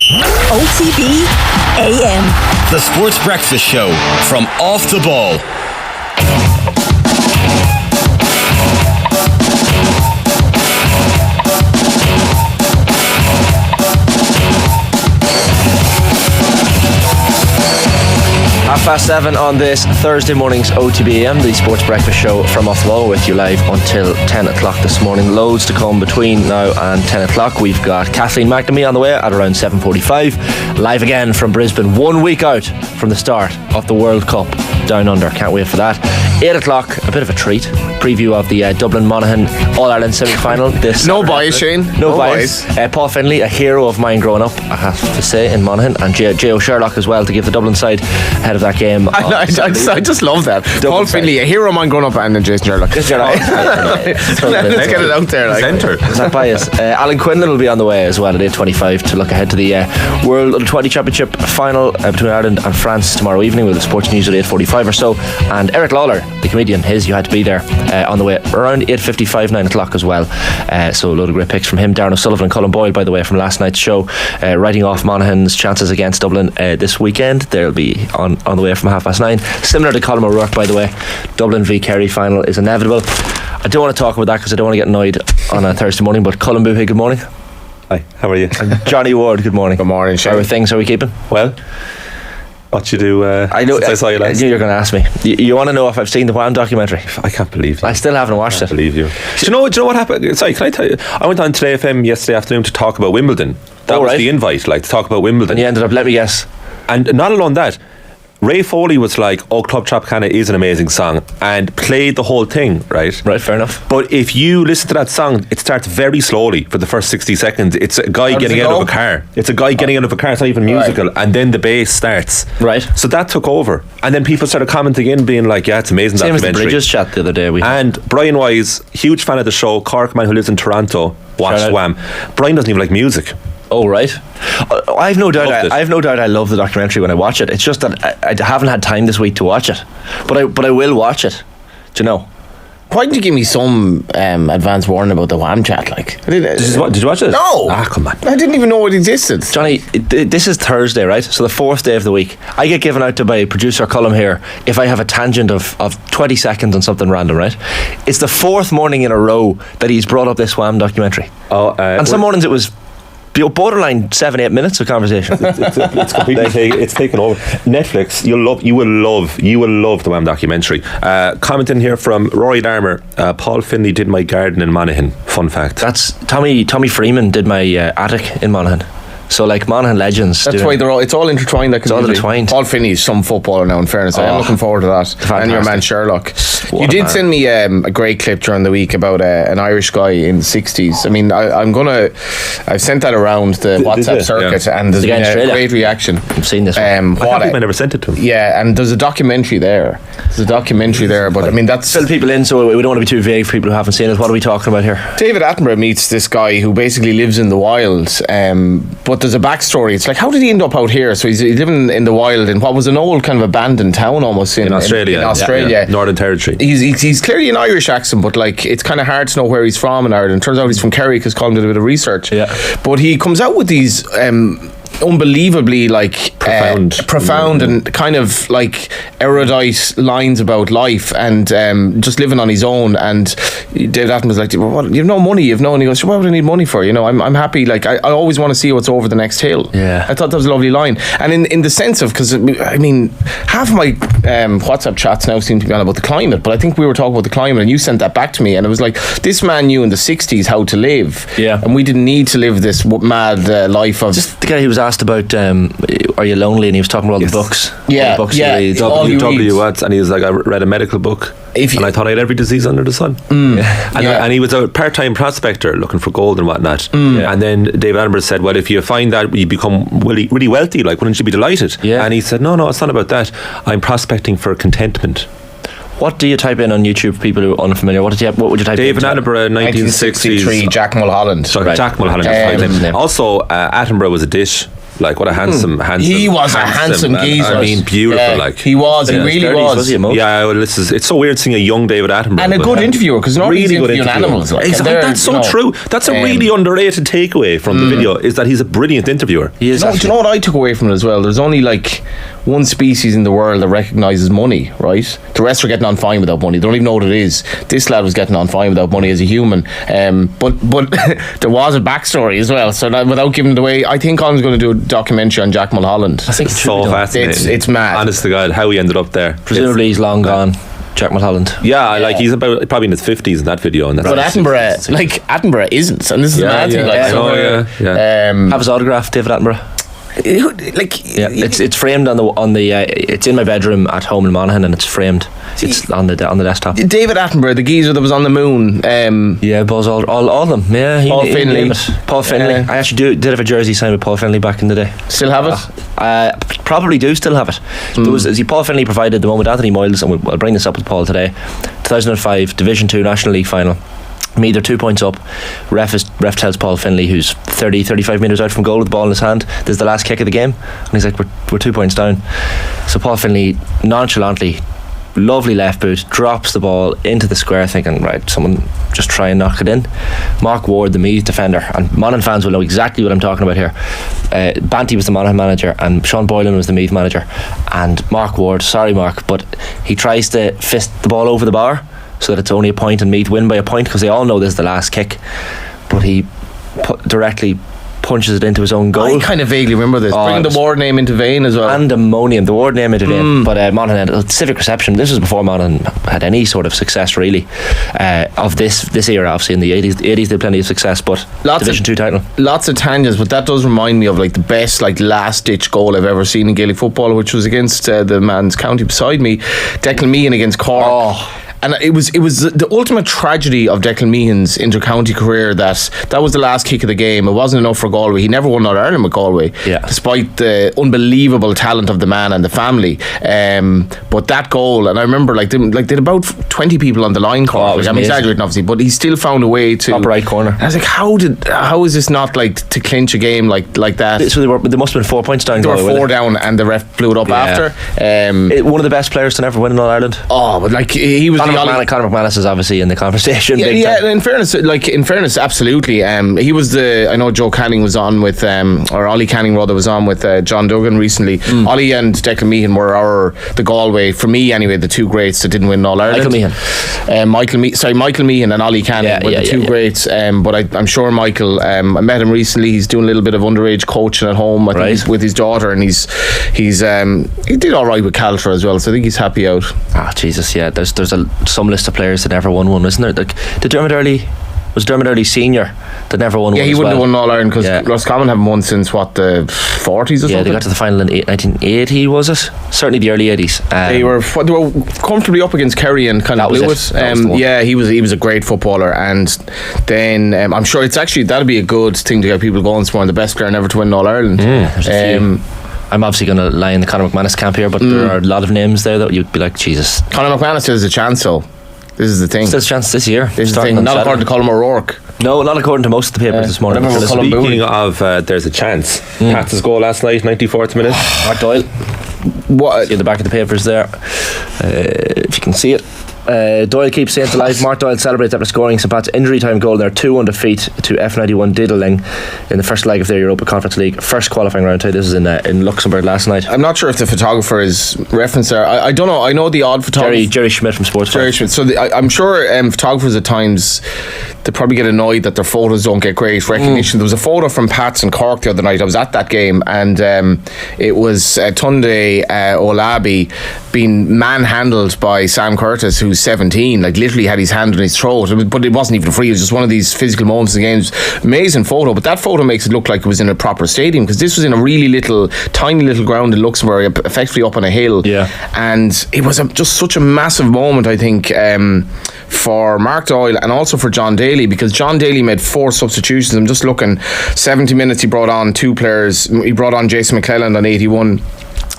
OTB AM. The Sports Breakfast Show from Off the Ball. Past 7 on this Thursday morning's OTB AM, the Sports Breakfast Show from Off the Ball, with you live until 10 o'clock this morning. Loads to come between now and 10 o'clock. We've got Kathleen McNamee on the way at around 7:45. Live again from Brisbane, 1 week out from the start of the World Cup down under. Can't wait for that. 8 o'clock, a bit of a treat. Preview of the Dublin-Monaghan All-Ireland semi-final. No bias, Shane. No bias. Paul Finlay, a hero of mine growing up, I have to say, in Monaghan, and J.O. Sherlock as well, to give the Dublin side ahead of that game. I just love that. Paul Finlay, a hero of mine growing up, and then Jason Sherlock. Let's get it out there. Centre. Is that bias? Alan Quinlan will be on the way as well at 8:25 to look ahead to the World U20 Championship final between Ireland and France tomorrow evening, with the sports news at 8:45 or so. And Eric Lalor, the comedian, you had to be there, on the way around 8:55, 9 o'clock as well. So a load of great picks from him. Darran O'Sullivan and Colm Boyle, by the way, from last night's show, writing off Monaghan's chances against Dublin this weekend. They'll be on the way from 9:30. Similar to Colm O'Rourke, by the way, Dublin v Kerry final is inevitable. I don't want to talk about that because I don't want to get annoyed on a Thursday morning. But Colm Boohey, good morning. Hi, how are you? And Johnny Ward, good morning. Good morning, Shane. How are things? How are we keeping? Well, what you do I know, since I saw you last? I knew you were going to ask me. You want to know if I've seen the Wham documentary? I can't believe you. I still haven't watched it. I believe you. Do you know what happened? Sorry, can I tell you? I went on Today FM yesterday afternoon to talk about Wimbledon. That was the invite, to talk about Wimbledon. And you ended up, let me guess. And not alone that, Ray Foley was like, "Oh, Club Tropicana is an amazing song," and played the whole thing, right? Right, fair enough. But if you listen to that song, it starts very slowly for the first 60 seconds. It's a guy getting out of a car. It's a guy getting out of a car. It's not even musical. Right. And then the bass starts. Right. So that took over. And then people started commenting in, being like, "Yeah, it's amazing." Same documentary. as the Bridges chat the other day. And Brian Wise, huge fan of the show, Cork man who lives in Toronto, watched Wham. Brian doesn't even like music. Oh, right. I've no doubt I love the documentary when I watch it. It's just that I haven't had time this week to watch it, but I will watch it. Do you know? Why didn't you give me some advance warning about the Wham chat? Did you watch it? No. Come on. I didn't even know it existed. Johnny, this is Thursday, right? So the fourth day of the week. I get given out to by producer Colm here if I have a tangent of 20 seconds on something random, right? It's the fourth morning in a row that he's brought up this Wham documentary. And some mornings it was borderline 7-8 minutes of conversation. It's completely it's taken over. Netflix, you will love the Wham documentary. Commenting here from Rory Beggan, Paul Finlay did my garden in Monaghan. Fun fact. That's Tommy Freeman did my attic in Monaghan. So Monaghan legends. That's why it's all intertwined. It's all intertwined. Paul Finney is some footballer now, in fairness. I'm looking forward to that. Fantastic. And your man Sherlock. You did send me a great clip during the week about an Irish guy in the 60s. I mean, I've sent that around the WhatsApp circuit, and there's been a great reaction. I've seen this one. I can't believe I never sent it to him. Yeah, and there's a documentary there. But I mean, that's... Fill people in, so we don't want to be too vague for people who haven't seen it. What are we talking about here? David Attenborough meets this guy who basically lives in the wild, but there's a backstory. It's like, how did he end up out here? So he's living in the wild in what was an old kind of abandoned town almost in Australia. Yeah. Northern Territory. He's clearly an Irish accent, but it's kind of hard to know where he's from in Ireland. Turns out he's from Kerry because Colm did a bit of research. Yeah. But he comes out with these unbelievably profound and kind of erudite lines about life and just living on his own. And David Attenborough was like, well, what, you've no money, and he goes, why would I need money for? I'm happy, I always want to see what's over the next hill. Yeah, I thought that was a lovely line. And in the sense of, because I mean, half of my WhatsApp chats now seem to be on about the climate, but I think we were talking about the climate and you sent that back to me, and it was like, this man knew in the 60s how to live, and we didn't need to live this mad life of... Just the guy who was asked about are you lonely, and he was talking about all the books. Yeah, books W. Watts, and he was like, I read a medical book and I thought I had every disease under the sun. And he was a part-time prospector looking for gold and whatnot. And then David Attenborough said, well, if you find that, you become really, really wealthy, wouldn't you be delighted? And he said, no, it's not about that. I'm prospecting for contentment. What do you type in on YouTube, people who are unfamiliar? What would you type David in? David Attenborough, 1963, Jack Mulholland. Jack Mulholland. Also, Attenborough was a dish. Like, what a handsome. He was a handsome geezer. I mean, beautiful. Like, he was. He really was. Yeah, well, it's so weird seeing a young David Attenborough. And a good interviewer, because normally he's interviewing animals. Like, exactly. That's so true. That's a really underrated takeaway from the video, is that he's a brilliant interviewer. He is. Do you know what I took away from it as well? There's only like one species in the world that recognises money, right? The rest are getting on fine without money. They don't even know what it is. This lad was getting on fine without money as a human. But there was a backstory as well. So that, without giving it away, I think Colm's going to do a documentary on Jack Mulholland. I think it's so fascinating. It's mad. Honest to God, how he ended up there. Presumably he's long gone. Jack Mulholland. Yeah, like he's about probably in his 50s in that video. And but Attenborough isn't, and this is the mad thing. Have his autograph, David Attenborough. It's framed on the it's in my bedroom at home in Monaghan, and it's framed. It's on the desktop. David Attenborough, the geezer that was on the moon. Both all of them. Yeah, Paul Finlay. I actually did have a jersey signed with Paul Finlay back in the day. Still have it? Probably do still have it. There was Paul Finlay provided the one with Anthony Moyles, and we'll bring this up with Paul today. 2005 Division 2 National League final. Me, they're 2 points up. Ref tells Paul Finlay, who's 35 metres out from goal with the ball in his hand, this is the last kick of the game, and he's like, we're 2 points down. So Paul Finlay nonchalantly, lovely left boot, drops the ball into the square, thinking, right, someone just try and knock it in. Mark Ward, the Meath defender, and Monaghan fans will know exactly what I'm talking about here. Banty was the Monaghan manager and Sean Boylan was the Meath manager, and Mark Ward, sorry Mark, but he tries to fist the ball over the bar so that it's only a point and Meath win by a point, because they all know this is the last kick, but he directly punches it into his own goal. I kind of vaguely remember this. Bring the Ward name into vain as well. And ammonium, the Ward name into vain. But Monaghan had civic reception. This was before Monaghan had any sort of success really of this era. Obviously in the 80s they had plenty of success, but Division 2 title. Lots of tangents, but that does remind me of like the best like last ditch goal I've ever seen in Gaelic football, which was against the man's county beside me, Declan Meehan against Cork. And it was the ultimate tragedy of Declan Meehan's inter-county career that was the last kick of the game. It wasn't enough for Galway. He never won All Ireland with Galway, despite the unbelievable talent of the man and the family. But that goal, and I remember they had about 20 people on the line. I'm exaggerating obviously, but he still found a way to top right corner. I was like, how is this not like to clinch a game like that? So they must have been 4 points down. They were 4 down, and the ref blew it up after. One of the best players to never win in All Ireland. But like he was. Conor McManus is obviously in the conversation. In fairness, absolutely. He was I know Joe Canning was on with, or Ollie Canning rather was on with John Duggan recently. Ollie and Declan Meehan were the Galway, for me anyway, the two greats that didn't win All Ireland. Michael Meehan and Ollie Canning were the two greats. But I'm sure Michael, I met him recently. He's doing a little bit of underage coaching at home. I think with his daughter, and he did all right with Caltra as well. So I think he's happy out. Jesus, yeah. There's some list of players that never won one, isn't there? Like Dermot Early Senior that never won one. Yeah, he wouldn't have won All Ireland because Roscommon haven't won since the 40s or something. Yeah, they got to the final in 1980, was it? Certainly the early 80s. They were comfortably up against Kerry and kind of blew it. He was a great footballer, and then I'm sure that'd be a good thing to get people going. It's one of the best player never to win All Ireland. I'm obviously going to lie in the Conor McManus camp here, but there are a lot of names there that you'd be like, Jesus. Conor McManus still has a chance, though. This is the thing. Still has a chance this year. This is the thing. Not according to Colm O'Rourke. No, not according to most of the papers this morning. Speaking of, there's a chance. Pats' goal last night, 94th minute. Mark Doyle. What? In the back of the papers there, if you can see it. Doyle keeps Saints alive. Mark Doyle celebrates after scoring St. Pat's injury time goal. They're 2-1 defeat to F91 Diddling in the first leg of their Europa Conference League, first qualifying round tie. This is in Luxembourg last night. I'm not sure if the photographer is referenced there. I don't know. I know the odd photographer, Jerry Schmidt from Sports. Jerry Schmidt. So I'm sure photographers at times they probably get annoyed that their photos don't get great recognition. There was a photo from Pats and Cork the other night. I was at that game, and it was Tunde Olabi being manhandled by Sam Curtis, who's 17, like literally had his hand on his throat, but it wasn't even free. It was just one of these physical moments in the games. Amazing photo, but that photo makes it look like it was in a proper stadium, because this was in a really tiny little ground in Luxembourg, effectively up on a hill. And it was just such a massive moment, I think, for Mark Doyle and also for John Daly, because John Daly made 4 substitutions. I'm just looking, 70 minutes he brought on 2 players. He brought on Jason McClelland on 81.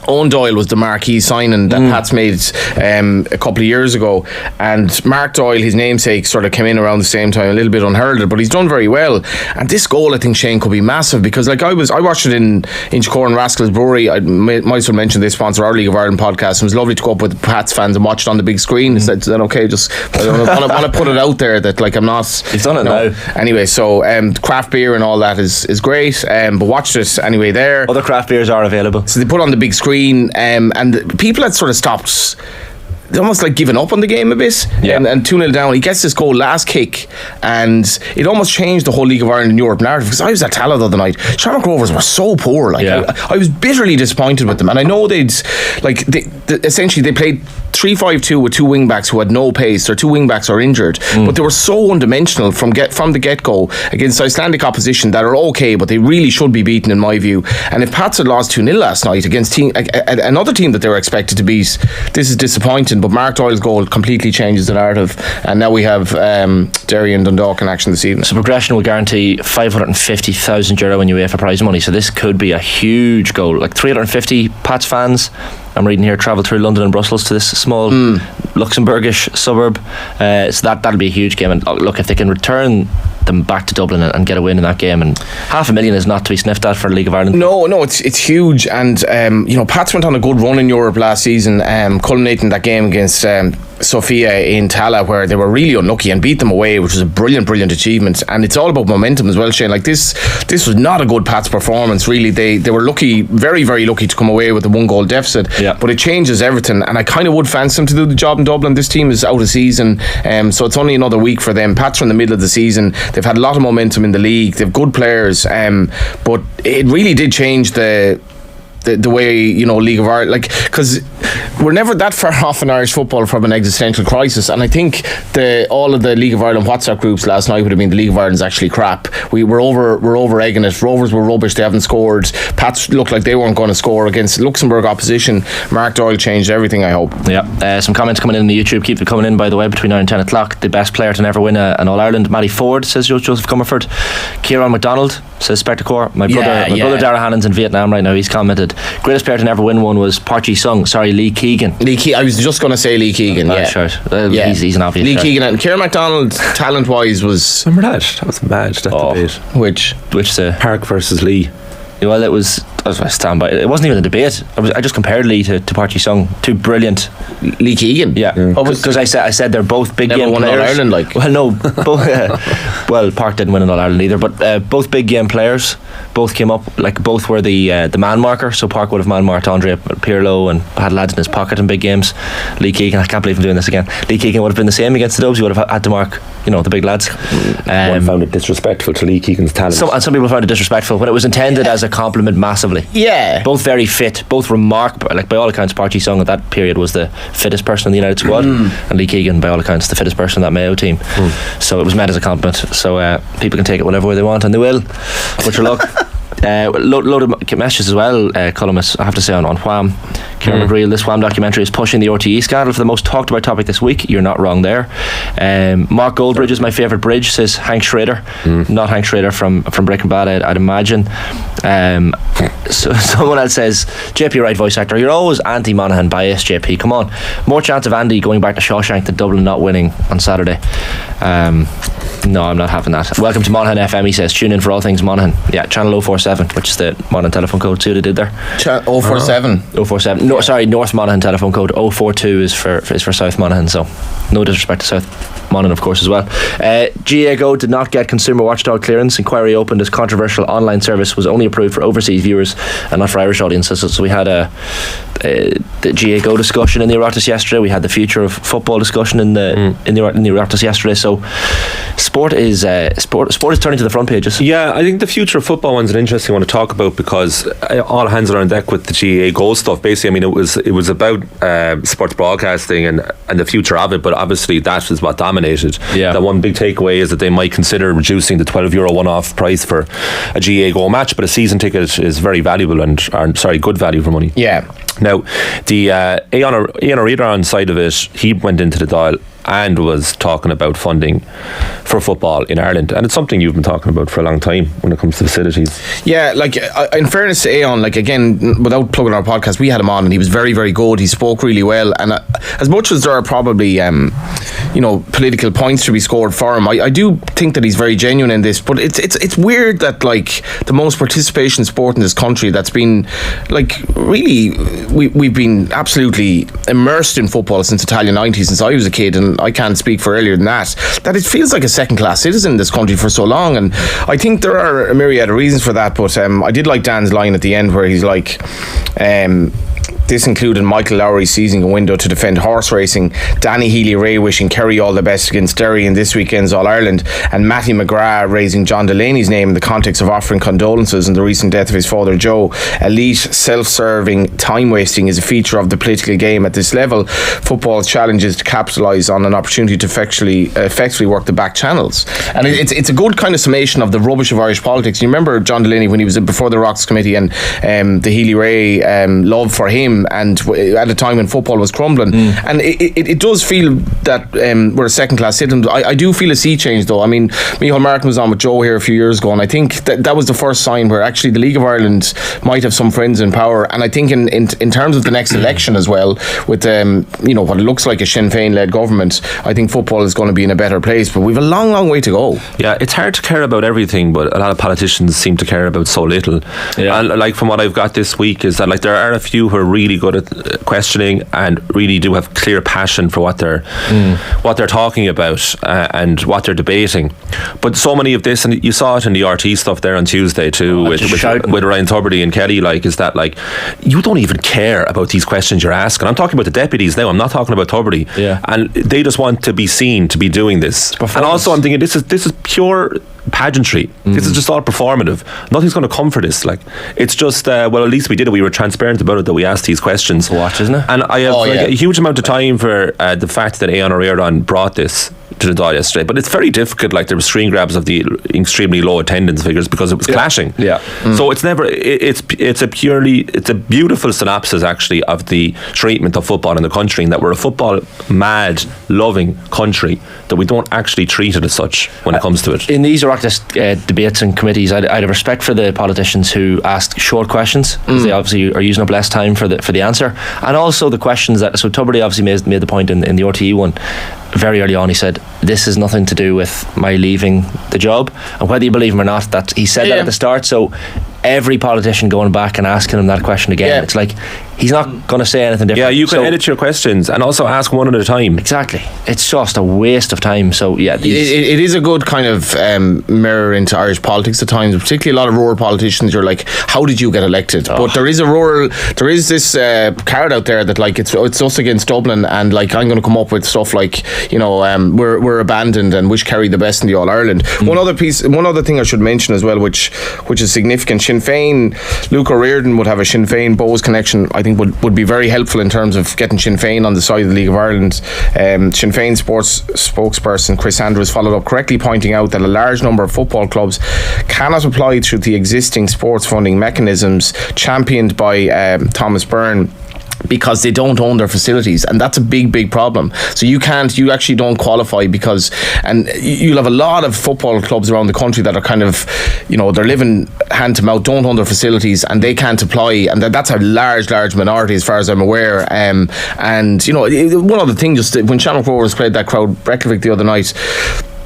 Owen Doyle was the marquee signing that Pats made a couple of years ago, and Mark Doyle, his namesake, sort of came in around the same time, a little bit unheralded, but he's done very well. And this goal, I think, Shane, could be massive, because like I watched it in Inchicore and Rascals Brewery. I might as well mention they sponsor our League of Ireland podcast. It was lovely to go up with Pats fans and watch it on the big screen. Is that okay? Just I want to put it out there that like I'm not. He's done it now. Anyway, so craft beer and all that is great. But watch this anyway there. Other craft beers are available. So they put on the big screen, and the people had sort of stopped. They're almost like giving up on the game a bit, and 2-0 down. He gets this goal last kick, and it almost changed the whole League of Ireland and Europe narrative, because I was at Tala the other night. Shamrock Rovers were so poor. Like I was bitterly disappointed with them, and I know essentially they played 3-5-2 with two wing backs who had no pace. Their two wing backs are injured, but they were so one-dimensional from the get-go against Icelandic opposition that are okay, but they really should be beaten in my view. And if Pats had lost 2-0 last night against another team that they were expected to beat, this is disappointing. But Mark Doyle's goal completely changes the narrative, and now we have Derry and Dundalk in action this evening. So progression will guarantee €550,000 in UEFA prize money, so this could be a huge goal. Like 350 Pats fans, I'm reading here, travel through London and Brussels to this small Luxembourgish suburb, so that'll be a huge game. And look, if they can return them back to Dublin and get a win in that game, and €500,000 is not to be sniffed at for the League of Ireland. No, it's huge. And Pats went on a good run in Europe last season, culminating that game against Sofia in Tala, where they were really unlucky and beat them away, which was a brilliant achievement. And it's all about momentum as well, Shane. Like this was not a good Pats performance, really. They were lucky, very, very lucky to come away with a 1-goal deficit, but it changes everything, and I kind of would fancy them to do the job in Dublin. This team is out of season, so it's only another week for them. Pats are in the middle of the season. They've had a lot of momentum in the league. They've good players, but it really did change the way, League of Ireland, like, because we're never that far off in Irish football from an existential crisis, and I think all of the League of Ireland WhatsApp groups last night would have been the League of Ireland's actually crap. We're over egging it. Rovers were rubbish, they haven't scored. Pats looked like they weren't going to score against Luxembourg opposition. Mark Doyle changed everything, I hope. Some comments coming in on the YouTube. Keep them coming in, by the way, between 9 and 10 o'clock. The best player to never win an All-Ireland, Matty Ford, says Joseph Comerford. Kieran McDonald says Spectacor. My brother Darran Hannon's in Vietnam right now. He's commented, greatest player to never win one was Parchi Sung. Sorry, Lee Keegan. I was just going to say Lee Keegan. He's an obvious Lee shout. Keegan. And Kieran McDonald, talent-wise, was... Remember that? That was mad, that debate. Which Park versus Lee. Well, it was... I stand by it. It wasn't even a debate. I just compared Lee to Parchi Sung. Two brilliant. Lee Keegan. Because I said they're both big game players. Never won All-Ireland, like. Well, no. Well, Park didn't win an All-Ireland either, but both big game players. Both came up, like, both were the man marker. So Park would have man marked Andre Pirlo and had lads in his pocket in big games. Lee Keegan, I can't believe I'm doing this again. Lee Keegan would have been the same against the Dubs. He would have had to mark, the big lads. One found it disrespectful to Lee Keegan's talent. Some people found it disrespectful when it was intended as a compliment massively. Yeah. Both very fit, both remarkable. Like, by all accounts, Parchi Sung at that period was the fittest person in the United squad, and Lee Keegan, by all accounts, the fittest person in that Mayo team. So it was meant as a compliment. So people can take it whatever way they want, and they will. With your luck. Load of messages as well, columnists, I have to say, on Wham. Kieran McGreal, this Wham documentary is pushing the RTE scandal for the most talked about topic this week. You're not wrong there. Mark Goldbridge is my favourite bridge, says Hank Schrader. Not Hank Schrader from Breaking Bad, I'd imagine. So someone else says, JP Wright, voice actor, you're always anti-Monaghan biased, JP, come on. More chance of Andy going back to Shawshank than Dublin not winning on Saturday. No, I'm not having that. Welcome to Monaghan FM, he says. Tune in for all things Monaghan. Yeah, channel 047, which is the Monaghan telephone code. See what they did there? 047. 047. No, sorry, North Monaghan telephone code. 042 is for South Monaghan. So no disrespect to South Monaghan, of course, as well. GAGO did not get consumer watchdog clearance. Inquiry opened as controversial online service was only approved for overseas viewers and not for Irish audiences. So we had the GAGO discussion in the Oireachtas yesterday. We had the future of football discussion in the Oireachtas yesterday. So sport is turning to the front pages. Yeah, I think the future of football one's an interesting one to talk about, because all hands are on deck with the GAGO stuff. Basically, I mean, it was about sports broadcasting and the future of it, but obviously that is what dominated. Yeah. The one big takeaway is that they might consider reducing the €12 one-off price for a GAGO match, but a season ticket is very valuable and good value for money. Yeah. Now, the Ian O'Riordan side of it, he went into the dial and was talking about funding for football in Ireland, and it's something you've been talking about for a long time when it comes to facilities. Yeah, like in fairness to Aon, like again, without plugging our podcast, we had him on and he was very, very good. He spoke really well, and as much as there are probably political points to be scored for him, I do think that he's very genuine in this. But it's weird that like the most participation sport in this country, that's been like really, we've been absolutely immersed in football since the Italian 90s, since I was a kid, and I can't speak for earlier than that it feels like a second class citizen in this country for so long. And I think there are a myriad of reasons for that, but I did like Dan's line at the end where he's like, this included Michael Lowry seizing a window to defend horse racing, Danny Healy-Rae wishing Kerry all the best against Derry in this weekend's All-Ireland, and Matty McGrath raising John Delaney's name in the context of offering condolences in the recent death of his father Joe. Elite, self-serving, time-wasting is a feature of the political game at this level. Football's challenge is to capitalise on an opportunity to effectively work the back channels. And it's a good kind of summation of the rubbish of Irish politics. You remember John Delaney when he was before the Rocks Committee, and the Healy-Rae love for him, and at a time when football was crumbling, and it does feel that we're a second class citizen. I do feel a sea change though. I mean, Micheál Martin was on with Joe here a few years ago, and I think that was the first sign where actually the League of Ireland might have some friends in power. And I think in terms of the next election as well, with what it looks like a Sinn Féin led government, I think football is going to be in a better place, but we've a long way to go. Yeah, it's hard to care about everything, but a lot of politicians seem to care about so little. Yeah. And like from what I've got this week is that like there are a few who are really good at questioning and really do have clear passion for what they're talking about and what they're debating. But so many of this, and you saw it in the RT stuff there on Tuesday too, with Ryan Tubridy and Kelly, like, is that like you don't even care about these questions you're asking. I'm talking about the deputies now, I'm not talking about Tubridy. Yeah. And they just want to be seen to be doing this. And also I'm thinking this is pure pageantry. This is just all performative. Nothing's going to come for this. Like, it's just at least we did it. We were transparent about it, that we asked these questions. Watch, isn't it? And I have a huge amount of time for the fact that Aon O'Riordan brought this to the Dáil yesterday, but it's very difficult. Like, there were screen grabs of the extremely low attendance figures because it was clashing. Yeah. So it's never. It's a beautiful synopsis actually of the treatment of football in the country, and that we're a football mad, loving country, that we don't actually treat it as such when it comes to it. In these debates and committees, I'd have respect for the politicians who ask short questions, because they obviously are using up less time for the answer, and also the questions that. So Tubridy obviously made the point in the RTE one. Very early on he said, this has nothing to do with my leaving the job, and whether you believe him or not, that he said that at the start. So every politician going back and asking him that question again, it's like he's not going to say anything different. Yeah, you can edit your questions and also ask one at a time. Exactly. It's just a waste of time. So yeah, it is a good kind of mirror into Irish politics at times, particularly a lot of rural politicians. You're like, how did you get elected? But there is this card out there that like it's us against Dublin, and like I'm going to come up with stuff like, we're abandoned and wish Kerry the best in the All Ireland. One other thing I should mention as well, which is significant. Sinn Féin, Luke O'Riordan would have a Sinn Féin Bohs connection. I think would be very helpful in terms of getting Sinn Féin on the side of the League of Ireland. Sinn Féin sports spokesperson Chris Andrews followed up correctly, pointing out that a large number of football clubs cannot apply through the existing sports funding mechanisms championed by Thomas Byrne, because they don't own their facilities, and that's a big problem. So you actually don't qualify, because, and you'll have a lot of football clubs around the country that are kind of, they're living hand to mouth, don't own their facilities, and they can't apply, and that's a large minority as far as I'm aware. And one other thing, just when Shamrock Rovers played that crowd Reykjavik the other night,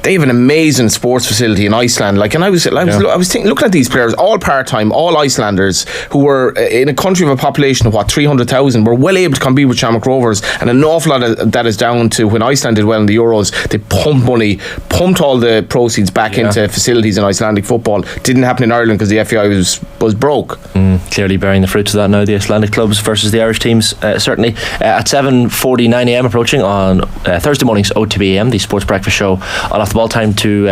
they have an amazing sports facility in Iceland. Like, and I was thinking, looking at these players, all part-time, all Icelanders, who were in a country of a population of 300,000, were well able to compete with Shamrock Rovers, and an awful lot of that is down to when Iceland did well in the Euros. They pumped all the proceeds back into facilities in Icelandic football. Didn't happen in Ireland because the FAI was broke. Clearly bearing the fruits of that now, the Icelandic clubs versus the Irish teams, certainly. At 7:49 a.m. approaching on Thursday morning's OTB AM, the sports breakfast show, I'll have the ball time to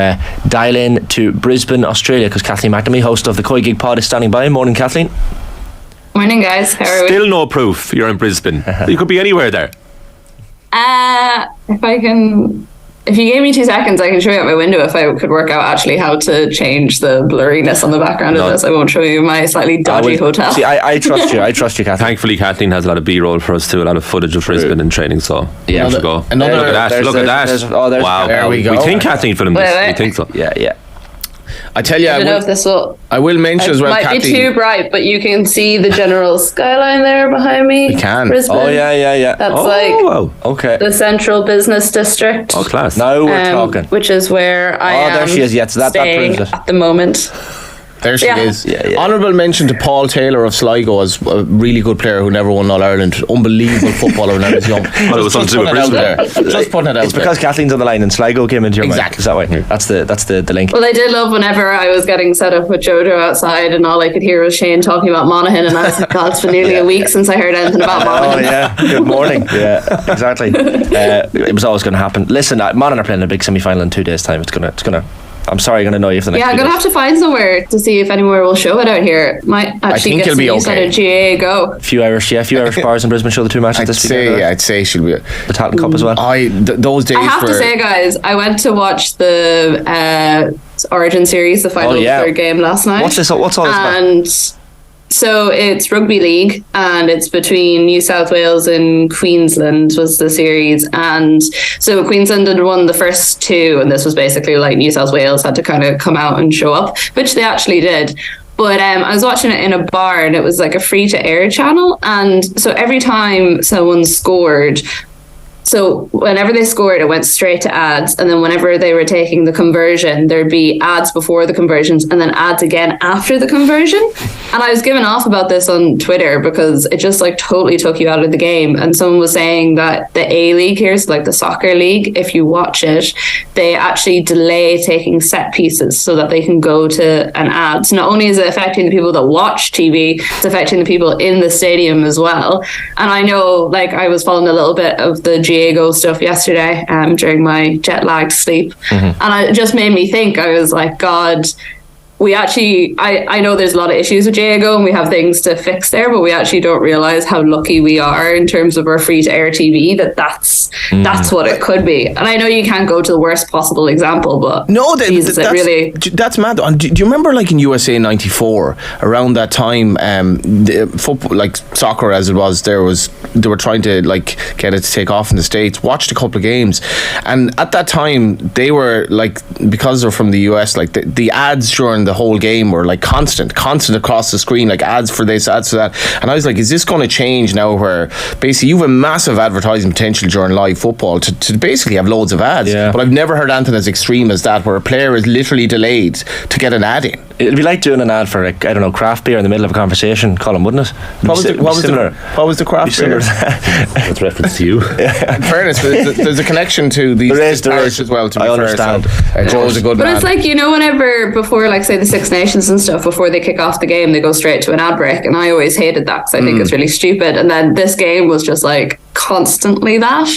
dial in to Brisbane, Australia, because Kathleen McNamee, host of the Koi Gig Pod, is standing by. Morning, Kathleen. Morning, guys. How are we? Still no proof you're in Brisbane. You could be anywhere there. If If you gave me 2 seconds, I can show you out my window if I could work out actually how to change the blurriness on the background of this. I won't show you my slightly dodgy hotel. See, I trust you. I trust you, Kathleen. Thankfully, Kathleen has a lot of B-roll for us too, a lot of footage of Brisbane in training, so yeah, we should go. Look at that. Wow. There we go. We think Kathleen filmed this. We think so. Yeah. I tell you, I don't know if this will... I will mention as well, might Kathleen. be too bright, but you can see the general skyline there behind me. We can. Brisbane. Oh, yeah. That's wow. Okay. the central business district. Oh, class. Now we're talking. Which is where I am there she is. Yeah, so that staying proves it. at the moment. There she is. Yeah. Honourable mention to Paul Taylor of Sligo as a really good player who never won All Ireland. Unbelievable footballer when I was young. Well, it was something to do with Brisbane. Just putting it out It's because Kathleen's on the line and Sligo came into your mind. Exactly. Is that way? That's the link. Well, I did love whenever I was getting set up with Jojo outside and all I could hear was Shane talking about Monaghan, and I was like, God, it's been nearly a week since I heard anything about Monaghan. Oh yeah, good morning. Yeah, exactly. It was always going to happen. Listen, Monaghan are playing a big semi-final in 2 days' time. It's gonna. I'm sorry, I'm going to know you for the next I'm going to have to find somewhere to see if anywhere will show it out here. Might actually get some use out of GA Go. A few Irish bars in Brisbane show the 2 matches this weekend. I'd say she'll be the Talton Cup as well. Those days. I have to say, guys, I went to watch the Origin series, the final third game last night. What's all this about? And so it's rugby league, and it's between New South Wales and Queensland was the series. And so Queensland had won the first 2, and this was basically like New South Wales had to kind of come out and show up, which they actually did. But I was watching it in a bar, and it was like a free-to-air channel. And so every time someone scored, so whenever they scored, it went straight to ads. And then whenever they were taking the conversion, there'd be ads before the conversions and then ads again after the conversion. And I was giving off about this on Twitter because it just like totally took you out of the game. And someone was saying that the A-League here, so like the soccer league, if you watch it, they actually delay taking set pieces so that they can go to an ad. So not only is it affecting the people that watch TV, it's affecting the people in the stadium as well. And I know, like, I was following a little bit of the Diego stuff yesterday during my jet lagged sleep, and it just made me think. I was like, God, we actually, I know there's a lot of issues with Diego and we have things to fix there, but we actually don't realize how lucky we are in terms of our free-to-air TV that's what it could be. And I know you can't go to the worst possible example, but that's mad. Do you remember, like in USA '94, around that time, the football, like soccer as it was, they were trying to like get it to take off in the States. Watched a couple of games, and at that time they were like, because they're from the US, like the ads during the whole game were like constant across the screen, like ads for this, ads for that. And I was like, is this going to change now where basically you have a massive advertising potential during live football to basically have loads of ads? But I've never heard anything as extreme as that, where a player is literally delayed to get an ad in. It'd be like doing an ad for, like, I don't know, craft beer in the middle of a conversation, Colm, wouldn't it? What was the craft beer? That's reference to you. In fairness, there's a connection to these there is as well, to be I fair. understand. So, Joe's a good man. But it's like, you know, whenever before, like, say the Six Nations and stuff, before they kick off the game, they go straight to an ad break, and I always hated that because I think it's really stupid. And then this game was just like constantly that.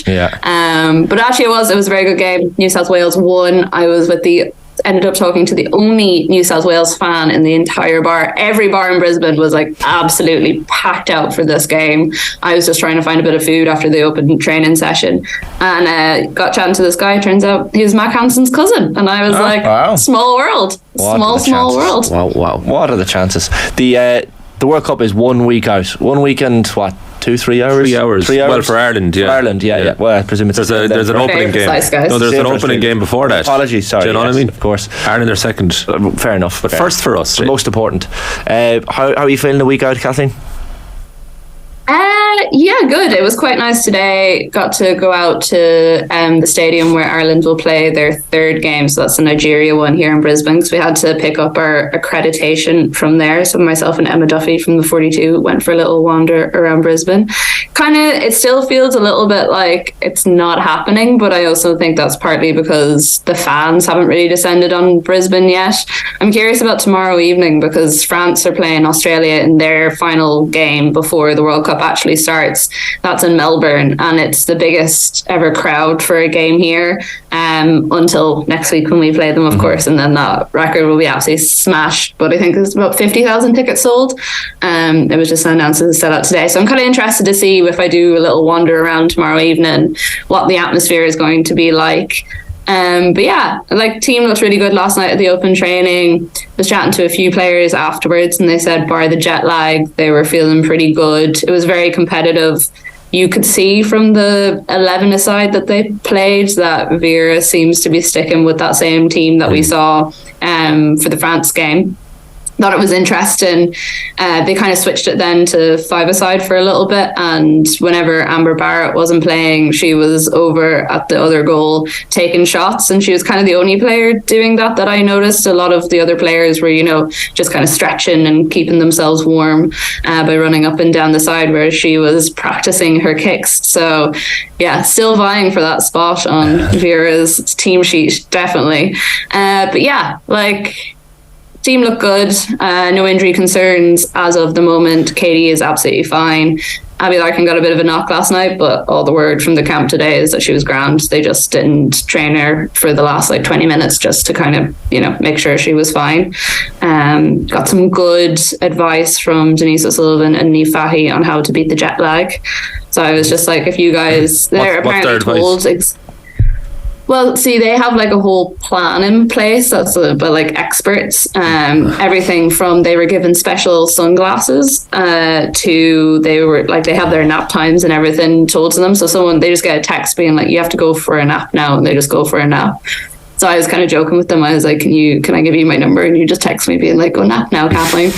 But actually it was a very good game. New South Wales won. I was ended up talking to the only New South Wales fan in the entire bar. Every bar in Brisbane was like absolutely packed out for this game. I was just trying to find a bit of food after the open training session, and got chatting to this guy. Turns out he was Mac Hansen's cousin, and I was like, small world. Small world. Wow. What are the chances? The World Cup is 1 week out. 1 weekend, what? 2-3 hours? 3 hours. 3 hours. Well, for Ireland, yeah. For Ireland, yeah. Well, I presume there's an opening game. No, there's an opening game before that. Apologies, sorry. Do you know what I mean? Of course. Ireland are second. Fair enough. But first for us. Most important. How are you feeling the week out, Kathleen? Yeah, good. It was quite nice today. Got to go out to the stadium where Ireland will play their third game. So that's the Nigeria one here in Brisbane, because we had to pick up our accreditation from there. So myself and Emma Duffy from the 42 went for a little wander around Brisbane. It still feels a little bit like it's not happening, but I also think that's partly because the fans haven't really descended on Brisbane yet. I'm curious about tomorrow evening, because France are playing Australia in their final game before the World Cup actually starts. That's in Melbourne, and it's the biggest ever crowd for a game here until next week when we play them, of course, and then that record will be absolutely smashed. But I think there's about 50,000 tickets sold. It was just announced as a sellout today, so I'm kind of interested to see, if I do a little wander around tomorrow evening, what the atmosphere is going to be like. But yeah, like, team looked really good last night at the open training. Was chatting to a few players afterwards, and they said bar the jet lag, they were feeling pretty good. It was very competitive. You could see from the 11 aside that they played that Vera seems to be sticking with that same team that we saw for the France game. Thought it was interesting. They kind of switched it then to 5-a-side for a little bit, and whenever Amber Barrett wasn't playing, she was over at the other goal taking shots, and she was kind of the only player doing that I noticed. A lot of the other players were, just kind of stretching and keeping themselves warm by running up and down the side, whereas she was practicing her kicks. So yeah, still vying for that spot on Vera's team sheet, definitely. But yeah, like, team looked good. No injury concerns as of the moment. Katie is absolutely fine. Abby Larkin got a bit of a knock last night, but all the word from the camp today is that she was grand. They just didn't train her for the last 20 minutes just to kind of, make sure she was fine. Got some good advice from Denise O'Sullivan and Niamh Fahey on how to beat the jet lag. So I was just like, if you guys, they're apparently told. Well, see, they have a whole plan in place that's by experts. Everything from they were given special sunglasses to they have their nap times and everything told to them. So they just get a text being like, you have to go for a nap now, and they just go for a nap. So I was kind of joking with them. I was like, can I give you my number? And you just text me being like, go nap now, Kathleen.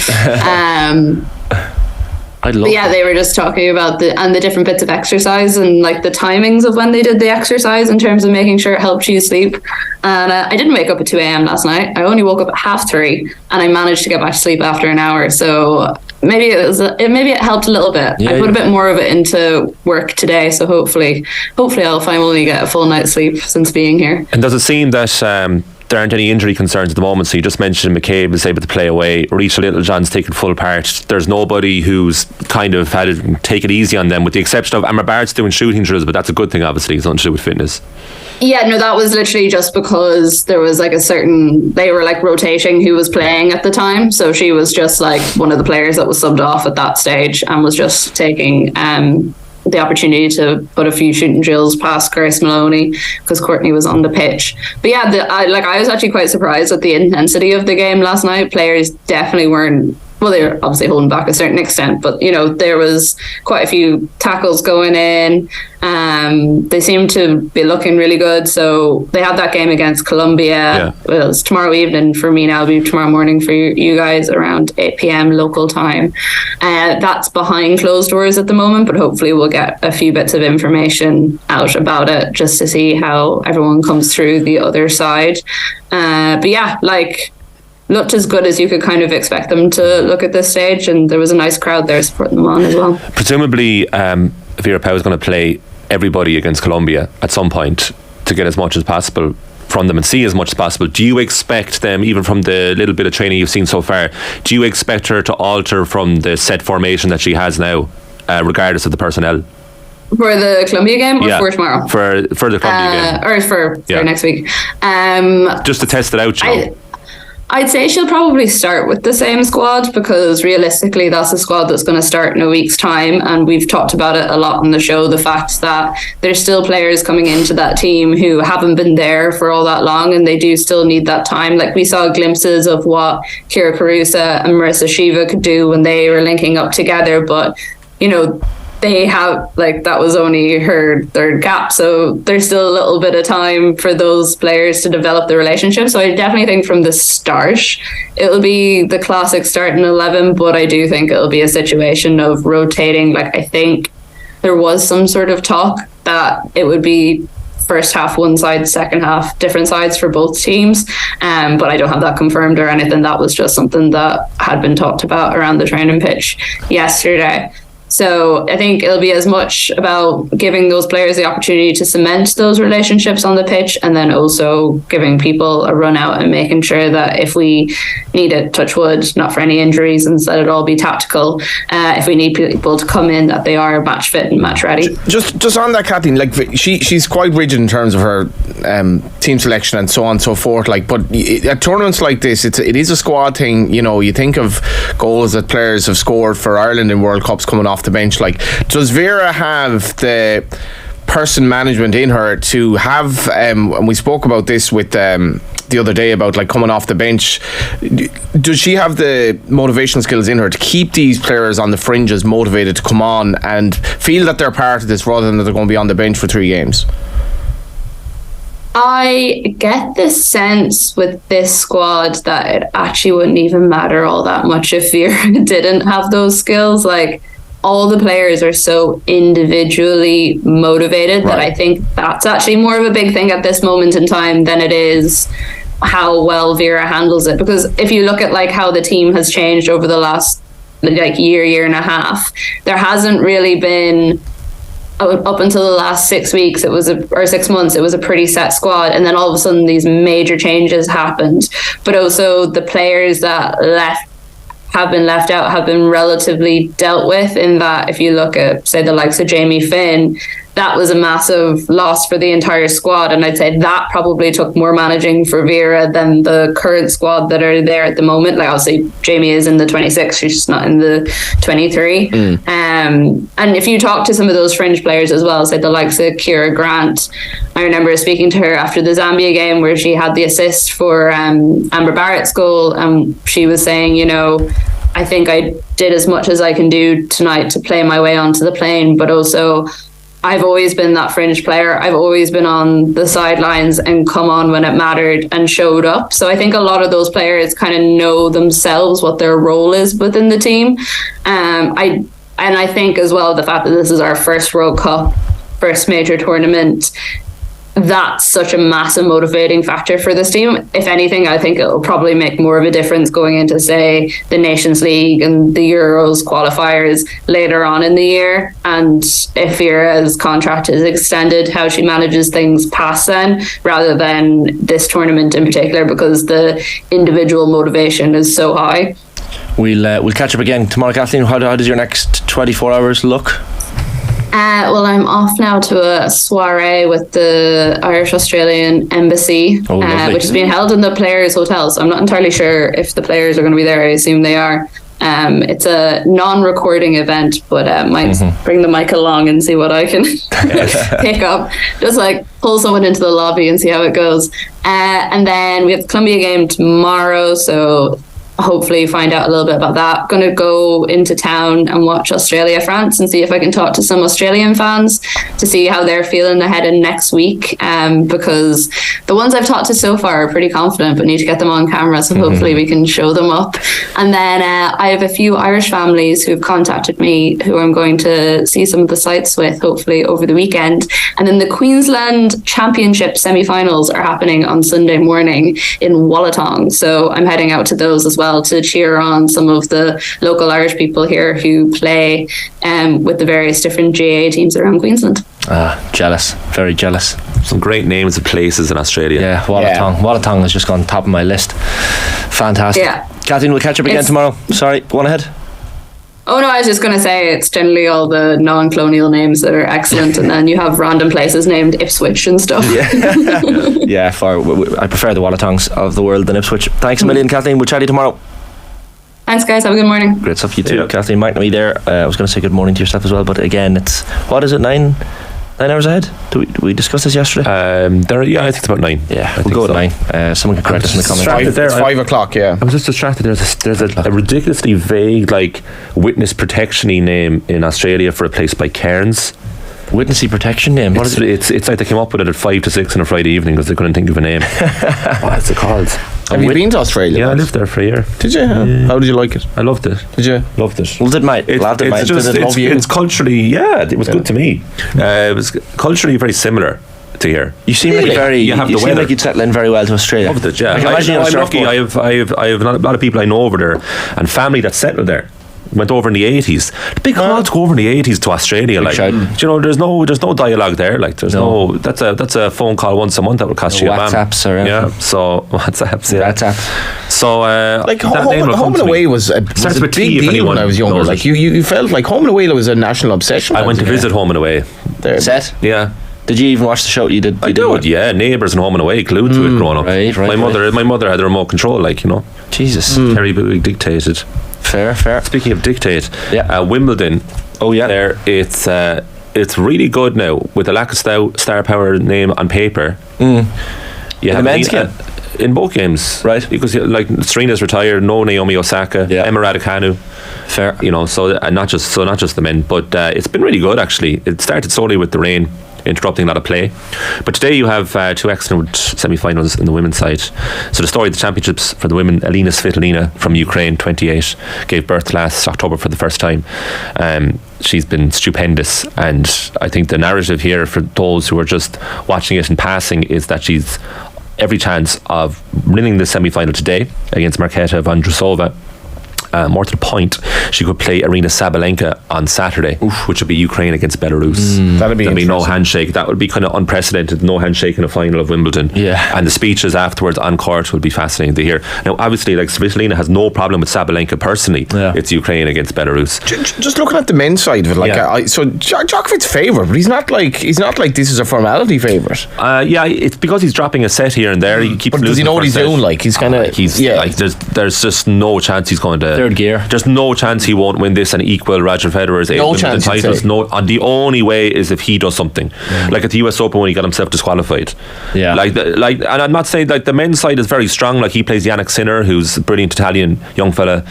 But yeah, they were just talking about the different bits of exercise and the timings of when they did the exercise in terms of making sure it helped you sleep. And I didn't wake up at 2 a.m. last night. I only woke up at 3:30, and I managed to get back to sleep after an hour. So maybe it helped a little bit. I put a bit more of it into work today, so hopefully I'll finally get a full night's sleep since being here. And does it seem that there aren't any injury concerns at the moment? So you just mentioned McCabe is able to play away. Rachel Littlejohn's taken full part. There's nobody who's kind of had to take it easy on them, with the exception of Amber Barrett's doing shooting drills, but that's a good thing, obviously. It's nothing to do with fitness. Yeah, no, that was literally just because there was they were rotating who was playing at the time. So she was just one of the players that was subbed off at that stage and was just taking the opportunity to put a few shooting drills past Grace Mullaney because Courtney was on the pitch. But yeah, I was actually quite surprised at the intensity of the game last night. Players definitely weren't, well, they were obviously holding back a certain extent, but there was quite a few tackles going in. They seem to be looking really good. So they have that game against Colombia. Yeah. Well, it's tomorrow evening for me now. It'll be tomorrow morning for you guys around 8 p.m. local time. That's behind closed doors at the moment, but hopefully we'll get a few bits of information out about it just to see how everyone comes through the other side. But yeah, looked as good as you could kind of expect them to look at this stage, and there was a nice crowd there supporting them on as well. Presumably Vera Pauw is going to play everybody against Colombia at some point to get as much as possible from them and see as much as possible. Do you expect them, even from the little bit of training you've seen so far, do you expect her to alter from the set formation that she has now, regardless of the personnel? For the Colombia game or for tomorrow? For the Colombia game. Or for next week. Just to test it out, I'd say she'll probably start with the same squad, because realistically that's a squad that's going to start in a week's time, and we've talked about it a lot on the show, the fact that there's still players coming into that team who haven't been there for all that long, and they do still need that time. We saw glimpses of what Kira Carusa and Marissa Shiva could do when they were linking up together, but they have that was only her third cap, so there's still a little bit of time for those players to develop the relationship. So I definitely think from the start it'll be the classic starting 11, but I do think it'll be a situation of rotating. I think there was some sort of talk that it would be first half one side, second half different sides for both teams, but I don't have that confirmed or anything. That was just something that had been talked about around the training pitch yesterday. So I think it'll be as much about giving those players the opportunity to cement those relationships on the pitch, and then also giving people a run out and making sure that if we need it, touch wood, not for any injuries, and let it all be tactical. If we need people to come in, that they are match fit and match ready. Just on that, Kathleen, she's quite rigid in terms of her team selection and so on and so forth. But at tournaments like this, it is a squad thing. You think of goals that players have scored for Ireland in World Cups coming off the bench. Does Vera have the person management in her to have, and we spoke about this with the other day about like coming off the bench. Does she have the motivation skills in her to keep these players on the fringes motivated to come on and feel that they're part of this rather than that they're going to be on the bench for 3 games? I get the sense with this squad that it actually wouldn't even matter all that much if Vera didn't have those skills. Like, all the players are so individually motivated that I think that's actually more of a big thing at this moment in time than it is how well Vera handles it. Because if you look at like how the team has changed over the last like year and a half, there hasn't really been, up until the last 6 weeks, or 6 months, it was a pretty set squad, and then all of a sudden these major changes happened. But also the players that have been left out have been relatively dealt with, in that if you look at, say, the likes of Jamie Finn, that was a massive loss for the entire squad, and I'd say that probably took more managing for Vera than the current squad that are there at the moment. Like, obviously Jamie is in the 26, she's just not in the 23. And if you talk to some of those fringe players as well, say the likes of Ciara Grant, I remember speaking to her after the Zambia game where she had the assist for Amber Barrett's goal, and she was saying, you know, I think I did as much as I can do tonight to play my way onto the plane, but also I've always been that fringe player. I've always been on the sidelines and come on when it mattered and showed up. So I think a lot of those players kind of know themselves what their role is within the team. I think as well, the fact that this is our first World Cup, first major tournament, that's such a massive motivating factor for this team. If anything, I think it'll probably make more of a difference going into, say, the Nations League and the Euros qualifiers later on in the year. And if Vera's contract is extended, how she manages things past then, rather than this tournament in particular, because the individual motivation is so high. We'll catch up again tomorrow, Kathleen. How does your next 24 hours look? Well, I'm off now to a soiree with the Irish-Australian Embassy, which is being held in the Players' Hotel. So I'm not entirely sure if the players are going to be there. I assume they are. It's a non-recording event, but might bring the mic along and see what I can pick up. Just like pull someone into the lobby and see how it goes. And then we have the Colombia game tomorrow, so hopefully find out a little bit about that. Going to go into town and watch Australia-France and see if I can talk to some Australian fans to see how they're feeling ahead of next week, because the ones I've talked to so far are pretty confident, but need to get them on camera, so hopefully we can show them up. And then I have a few Irish families who've contacted me who I'm going to see some of the sites with, hopefully over the weekend. And then the Queensland Championship semi-finals are happening on Sunday morning in Wollongong, so I'm heading out to those as well to cheer on some of the local Irish people here who play with the various different GAA teams around Queensland. Jealous, very jealous. Some great names of places in Australia. Yeah, Wollongong. Wollongong has just gone top of my list. Fantastic. Yeah. Kathleen, we'll catch up again tomorrow. Sorry, go on ahead. Oh no, I was just going to say it's generally all the non-colonial names that are excellent, and then you have random places named Ipswich and stuff. Yeah, I prefer the Wollongongs of the world than Ipswich. Thanks a million, Kathleen. We'll chat to you tomorrow. Thanks, guys. Have a good morning. Great stuff. You too. Yeah. Kathleen McNamee there. I was going to say good morning to yourself as well, but again, it's, what is it, 9 hours ahead? Did we discuss this yesterday? I think it's about 9. Yeah, we'll go with 9. Someone can correct us in the comments. It's 5 o'clock, yeah. I was just distracted. There's a ridiculously vague, like, witness protection-y name in Australia for a place by Cairns. Witnessy protection name? What is it? It's like they came up with it at 5 to 6 on a Friday evening because they couldn't think of a name. What is it called? Have you been to Australia? Yeah, I lived there for a year. Did you? Yeah. How did you like it? I loved it. Did you? Loved it. Well, did it love you? It's culturally, it was good to me. It was culturally very similar to here. You seem like seem like you'd settle in very well to Australia. Loved it, yeah. I'm lucky. I have a lot of people I know over there and family that settled there. Went over in the 80s. The big odds go over in the 80s to Australia. Like, you know, there's no dialogue there. Like, there's no. That's a phone call once a month that would cost you a bam. WhatsApps or anything. Yeah. So WhatsApps. Yeah. WhatsApp. So like Home and Away was a big deal when I was younger. Like you felt like Home and Away was a national obsession. I went to visit Home and Away. Set. Yeah. Did you even watch the show? You did. I did. Yeah, Neighbours and Home and Away, glued to it growing up. Right. My mother had the remote control, like, you know. Jesus. Terry Bowie dictated. Fair. Speaking of dictate, Wimbledon. Oh yeah. There, it's it's really good now with the lack of star power name on paper. You have men's game. In both games, right? Because like Serena's retired, no Naomi Osaka, Emma Raducanu. Fair, so not just the men, but it's been really good actually. It started solely with the rain interrupting a lot of play, but today you have two excellent semi-finals in the women's side. So the story of the championships for the women: Alina Svitolina from Ukraine, 28, gave birth last October for the first time. She's been stupendous, and I think the narrative here for those who are just watching it in passing is that she's every chance of winning the semi-final today against Marketa Vondrousova. More to the point, she could play Arina Sabalenka on Saturday, which would be Ukraine against Belarus. That'd be no handshake. That would be kind of unprecedented. No handshake in a final of Wimbledon. And the speeches afterwards on court would be fascinating to hear. Now, obviously, like Svitolina has no problem with Sabalenka personally. It's Ukraine against Belarus. Just looking at the men's side of it, so Djokovic's favourite, but he's not like this is a formality favourite. It's because he's dropping a set here and there. He keeps. But does he know what he's doing? Like he's kind of. Like there's just no chance he's going to. Third gear. There's no chance he won't win this and equal Roger Federer's 8 Wimbledon titles. And the only way is if he does something. Like at the US Open when he got himself disqualified. And I'm not saying like the men's side is very strong. Like he plays Yannick Sinner, who's a brilliant Italian young fella,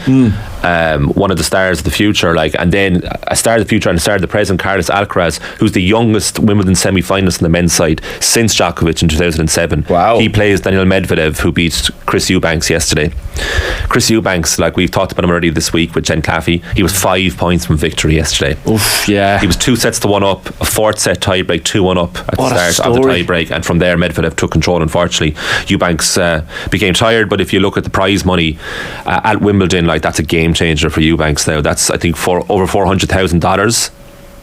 one of the stars of the future. Like, and then a star of the future and a star of the present, Carlos Alcaraz, who's the youngest Wimbledon semi-finalist in the men's side since Djokovic in 2007. Wow. He plays Daniil Medvedev, who beat Chris Eubanks yesterday. Chris Eubanks, like we've talked about him already this week with Jen Claffey, he was 5 points from victory yesterday. He was 2 sets to 1 up, a fourth set tie break, 2-1 up at the start of the tie break, and from there Medvedev took control. Unfortunately, Eubanks became tired, but if you look at the prize money at Wimbledon, like that's a game changer for Eubanks now. That's I think for over $400,000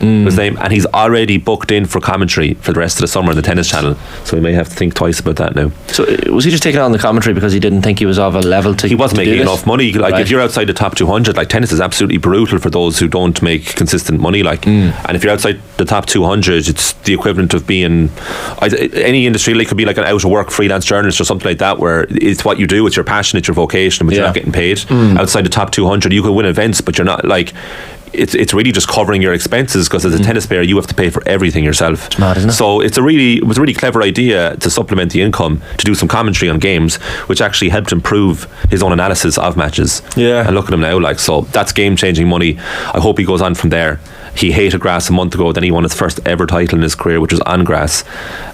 his name, and he's already booked in for commentary for the rest of the summer on the Tennis Channel, so we may have to think twice about that now. So was he just taking on the commentary because he didn't think he was of a level to? He wasn't making enough money. Like right. If you're outside the top 200, like tennis is absolutely brutal for those who don't make consistent money. Like, and if you're outside the top 200, it's the equivalent of being any industry. Like could be like an out of work freelance journalist or something like that, where it's what you do, it's your passion, it's your vocation, but you're not getting paid. Outside the top 200, you can win events, but you're not like. It's really just covering your expenses, because as a tennis player you have to pay for everything yourself. It's mad, isn't it? So it was a really clever idea to supplement the income to do some commentary on games, which actually helped improve his own analysis of matches. And look at him now, like, so that's game changing money. I hope he goes on from there. He hated grass a month ago, then he won his first ever title in his career, which was on grass,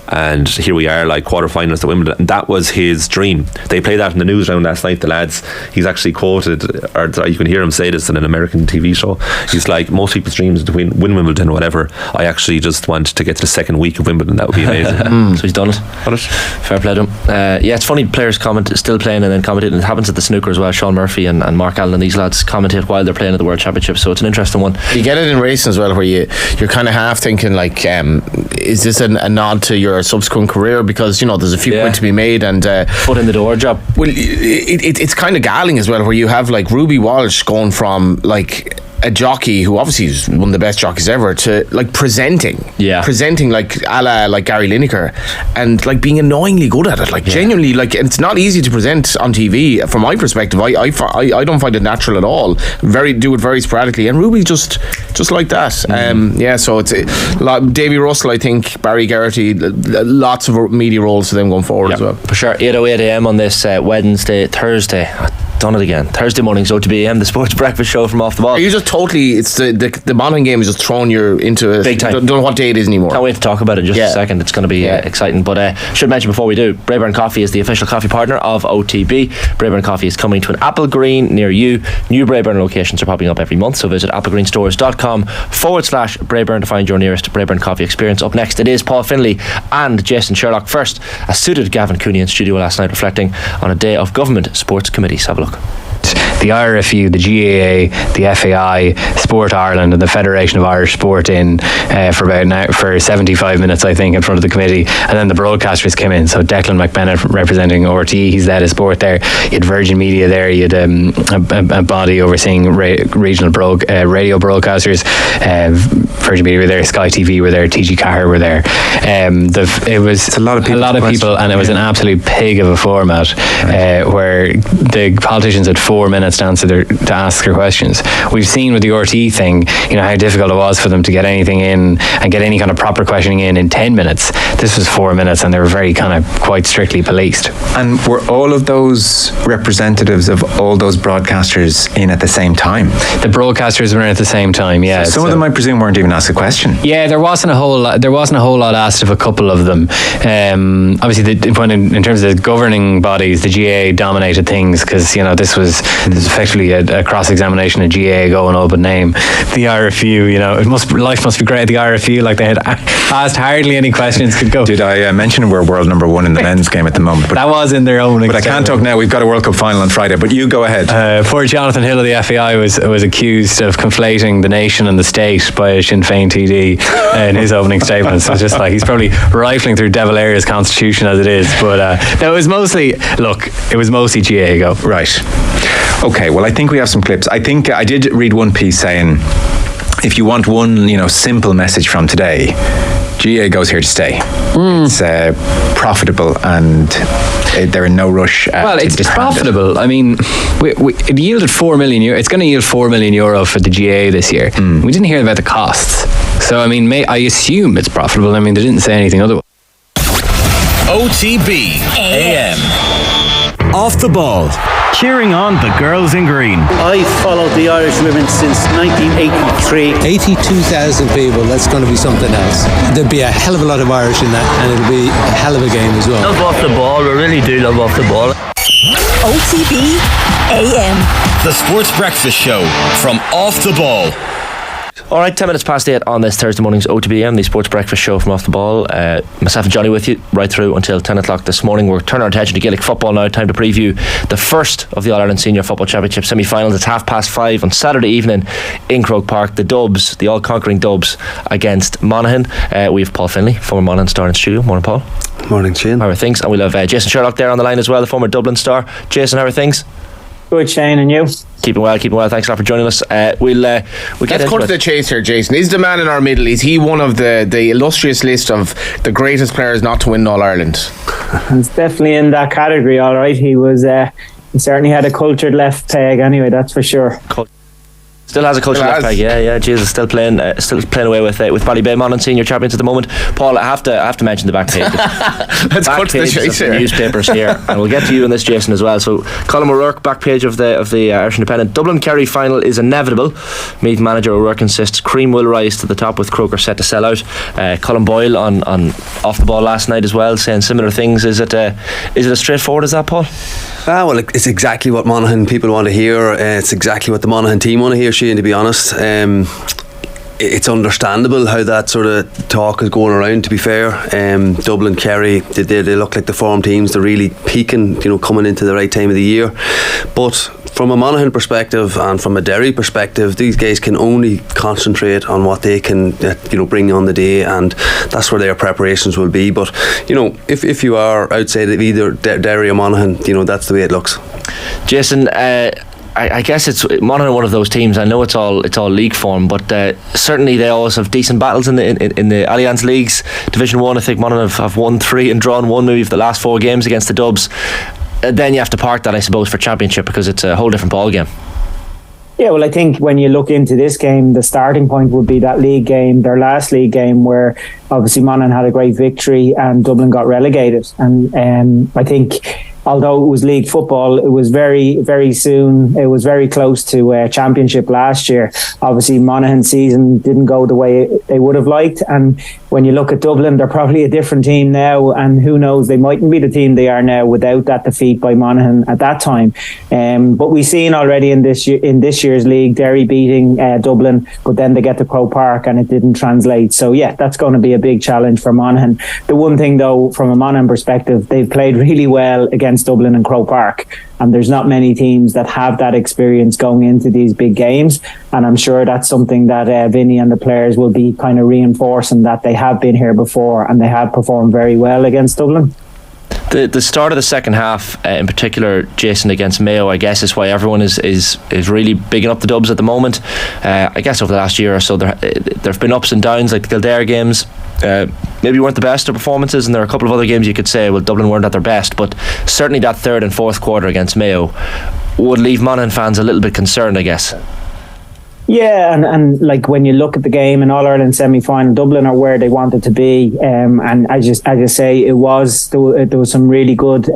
and here we are, like quarterfinals at Wimbledon, and that was his dream. They played that in the news round last night, the lads. He's actually quoted, or you can hear him say this in an American TV show. He's like, most people's dreams is to win Wimbledon or whatever. I actually just want to get to the second week of Wimbledon. That would be amazing. So he's done it. Fair play to him. It's funny, players still playing and then commentating. It happens at the snooker as well. Sean Murphy and Mark Allen and these lads commentate while they're playing at the World Championship, so it's an interesting one. You get it in racing as well, where you're kind of half thinking like, is this a nod to your subsequent career, because there's a few points to be made, and foot in the door job. Well, it's kind of galling as well, where you have like Ruby Walsh going from like a jockey who obviously is one of the best jockeys ever to like presenting like a la like Gary Lineker, and like being annoyingly good at it, like genuinely, like it's not easy to present on TV from my perspective. I don't find it natural at all. Do it very sporadically, and Ruby just like that. So it's Davy Russell, I think, Barry Geraghty, lots of media roles for them going forward as well. For sure. 8:08 AM on this Thursday morning's OTB AM, the sports breakfast show from Off the Ball. Are you just totally, it's the Monaghan game is just throwing you into a big time. Don't know what day it is anymore. Can't wait to talk about it in just a second. It's going to be exciting, but should mention before we do, Braeburn Coffee is the official coffee partner of OTB. Braeburn Coffee is coming to an Apple Green near you. New Braeburn locations are popping up every month, so visit applegreenstores.com/Braeburn to find your nearest Braeburn Coffee experience. Up next, it is Paul Finlay and Jason Sherlock. First, a suited Gavin Cooney in studio last night, reflecting on a day of government sports committees. Have a look. The IRFU, the GAA, the FAI, Sport Ireland and the Federation of Irish Sport in for 75 minutes, I think, in front of the committee, and then the broadcasters came in. So Declan McBennett representing RT, he's the head of sport there. You had Virgin Media there, you had a body overseeing regional radio broadcasters. Virgin Media were there, Sky TV were there, TG Carr were there. It was a lot of people, and it was an absolute pig of a format, where the politicians had 4 minutes minutes to ask their questions. We've seen with the RT thing, how difficult it was for them to get anything in and get any kind of proper questioning in 10 minutes. This was 4 minutes, and they were very kind of quite strictly policed. And were all of those representatives of all those broadcasters in at the same time? The broadcasters were in at the same time, yeah. So some of them, I presume, weren't even asked a question. Yeah, there wasn't a whole lot asked of a couple of them. Obviously, in terms of the governing bodies, the GAA dominated things, because this was effectively a cross-examination of GAA going up and name. The RFU, life must be great at the RFU. Like, they had asked hardly any questions could go. Did I mention we're world number one in the men's game at the moment? But that was in their own. But I can't talk now. We've got a World Cup final on Friday. But you go ahead. Poor Jonathan Hill of the FAI was accused of conflating the nation and the state by a Sinn Féin TD in his opening statement. So it's just like he's probably rifling through De Valera's constitution as it is. But it was mostly GAA go. Right. Okay. Well, I think we have some clips. I think I did read one piece saying, if you want one, simple message from today, GAA goes here to stay. It's profitable, and they're in no rush. Well, it's profitable. I mean, it yielded €4 million. It's going to yield €4 million for the GAA this year. We didn't hear about the costs, so I mean, I assume it's profitable. I mean, they didn't say anything otherwise. OTB AM. Off the ball. Cheering on the girls in green. I followed the Irish women since 1983. 82,000 people, that's going to be something else. There'll be a hell of a lot of Irish in that, and it'll be a hell of a game as well. Love off the ball, we really do love off the ball. OTB AM. The Sports Breakfast Show from Off the Ball. All right, 10 minutes past 8 on this Thursday morning's OTB AM, the Sports Breakfast Show from Off the Ball. Myself and Johnny with you right through until 10 o'clock this morning. We're turning our attention to Gaelic football now. Time to preview the first of the All-Ireland Senior Football Championship semi-finals. It's 5:30 on Saturday evening in Croke Park. The Dubs, the all-conquering Dubs, against Monaghan. We have Paul Finlay, former Monaghan star in the studio. Morning, Paul. Morning, Shane. How are things? And we'll have Jason Sherlock there on the line as well, the former Dublin star. Jason, how are things? Good, Shane, and you? Keeping well. Thanks a lot for joining us. We'll get Let's cut to the chase here, Jason. Is the man in our middle? Is he one of the illustrious list of the greatest players not to win All Ireland? He's definitely in that category. All right, he was. He certainly had a cultured left peg. Anyway, that's for sure. Still has a cultural left peg, yeah. Jesus, still playing away with Ballybay Monaghan senior champions at the moment. Paul, I have to mention the back page. Let's cut to the chase here. Newspapers here, and we'll get to you in this, Jason, as well. So, Colm O'Rourke, back page of the Irish Independent. Dublin Kerry final is inevitable. Meath manager O'Rourke insists cream will rise to the top with Croker set to sell out. Colm Boyle on Off the Ball last night as well, saying similar things. Is it as straightforward as that, Paul? Well, it's exactly what Monaghan people want to hear. It's exactly what the Monaghan team want to hear, Shane, to be honest. It's understandable how that sort of talk is going around, to be fair. Dublin, Kerry, they look like the form teams. They're really peaking, coming into the right time of the year. But from a Monaghan perspective and from a Derry perspective, these guys can only concentrate on what they can bring on the day, and that's where their preparations will be. But if you are outside of either Derry or Monaghan, that's the way it looks. Jason, I guess it's Monaghan, one of those teams. I know it's all league form, but certainly they always have decent battles in the Allianz Leagues. Division 1, I think Monaghan have won 3 and drawn 1 maybe of the last 4 games against the Dubs. Then you have to park that, I suppose, for Championship, because it's a whole different ball game. Yeah, well, I think when you look into this game, the starting point would be that league game, their last league game, where obviously Monaghan had a great victory and Dublin got relegated. And I think, although it was league football, it was very, very soon. It was very close to Championship last year. Obviously, Monaghan's season didn't go the way they would have liked. And when you look at Dublin, they're probably a different team now. And who knows, they mightn't be the team they are now without that defeat by Monaghan at that time. But we've seen already in this year's league, Derry beating Dublin, but then they get to Croke Park and it didn't translate. So yeah, that's going to be a big challenge for Monaghan. The one thing though, from a Monaghan perspective, they've played really well against Dublin and Croke Park, and there's not many teams that have that experience going into these big games, and I'm sure that's something that Vinny and the players will be kind of reinforcing, that they have been here before and they have performed very well against Dublin. The start of the second half, in particular, Jason, against Mayo, I guess is why everyone is really bigging up the Dubs at the moment. I guess over the last year or so, there have been ups and downs, like the Kildare games. Maybe weren't the best of performances, and there are a couple of other games you could say, well, Dublin weren't at their best, but certainly that third and fourth quarter against Mayo, would leave Monaghan fans a little bit concerned, I guess. Yeah, and like when you look at the game in All-Ireland semi-final, Dublin are where they wanted to be, and I just say there was some really good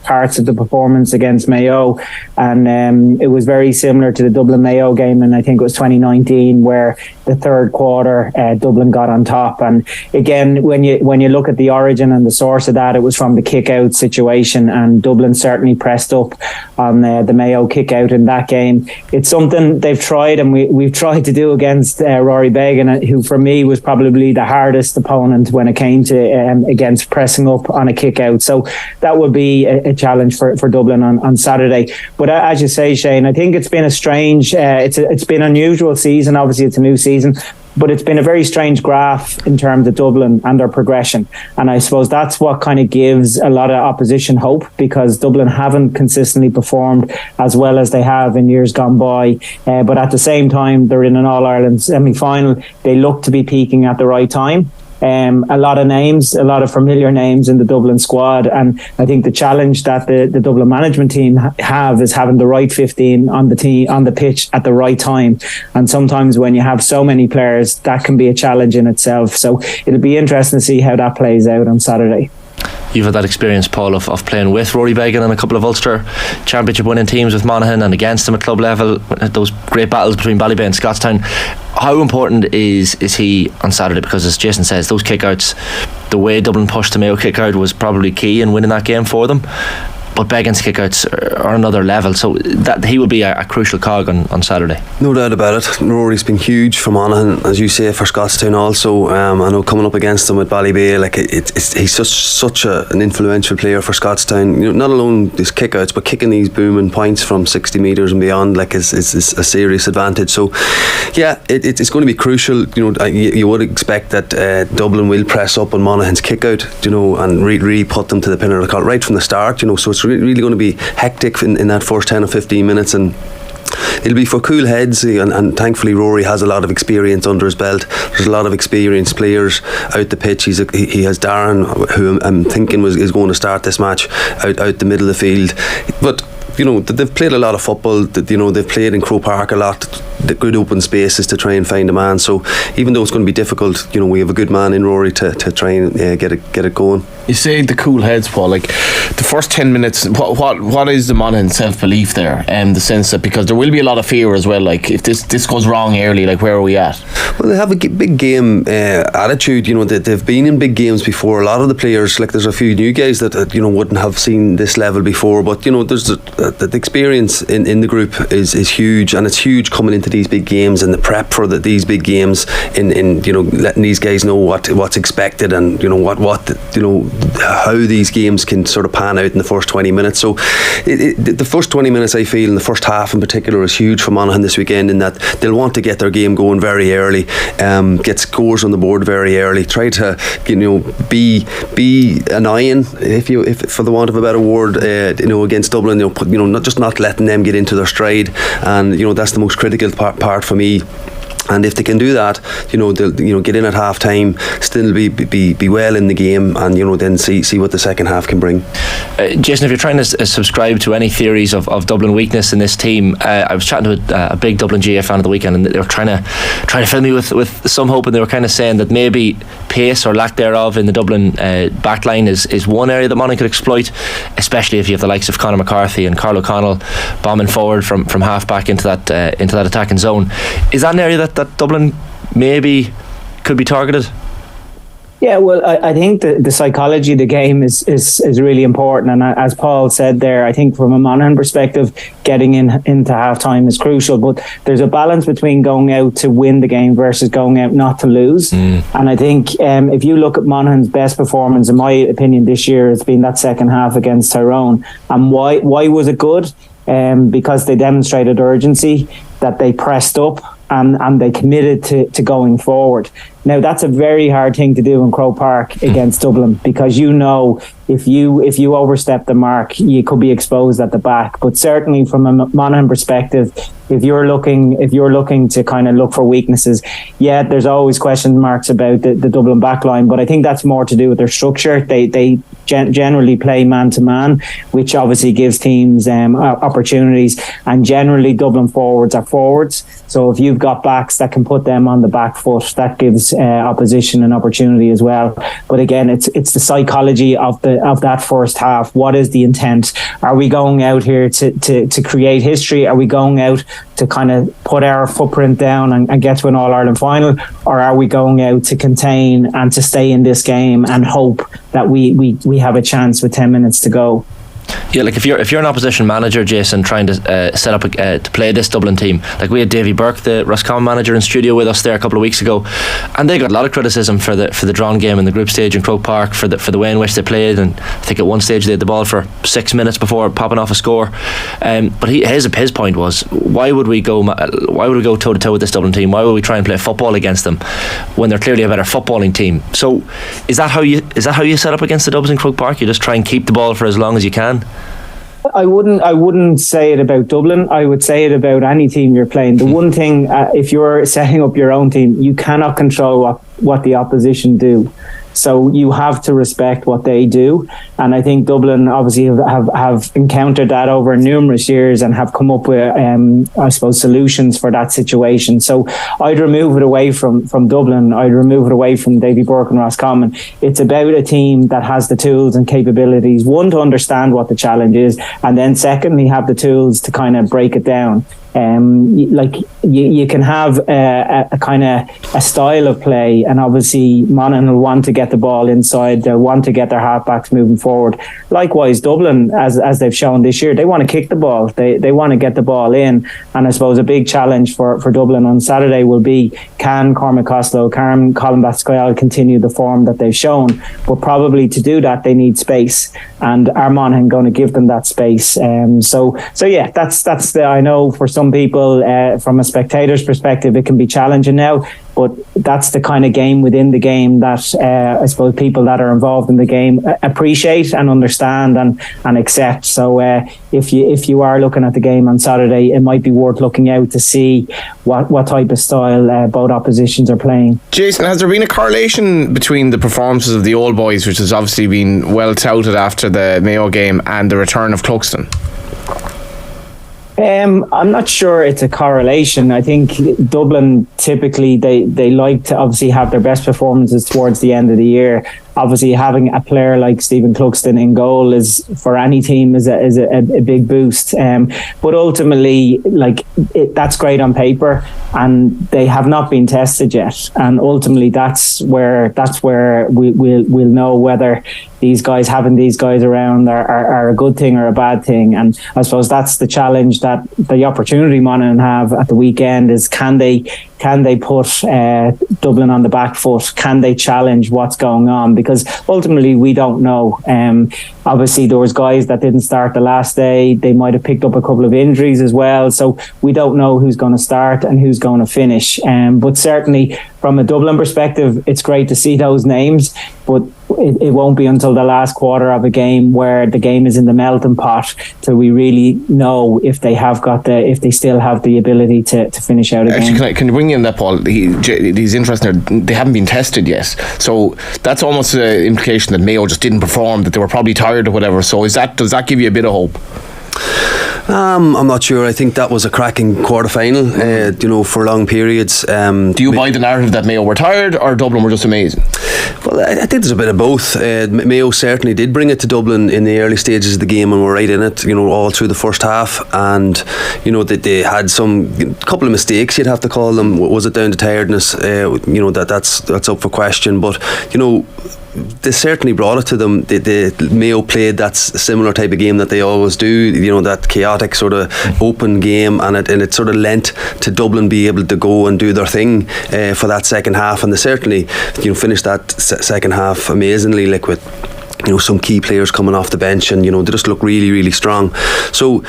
parts of the performance against Mayo, and it was very similar to the Dublin Mayo game, and I think it was 2019 where the third quarter Dublin got on top. And again, when you look at the origin and the source of that, it was from the kick-out situation, and Dublin certainly pressed up on the Mayo kick-out in that game. It's something they've tried, and we've tried to do against Rory Beggan, who for me was probably the hardest opponent when it came to against pressing up on a kick out. So that would be a challenge for Dublin on Saturday. But as you say, Shane, I think it's been a strange, it's been an unusual season. Obviously it's a new season, but it's been a very strange graph in terms of Dublin and their progression. And I suppose that's what kind of gives a lot of opposition hope, because Dublin haven't consistently performed as well as they have in years gone by. But at the same time, they're in an All-Ireland semi-final. They look to be peaking at the right time. A lot of familiar names in the Dublin squad, and I think the challenge that the Dublin management team have is having the right 15 on the pitch at the right time. And sometimes when you have so many players, that can be a challenge in itself. So it'll be interesting to see how that plays out on Saturday. You've had that experience, Paul, of playing with Rory Beggan and a couple of Ulster Championship winning teams with Monaghan and against them at club level, those great battles between Ballybay and Scottstown. How important is he on Saturday? Because as Jason says, those kickouts, the way Dublin pushed the Mayo kickout was probably key in winning that game for them. But Beggan's kickouts are another level, so that he will be a crucial cog on Saturday. No doubt about it. Rory's been huge for Monaghan, as you say, for Scottstown also. I know coming up against him with Ballybay, like he's such an influential player for Scottstown. You know, not alone his kickouts, but kicking these booming points from 60 metres and beyond, like is a serious advantage. So, yeah, it's going to be crucial. You know, you would expect that Dublin will press up on Monaghan's kickout, you know, and really put them to the pin of the cut right from the start. You know, so it's really going to be hectic in that first 10 or 15 minutes, and it'll be for cool heads, and thankfully Rory has a lot of experience under his belt. There's a lot of experienced players out the pitch. He has Darran, who I'm thinking is going to start this match out the middle of the field. But you know, they've played a lot of football. You know, they've played in Croke Park a lot, the good open spaces to try and find a man. So even though it's going to be difficult, you know, we have a good man in Rory to try and get it going. You say the cool heads, Paul. Like the first 10 minutes, what is the Monaghan self-belief there? The sense that, because there will be a lot of fear as well. Like if this goes wrong early, like where are we at? Well, they have a big game attitude. You know, they've been in big games before. A lot of the players, like there's a few new guys that you know wouldn't have seen this level before. But you know, there's the experience in the group is huge, and it's huge coming into these big games and the prep for these big games. In you know, letting these guys know what's expected, and you know what you know, how these games can sort of pan out in the first 20 minutes. So the first 20 minutes, I feel, in the first half in particular, is huge for Monaghan this weekend, in that they'll want to get their game going very early, get scores on the board very early, try to, you know, be annoying, if for the want of a better word, you know, against Dublin. You know, not letting them get into their stride, and you know, that's the most critical part for me. And if they can do that, you know, they'll get in at half time, still be well in the game, and you know, then see what the second half can bring. Jason, if you're trying to subscribe to any theories of Dublin weakness in this team, I was chatting to a big Dublin GA fan at the weekend, and they were trying to fill me with some hope, and they were kind of saying that maybe pace or lack thereof in the Dublin backline is one area that Monaghan could exploit, especially if you have the likes of Conor McCarthy and Carl O'Connell bombing forward from half back into that attacking zone. Is that an area that Dublin maybe could be targeted? Yeah, well, I think the psychology of the game is really important, and as Paul said there, I think from a Monaghan perspective, getting into half time is crucial, but there's a balance between going out to win the game versus going out not to lose. And I think if you look at Monaghan's best performance, in my opinion, this year, it's been that second half against Tyrone. And why was it good? Because they demonstrated urgency, that they pressed up, and they committed to going forward. Now that's a very hard thing to do in Croke Park against Dublin, because if you overstep the mark, you could be exposed at the back. But certainly from a Monaghan perspective, if you're looking to kind of look for weaknesses, there's always question marks about the Dublin backline, but I think that's more to do with their structure. They generally play man to man, which obviously gives teams opportunities, and generally Dublin forwards are forwards. So if you've got backs that can put them on the back foot, that gives opposition an opportunity as well. But again, it's the psychology of that first half. What is the intent? Are we going out here to create history? Are we going out to kind of put our footprint down and get to an All-Ireland final, or are we going out to contain and to stay in this game and hope that we have a chance with 10 minutes to go? Yeah, like if you're an opposition manager, Jason, trying to set up to play this Dublin team, like we had Davy Burke, the Roscommon manager, in studio with us there a couple of weeks ago, and they got a lot of criticism for the drawn game in the group stage in Croke Park, for the way in which they played. And I think at one stage they had the ball for 6 minutes before popping off a score. But his point was, why would we go toe to toe with this Dublin team? Why would we try and play football against them when they're clearly a better footballing team? So is that how you set up against the Dubs in Croke Park? You just try and keep the ball for as long as you can? I wouldn't say it about Dublin. I would say it about any team you're playing. The one thing, if you're setting up your own team, you cannot control what the opposition do. So you have to respect what they do. And I think Dublin obviously have encountered that over numerous years and have come up with, I suppose, solutions for that situation. So I'd remove it away from Dublin. I'd remove it away from Davy Burke and Roscommon. It's about a team that has the tools and capabilities, one, to understand what the challenge is, and then secondly, have the tools to kind of break it down. You can have a kind of a style of play, and obviously Monaghan will want to get the ball inside. They'll want to get their halfbacks moving forward. Likewise, Dublin, as they've shown this year, they want to kick the ball. They want to get the ball in, and I suppose a big challenge for Dublin on Saturday will be, can Cormac Costello, can Colm Basquel continue the form that they've shown? But probably to do that, they need space, and are Monaghan going to give them that space? So yeah, that's the, I know for some people, from a spectator's perspective, it can be challenging now, but that's the kind of game within the game that I suppose people that are involved in the game appreciate and understand and accept. So if you are looking at the game on Saturday, it might be worth looking out to see what type of style both oppositions are playing. Jason, has there been a correlation between the performances of the old boys, which has obviously been well touted after the Mayo game, and the return of Cluxton? I'm not sure it's a correlation. I think Dublin typically they like to obviously have their best performances towards the end of the year. Obviously, having a player like Stephen Cluxton in goal is, for any team, is a big boost. But ultimately, that's great on paper, and they have not been tested yet. And ultimately, that's where we'll know whether having these guys around are a good thing or a bad thing. And I suppose that's the challenge, that the opportunity Monaghan have at the weekend is, can they put Dublin on the back foot? Can they challenge what's going on? Because ultimately we don't know. Obviously there was guys that didn't start the last day. They might have picked up a couple of injuries as well. So we don't know who's going to start and who's going to finish. But certainly from a Dublin perspective, it's great to see those names, but it won't be until the last quarter of a game, where the game is in the melting pot, till we really know if they still have the ability to finish out a game. Actually, can you bring in that, Paul? He's interested. They haven't been tested yet, so that's almost an implication that Mayo just didn't perform, that they were probably tired or whatever. So does that give you a bit of hope? I'm not sure. I think that was a cracking quarter-final, for long periods. Do you buy the narrative that Mayo were tired or Dublin were just amazing? Well, I think there's a bit of both. Mayo certainly did bring it to Dublin in the early stages of the game and were right in it, all through the first half. And, they had some couple of mistakes, you'd have to call them. Was it down to tiredness? That's up for question. But, they certainly brought it to them. The Mayo played that similar type of game that they always do, that chaotic sort of open game, and it sort of lent to Dublin be able to go and do their thing for that second half, and they certainly finished that second half amazingly, with some key players coming off the bench, and they just look really, really strong. So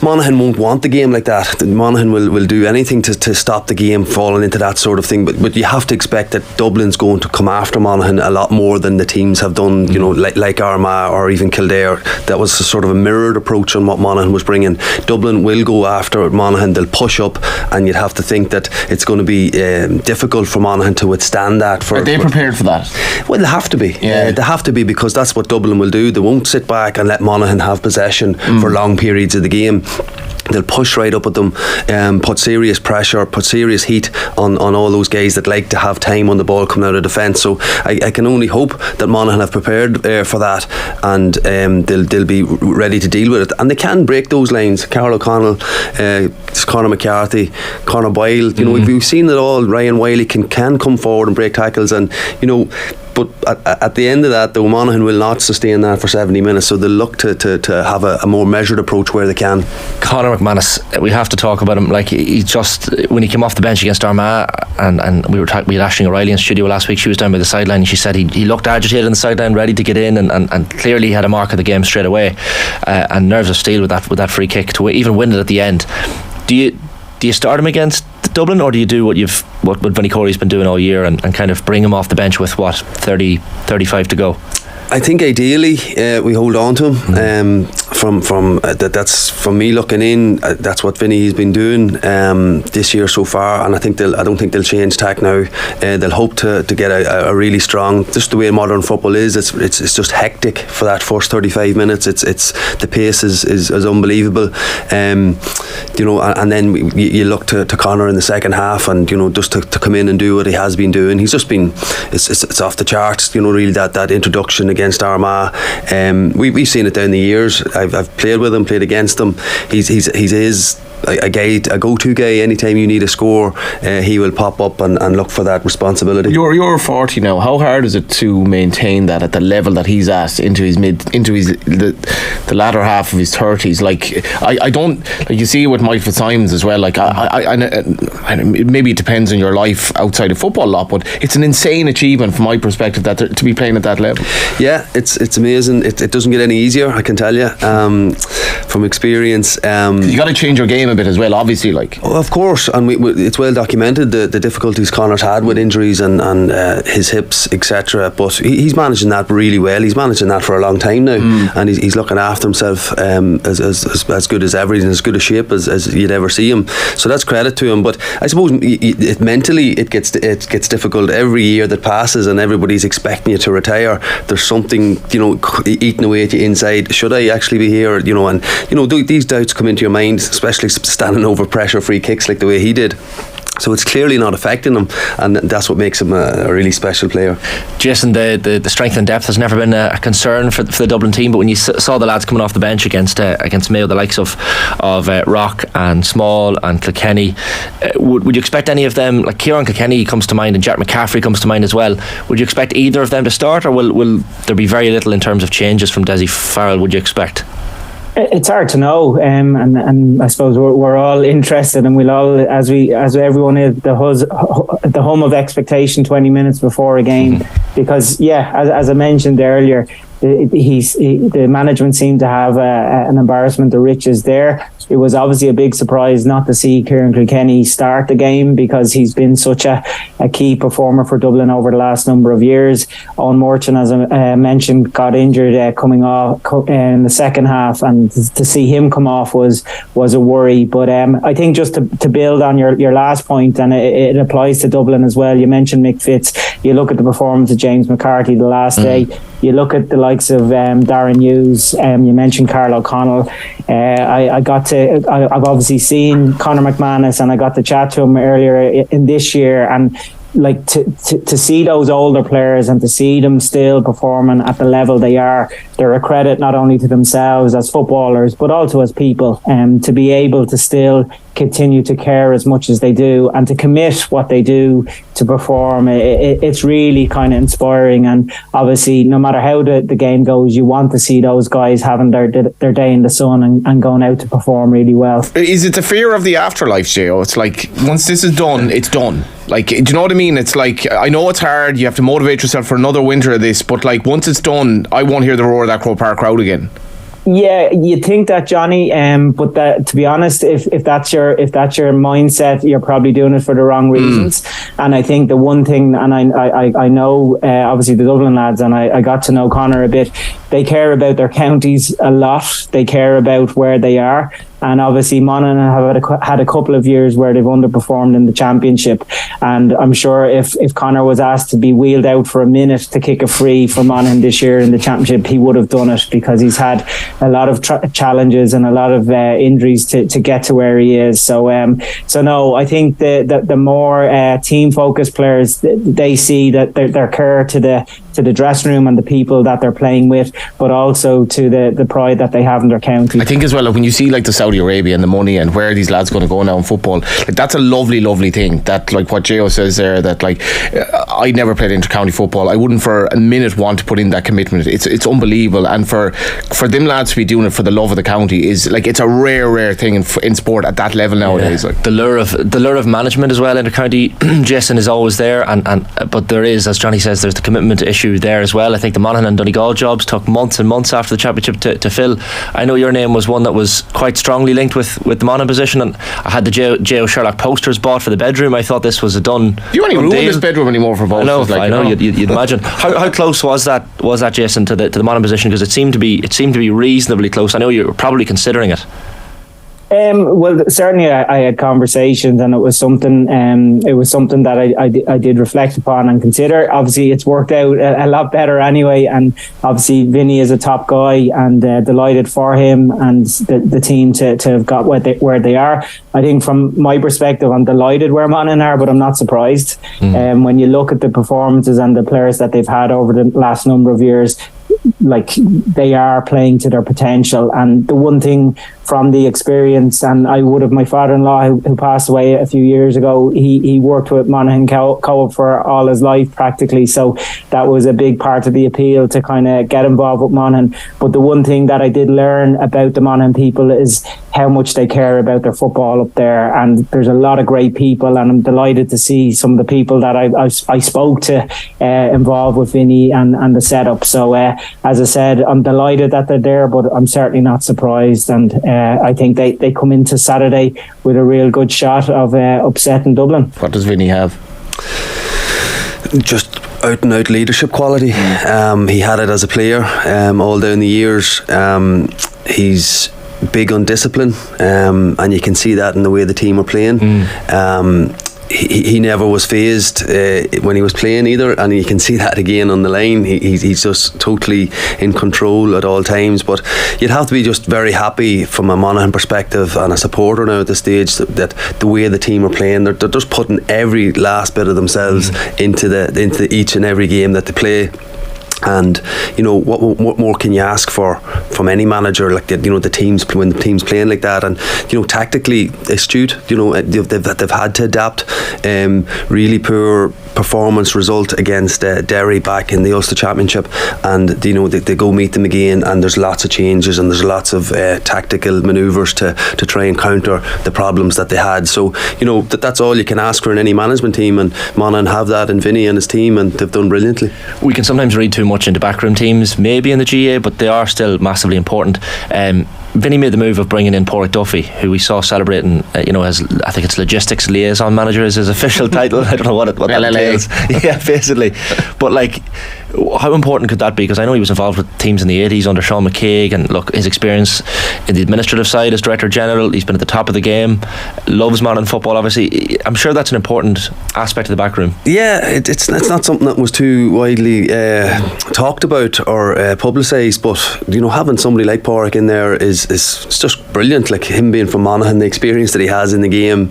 Monaghan won't want the game like that. Monaghan will do anything to stop the game falling into that sort of thing, but you have to expect that Dublin's going to come after Monaghan a lot more than the teams have done, like Armagh or even Kildare. That was a sort of a mirrored approach on what Monaghan was bringing. Dublin will go after Monaghan, they'll push up, and you'd have to think that it's going to be difficult for Monaghan to withstand that. Are they prepared for that? Well, they have to be. They have to be, because that's what Dublin will do. They won't sit back and let Monaghan have possession for long periods of the game. They'll push right up at them, put serious pressure, put serious heat on all those guys that like to have time on the ball coming out of defence. So I can only hope that Monaghan have prepared for that, and they'll be ready to deal with it. And they can break those lines. Carl O'Connell, Conor McCarthy, Conor Boyle. We've seen it all. Ryan Wiley can come forward and break tackles, and but at the end of that, though, Monaghan will not sustain that for 70 minutes, so they'll look to have a more measured approach where they can. Conor McManus, we have to talk about him. Like, he just, when he came off the bench against Armagh, and we had Aisling O'Reilly in studio last week. She was down by the sideline, and she said he looked agitated on the sideline, ready to get in, and clearly had a mark of the game straight away, and nerves of steel with that free kick to even win it at the end. Do you start him against Dublin, or do you do what Vinny Corey's been doing all year and kind of bring him off the bench with 35 to go? I think ideally we hold on to him. That's from me looking in. That's what Vinny's been doing this year so far, and I don't think they'll change tack now. They'll hope to get a really strong. Just the way modern football is, it's just hectic for that first 35 minutes. It's the pace is unbelievable. And then you look to Conor in the second half, and just to come in and do what he has been doing. He's just been it's off the charts. Really that introduction against Armagh. We've seen it down the years. I've played with him, played against him. He's a go-to guy. Anytime you need a score, he will pop up and look for that responsibility. You're 40 now. How hard is it to maintain that at the level that he's at into the latter half of his 30s? Like, I don't, like, you see it with Mike Fitzsimons as well. Like, I maybe it depends on your life outside of football a lot, but it's an insane achievement from my perspective that to be playing at that level. Yeah, it's amazing. It doesn't get any easier, I can tell you, from experience. You got to change your game a bit as well, obviously. Like, of course, and it's well documented the difficulties Conor's had with injuries and his hips, etc. But he's managing that really well. He's managing that for a long time now, and he's looking after himself as good as ever, in as good a shape as you'd ever see him. So that's credit to him. But I suppose mentally it gets difficult every year that passes, and everybody's expecting you to retire. There's something eating away at you inside. Should I actually be here? And these doubts come into your mind, especially standing over pressure free kicks like the way he did. So it's clearly not affecting him, and that's what makes him a really special player. Jason, the strength and depth has never been a concern for the Dublin team, but when you saw the lads coming off the bench against Mayo, the likes of Rock and Small and Kilkenny, would you expect any of them, like Kieran Kilkenny comes to mind and Jack McCaffrey comes to mind as well, would you expect either of them to start, or will there be very little in terms of changes from Desi Farrell, would you expect? It's hard to know, and I suppose we're all interested, and we'll all, as everyone is, the hum of expectation 20 minutes before a game, because as I mentioned earlier, the management seemed to have an embarrassment of riches there. It was obviously a big surprise not to see Kieran Kilkenny start the game, because he's been such a key performer for Dublin over the last number of years. Owen Morton, as I mentioned, got injured coming off in the second half, and to see him come off was a worry. But I think just to build on your last point, and it applies to Dublin as well, you mentioned Mick Fitz, you look at the performance of James McCarthy the last day, you look at the likes of Darran Hughes, you mentioned Carl O'Connell. I've obviously seen Conor McManus, and I got to chat to him earlier in this year, and like to see those older players and to see them still performing at the level they are, they're a credit not only to themselves as footballers but also as people, to be able to still continue to care as much as they do and to commit what they do to perform. It's really kind of inspiring, and obviously no matter how the game goes, you want to see those guys having their day in the sun and going out to perform really well. Is it the fear of the afterlife, Gio? It's like once this is done, it's done. Like, do you know what I mean? It's like, I know it's hard, you have to motivate yourself for another winter of this, but like once it's done, I won't hear the roar of that Croke Park crowd again. Yeah, you think that, Johnny, but that, to be honest, if that's your mindset, you're probably doing it for the wrong reasons. And I think the one thing, and I know obviously the Dublin lads, and I got to know Conor a bit, they care about their counties a lot. They care about where they are. And obviously Monaghan have had a couple of years where they've underperformed in the championship. And I'm sure if Conor was asked to be wheeled out for a minute to kick a free for Monaghan this year in the championship, he would have done it, because he's had a lot of challenges and a lot of injuries to get to where he is. So no, I think the more team focused players, they see that their care to the dressing room and the people that they're playing with, but also to the pride that they have in their county. I think as well, when you see like the Saudi Arabia and the money and where these lads going to go now in football, like, that's a lovely thing. That, like what Gio says there, that like I never played inter-county football. I wouldn't for a minute want to put in that commitment. It's unbelievable, and for them lads to be doing it for the love of the county is like, it's a rare thing in sport at that level nowadays. Like the lure of management as well, inter-county Jason, is always there, and but there is, as Johnny says, there's the commitment issue there as well. I think the Monaghan and Donegal jobs took months and months after the championship to fill. I know your name was one that was quite strongly linked with the Monaghan position, and I had the J.O. Sherlock posters bought for the bedroom. I thought this was a done. You won't even ruin this bedroom anymore for Bohs. I know. You'd imagine. How close was that, Jason, to the Monaghan position? Because it seemed to be reasonably close. I know you were probably considering it. Well, certainly I had conversations, and it was something that I did reflect upon and consider. Obviously it's worked out a lot better anyway, and obviously Vinny is a top guy, and delighted for him and the team to have got where they are. I think from my perspective, I'm delighted where Monaghan are, but I'm not surprised. When you look at the performances and the players that they've had over the last number of years, like, they are playing to their potential. And the one thing from the experience, and I would have, my father-in-law who passed away a few years ago, he worked with Monaghan Co-op for all his life practically, so that was a big part of the appeal to kind of get involved with Monaghan. But the one thing that I did learn about the Monaghan people is how much they care about their football up there, and there's a lot of great people, and I'm delighted to see some of the people that I spoke to involved with Vinny and the setup. So as I said, I'm delighted that they're there, but I'm certainly not surprised, and I think they come into Saturday with a real good shot of upsetting Dublin. What does Vinny have? Just out and out leadership quality. He had it as a player all down the years. He's big on discipline, and you can see that in the way the team are playing. He never was phased when he was playing either, and you can see that again on the line. He's just totally in control at all times. But you'd have to be just very happy from a Monaghan perspective and a supporter now at this stage that the way the team are playing, they're just putting every last bit of themselves into each and every game that they play. And you know, what more can you ask for from any manager? Like the teams, when the team's playing like that, and tactically astute. They've had to adapt. Really poor performance result against Derry back in the Ulster Championship, and they go meet them again, and there's lots of changes and there's lots of tactical manoeuvres to try and counter the problems that they had. So that's all you can ask for in any management team, and Monaghan have that in Vinny and his team, and they've done brilliantly. We can sometimes read too much into backroom teams, maybe in the GA, but they are still massively important. Vinny made the move of bringing in Porrick Duffy, who we saw celebrating, as I think it's logistics liaison manager is his official title. I don't know what that entails. Yeah, basically. But how important could that be? Because I know he was involved with teams in the 80s under Sean McCaig, and look, his experience in the administrative side as Director General, he's been at the top of the game, loves Monaghan football obviously. I'm sure that's an important aspect of the backroom. Yeah, it's not something that was too widely talked about or publicised, but having somebody like Porrick in there is just brilliant. Like him being from Monaghan, the experience that he has in the game,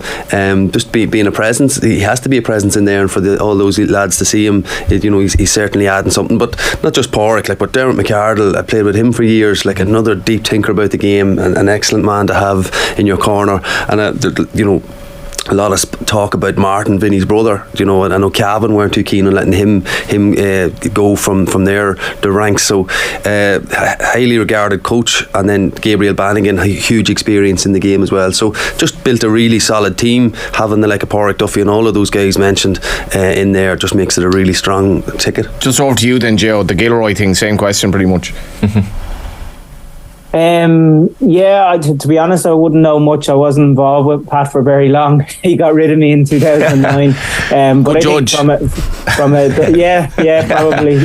just being a presence. He has to be a presence in there, and for all those lads to see him, he's certainly adding something. But not just Porrick, but Darran McCarthy, I played with him for years, another deep thinker about the game, and an excellent man to have in your corner. And a lot of talk about Martin, Vinny's brother. You know, I know Cavan weren't too keen on letting him go from the ranks. So highly regarded coach, and then Gabriel Bannigan, huge experience in the game as well. So just built a really solid team. Having the like a Porrick Duffy and all of those guys mentioned in there just makes it a really strong ticket. Just over to you then, Joe. The Gilroy thing, same question pretty much. To be honest, I wouldn't know much. I wasn't involved with Pat for very long. He got rid of me in 2009. But I judge. think probably.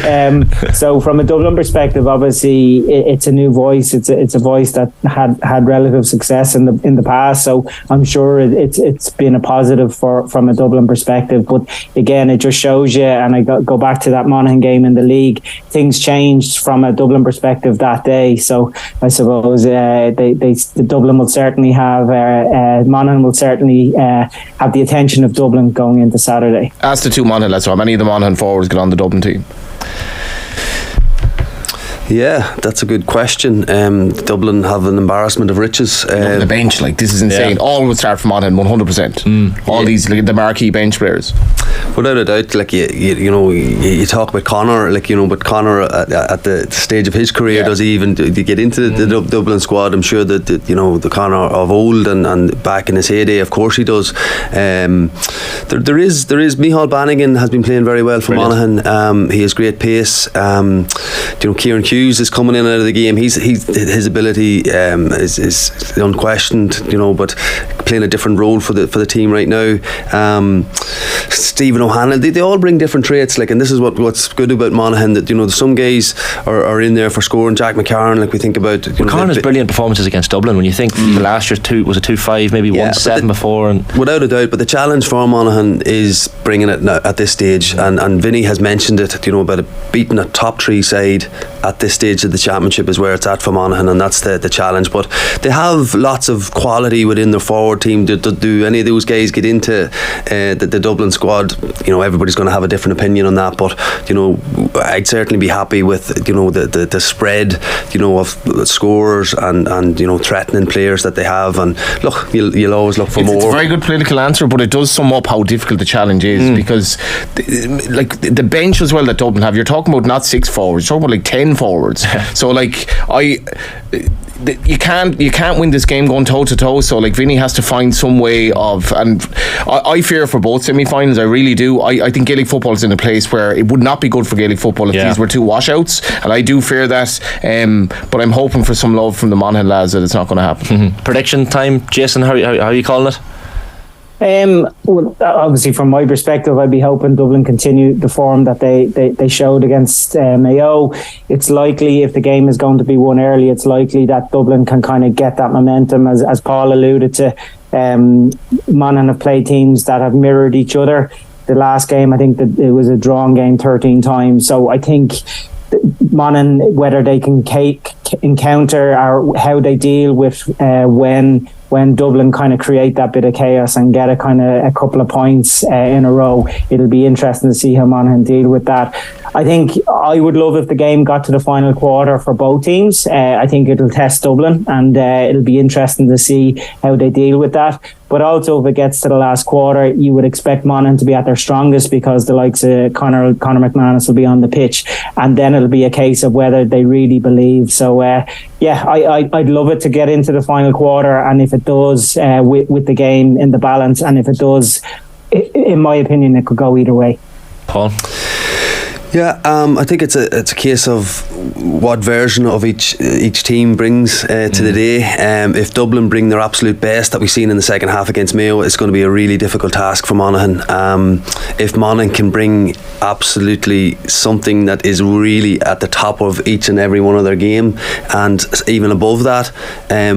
So from a Dublin perspective, obviously it's a new voice. It's a voice that had relative success in the past. So I'm sure it's been a positive from a Dublin perspective. But again, it just shows you. And I go back to that Monaghan game in the league. Things changed from a Dublin perspective that day. So I suppose the Dublin will certainly have Monaghan will certainly have the attention of Dublin going into Saturday. Ask the two Monaghan lads, how many of the Monaghan forwards get on the Dublin team? Yeah, that's a good question. Dublin have an embarrassment of riches. The bench, like, this is insane. All would start from Monaghan 100%. All these, like, the marquee bench players. Without a doubt, like you talk about Conor, like, you know, but Conor at the stage of his career, does he even get into the Dublin squad? I'm sure that you know, the Conor of old and back in his heyday, of course he does. There is Micheál Bannigan has been playing very well for Monaghan. He has great pace. You know, Kieran Hughes is coming in out of the game. His ability is unquestioned, you know, but playing a different role for the team right now. Stephen O'Hanlon, they all bring different traits, like, and this is what's good about Monaghan, that, you know, some guys are in there for scoring. Jack McCarron, like we think about. McCarron has brilliant performances against Dublin. When you think last year was a 2-5, maybe 1-7 before, and without a doubt. But the challenge for Monaghan is bringing it now at this stage, and Vinny has mentioned it, you know, about beating a top 3 side at this stage of the championship is where it's at for Monaghan, and that's the challenge. But they have lots of quality within their forward team. Do any of those guys get into the Dublin squad? You know, everybody's going to have a different opinion on that, but, you know, I'd certainly be happy with, you know, the spread, you know, of scorers and you know, threatening players that they have. And look, you'll always look for more. It's a very good political answer, but it does sum up how difficult the challenge is, because like the bench as well that Dublin have, you're talking about not 6 forwards, you're talking about like 10 forwards. So like you can't win this game going toe to toe. So like Vinny has to find some way of, and I fear for both semi-finals. I really do. I think Gaelic football is in a place where it would not be good for Gaelic football if these were 2 washouts, and I do fear that. But I'm hoping for some love from the Monaghan lads that it's not going to happen. Prediction time, Jason. How are you calling it? Well, obviously from my perspective, I'd be hoping Dublin continue the form that they showed against Mayo. It's likely, if the game is going to be won early, it's likely that Dublin can kind of get that momentum, as Paul alluded to. Monaghan have played teams that have mirrored each other. The last game, I think that it was a drawn game 13 times, so I think Monaghan, whether they can encounter or how they deal with when Dublin kind of create that bit of chaos and get a couple of points in a row, it'll be interesting to see how Monaghan deal with that. I think I would love if the game got to the final quarter for both teams. I think it'll test Dublin, and it'll be interesting to see how they deal with that. But also, if it gets to the last quarter, you would expect Monaghan to be at their strongest, because the likes of Conor McManus will be on the pitch, and then it'll be a case of whether they really believe. So I'd love it to get into the final quarter, and if it does, with the game in the balance, and if it does, in my opinion, it could go either way. Paul? Yeah, I think it's a case of what version of each team brings to the day. If Dublin bring their absolute best that we've seen in the second half against Mayo, it's going to be a really difficult task for Monaghan. If Monaghan can bring absolutely something that is really at the top of each and every one of their game, and even above that,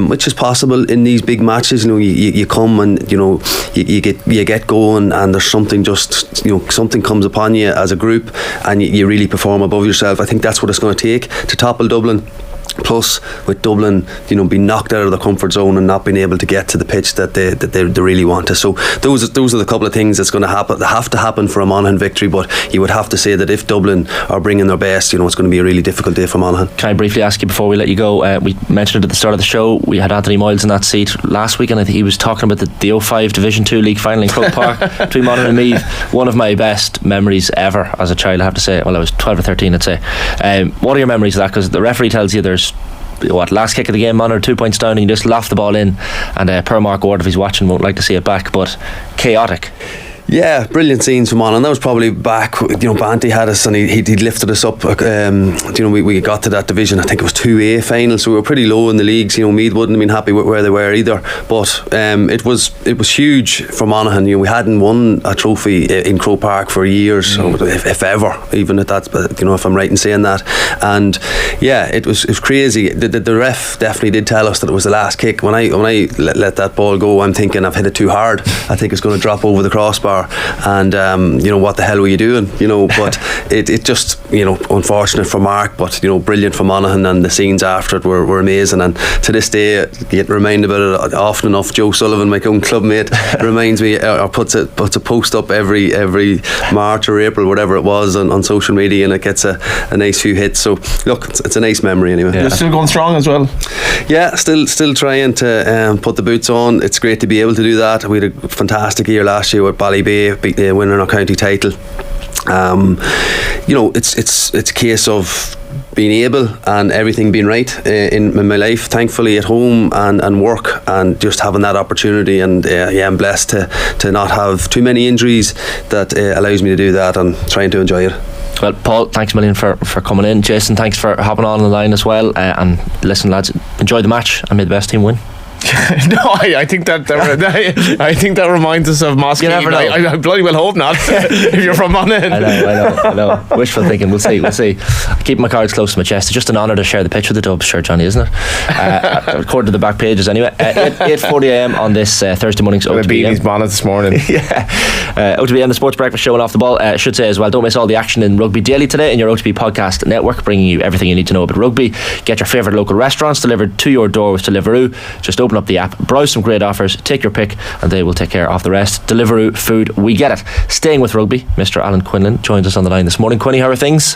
which is possible in these big matches, you know, you come and, you know, you get going, and there's something just, you know, something comes upon you as a group, and you really perform above yourself. I think that's what it's going to take to topple Dublin. Plus, with Dublin, being knocked out of the comfort zone and not being able to get to the pitch that they really want to. So those are the couple of things that's going to happen. They have to happen for a Monaghan victory. But you would have to say that if Dublin are bringing their best, it's going to be a really difficult day for Monaghan. Can I briefly ask you before we let you go? We mentioned it at the start of the show. We had Anthony Moyles in that seat last week, and I think he was talking about the 05 Division 2 League final in Croke Park between Monaghan and Meath. One of my best memories ever as a child, I have to say. Well, I was 12 or 13, I'd say. What are your memories of that? Because the referee tells you there's last kick of the game, Monaghan 2 points down, and you just loft the ball in, and per Mark Ward, if he's watching, won't like to see it back, but chaotic. Yeah, brilliant scenes from Monaghan. That was probably back, Banty had us and he lifted us up. We got to that division, I think it was 2A final, so we were pretty low in the leagues. Meath wouldn't have been happy with where they were either. But it was huge for Monaghan. We hadn't won a trophy in Croke Park for years, if ever, even at that. If I'm right in saying that. And yeah, it was crazy. The ref definitely did tell us that it was the last kick. When I let that ball go, I'm thinking I've hit it too hard. I think it's going to drop over the crossbar. And what the hell were you doing? But it just unfortunate for Mark, but brilliant for Monaghan, and the scenes after it were amazing. And to this day, I get reminded about it often enough. Joe Sullivan, my own clubmate, reminds me or puts a post up every March or April, whatever it was, on social media, and it gets a nice few hits. So look, it's a nice memory anyway. You're still going strong as well. Yeah, still trying to put the boots on. It's great to be able to do that. We had a fantastic year last year with Ballybay, winning our county title. It's a case of being able and everything being right in my life, thankfully, at home and work, and just having that opportunity. And I'm blessed to not have too many injuries that allows me to do that, and trying to enjoy it. Well, Paul, thanks a million for coming in. Jason, thanks for hopping on the line as well. And listen, lads, enjoy the match and may the best team win. No, I think that reminds us of Moscow. You never know. I bloody well hope not. If you're from Monaghan. I know. Wishful thinking. We'll see. Keep my cards close to my chest. It's just an honour to share the pitch with the Dubs, sure, Johnny, isn't it? According to the back pages, anyway. 8:40 AM on this Thursday morning's OTB AM. His bonnet this morning. OTB AM, the Sports Breakfast Show, and Off the Ball. Should say as well, don't miss all the action in rugby daily today in your OTB podcast network, bringing you everything you need to know about rugby. Get your favourite local restaurants delivered to your door with Deliveroo. Just open up the app, browse some great offers, take your pick, and they will take care of the rest. Deliveroo food, we get it. Staying with rugby, Mr. Alan Quinlan joins us on the line this morning. Quinny, how are things?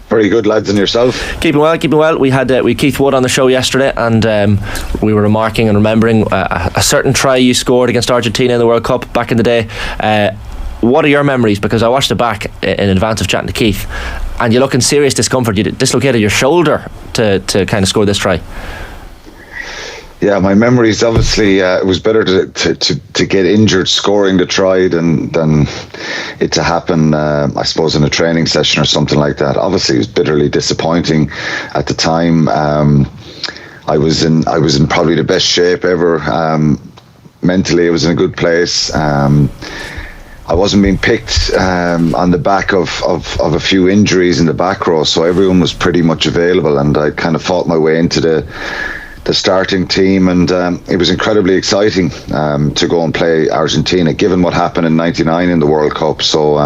Very good, lads, and yourself? Keeping well. We had Keith Wood on the show yesterday, and we were remarking and remembering a certain try you scored against Argentina in the World Cup back in the day. What are your memories? Because I watched it back in advance of chatting to Keith, and you look in serious discomfort. You dislocated your shoulder to kind of score this try. Yeah, my memories, obviously, it was better to get injured scoring the try than it to happen, I suppose, in a training session or something like that. Obviously, it was bitterly disappointing at the time. I was in probably the best shape ever. Mentally, I was in a good place. I wasn't being picked on the back of a few injuries in the back row, so everyone was pretty much available, and I kind of fought my way into the starting team, and it was incredibly exciting to go and play Argentina, given what happened in '99 in the World Cup. So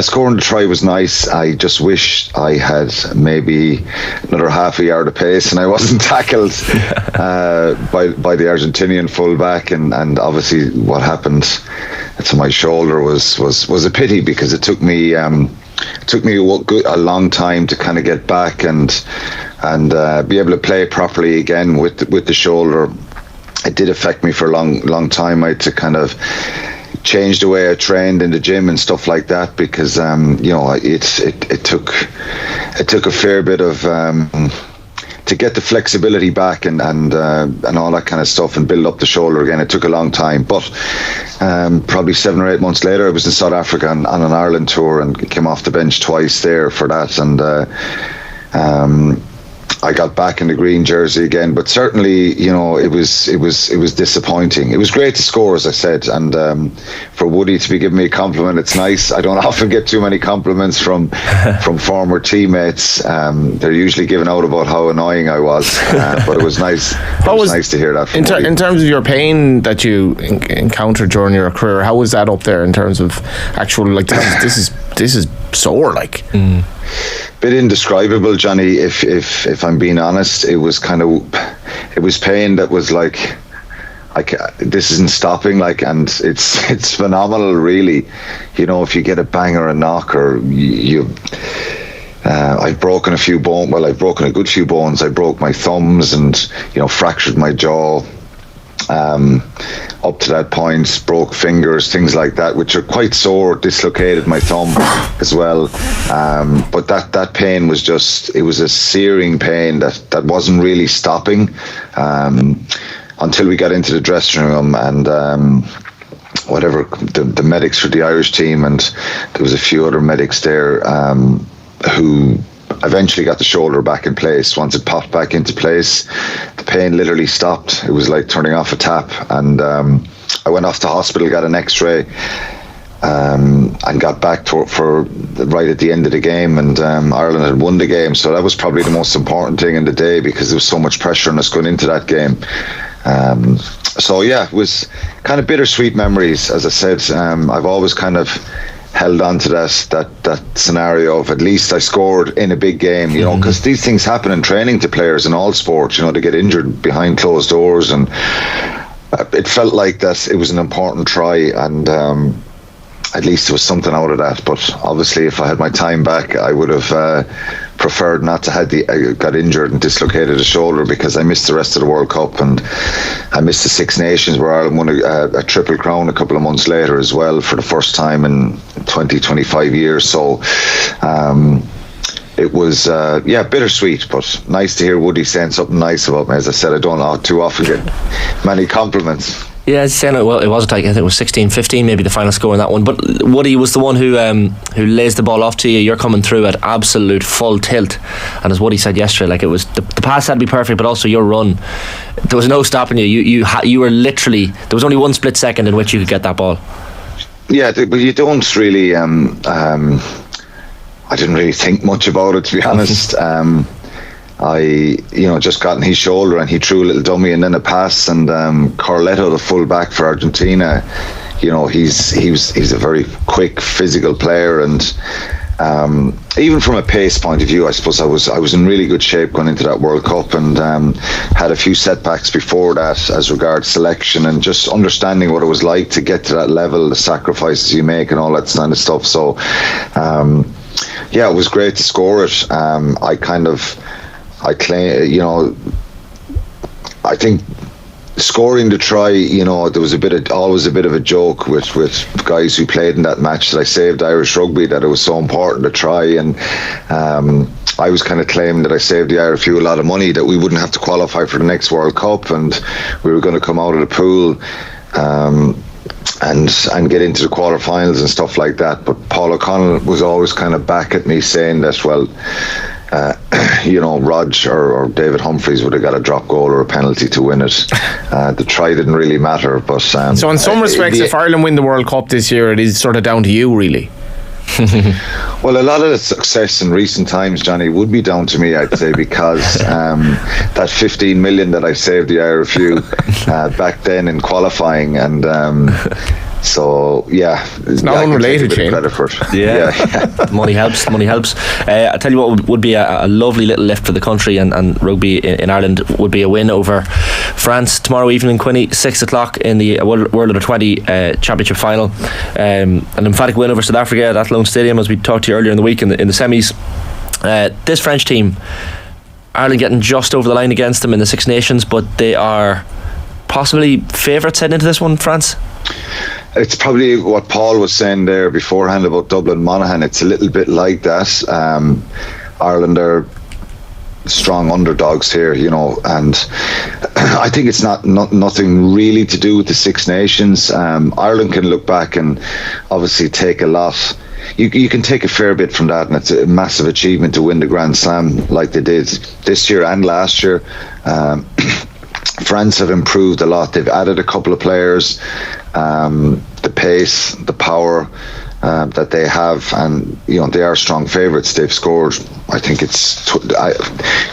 scoring the try was nice. I just wish I had maybe another half a yard of pace and I wasn't tackled by the Argentinian fullback, and obviously what happened to my shoulder was a pity, because it took me a long time to kind of get back and be able to play properly again with the shoulder. It did affect me for a long time. I had to kind of change the way I trained in the gym and stuff like that, because it took a fair bit of to get the flexibility back and all that kind of stuff, and build up the shoulder again. It took a long time, but probably 7 or 8 months later, I was in South Africa on an Ireland tour and came off the bench twice there for that, and I got back in the green jersey again. But certainly, it was disappointing. It was great to score, as I said, and for Woody to be giving me a compliment, it's nice. I don't often get too many compliments from former teammates. They're usually giving out about how annoying I was, but it was nice. It was nice to hear that from Woody. In terms of your pain that you encountered during your career, how was that up there in terms of actual, like, this is sore, like? bit indescribable, Johnny. If I'm being honest, it was pain that was like, this isn't stopping, like, and it's phenomenal, really. You know, if you get a bang or a knock, or I've broken a few bones. Well, I've broken a good few bones. I broke my thumbs and, you know, fractured my jaw. Up to that point, broke fingers, things like that, which are quite sore. Dislocated my thumb as well. But that pain was it was a searing pain that wasn't really stopping until we got into the dressing room and the medics for the Irish team, and there was a few other medics there who eventually got the shoulder back in place. Once it popped back into place, the pain literally stopped. It was like turning off a tap, and I went off to hospital, got an x-ray, and got back for right at the end of the game, and Ireland had won the game, so that was probably the most important thing in the day, because there was so much pressure on us going into that game. So yeah, it was kind of bittersweet memories. As I said, I've always kind of held on to that scenario of, at least I scored in a big game, you know, because these things happen in training to players in all sports, you know, they get injured behind closed doors, and it felt like that it was an important try, and at least there was something out of that. But obviously, if I had my time back, I would have preferred not to have got injured and dislocated a shoulder, because I missed the rest of the World Cup, and I missed the Six Nations, where Ireland won a triple crown a couple of months later as well, for the first time in 25 years. So it was bittersweet, but nice to hear Woody saying something nice about me. As I said, I don't too often get many compliments. Yeah, saying it wasn't like, I think it was 16-15 maybe the final score in that one, but Woody was the one who lays the ball off to you. You're coming through at absolute full tilt, and as Woody said yesterday, like, it was the pass had to be perfect, but also your run, there was no stopping you. You were literally, there was only one split second in which you could get that ball. Yeah, but you don't really I didn't really think much about it, to be honest. I just got in his shoulder, and he threw a little dummy and then a pass, and Corletto, the full back for Argentina, you know, he's a very quick, physical player, and even from a pace point of view, I suppose I was in really good shape going into that World Cup, and had a few setbacks before that as regards selection and just understanding what it was like to get to that level, the sacrifices you make and all that kind of stuff. So it was great to score it. I claim, you know, I think scoring the try, you know, there was always a bit of a joke with guys who played in that match that I saved Irish rugby, that it was so important to try, and I was kind of claiming that I saved the Irish few a lot of money, that we wouldn't have to qualify for the next World Cup, and we were going to come out of the pool and get into the quarterfinals and stuff like that. But Paul O'Connell was always kind of back at me, saying that, well, you know, Rog or David Humphreys would have got a drop goal or a penalty to win it. The try didn't really matter. But so in some respects, if Ireland win the World Cup this year, it is sort of down to you, really. Well, a lot of the success in recent times, Johnny, would be down to me, I'd say, because that 15 million that I saved the Irish few back then in qualifying, and so yeah, it's not unrelated, Shane. Credit for it. Yeah. money helps. I tell you what would be a lovely little lift for the country and rugby in Ireland would be a win over France tomorrow evening, Quinny, 6:00 in the World Under 20 Championship final. An emphatic win over South Africa at Athlone Stadium, as we talked to you earlier in the week in the semis. This French team, Ireland getting just over the line against them in the Six Nations, but they are possibly favourites heading into this one, France. It's probably what Paul was saying there beforehand about Dublin-Monaghan. It's a little bit like that. Ireland are strong underdogs here, you know, and I think it's nothing really to do with the Six Nations. Ireland can look back and obviously take a lot. You can take a fair bit from that, and it's a massive achievement to win the Grand Slam like they did this year and last year. France have improved a lot. They've added a couple of players, the pace, the power that they have, and you know, they are strong favourites. They've scored, I think it's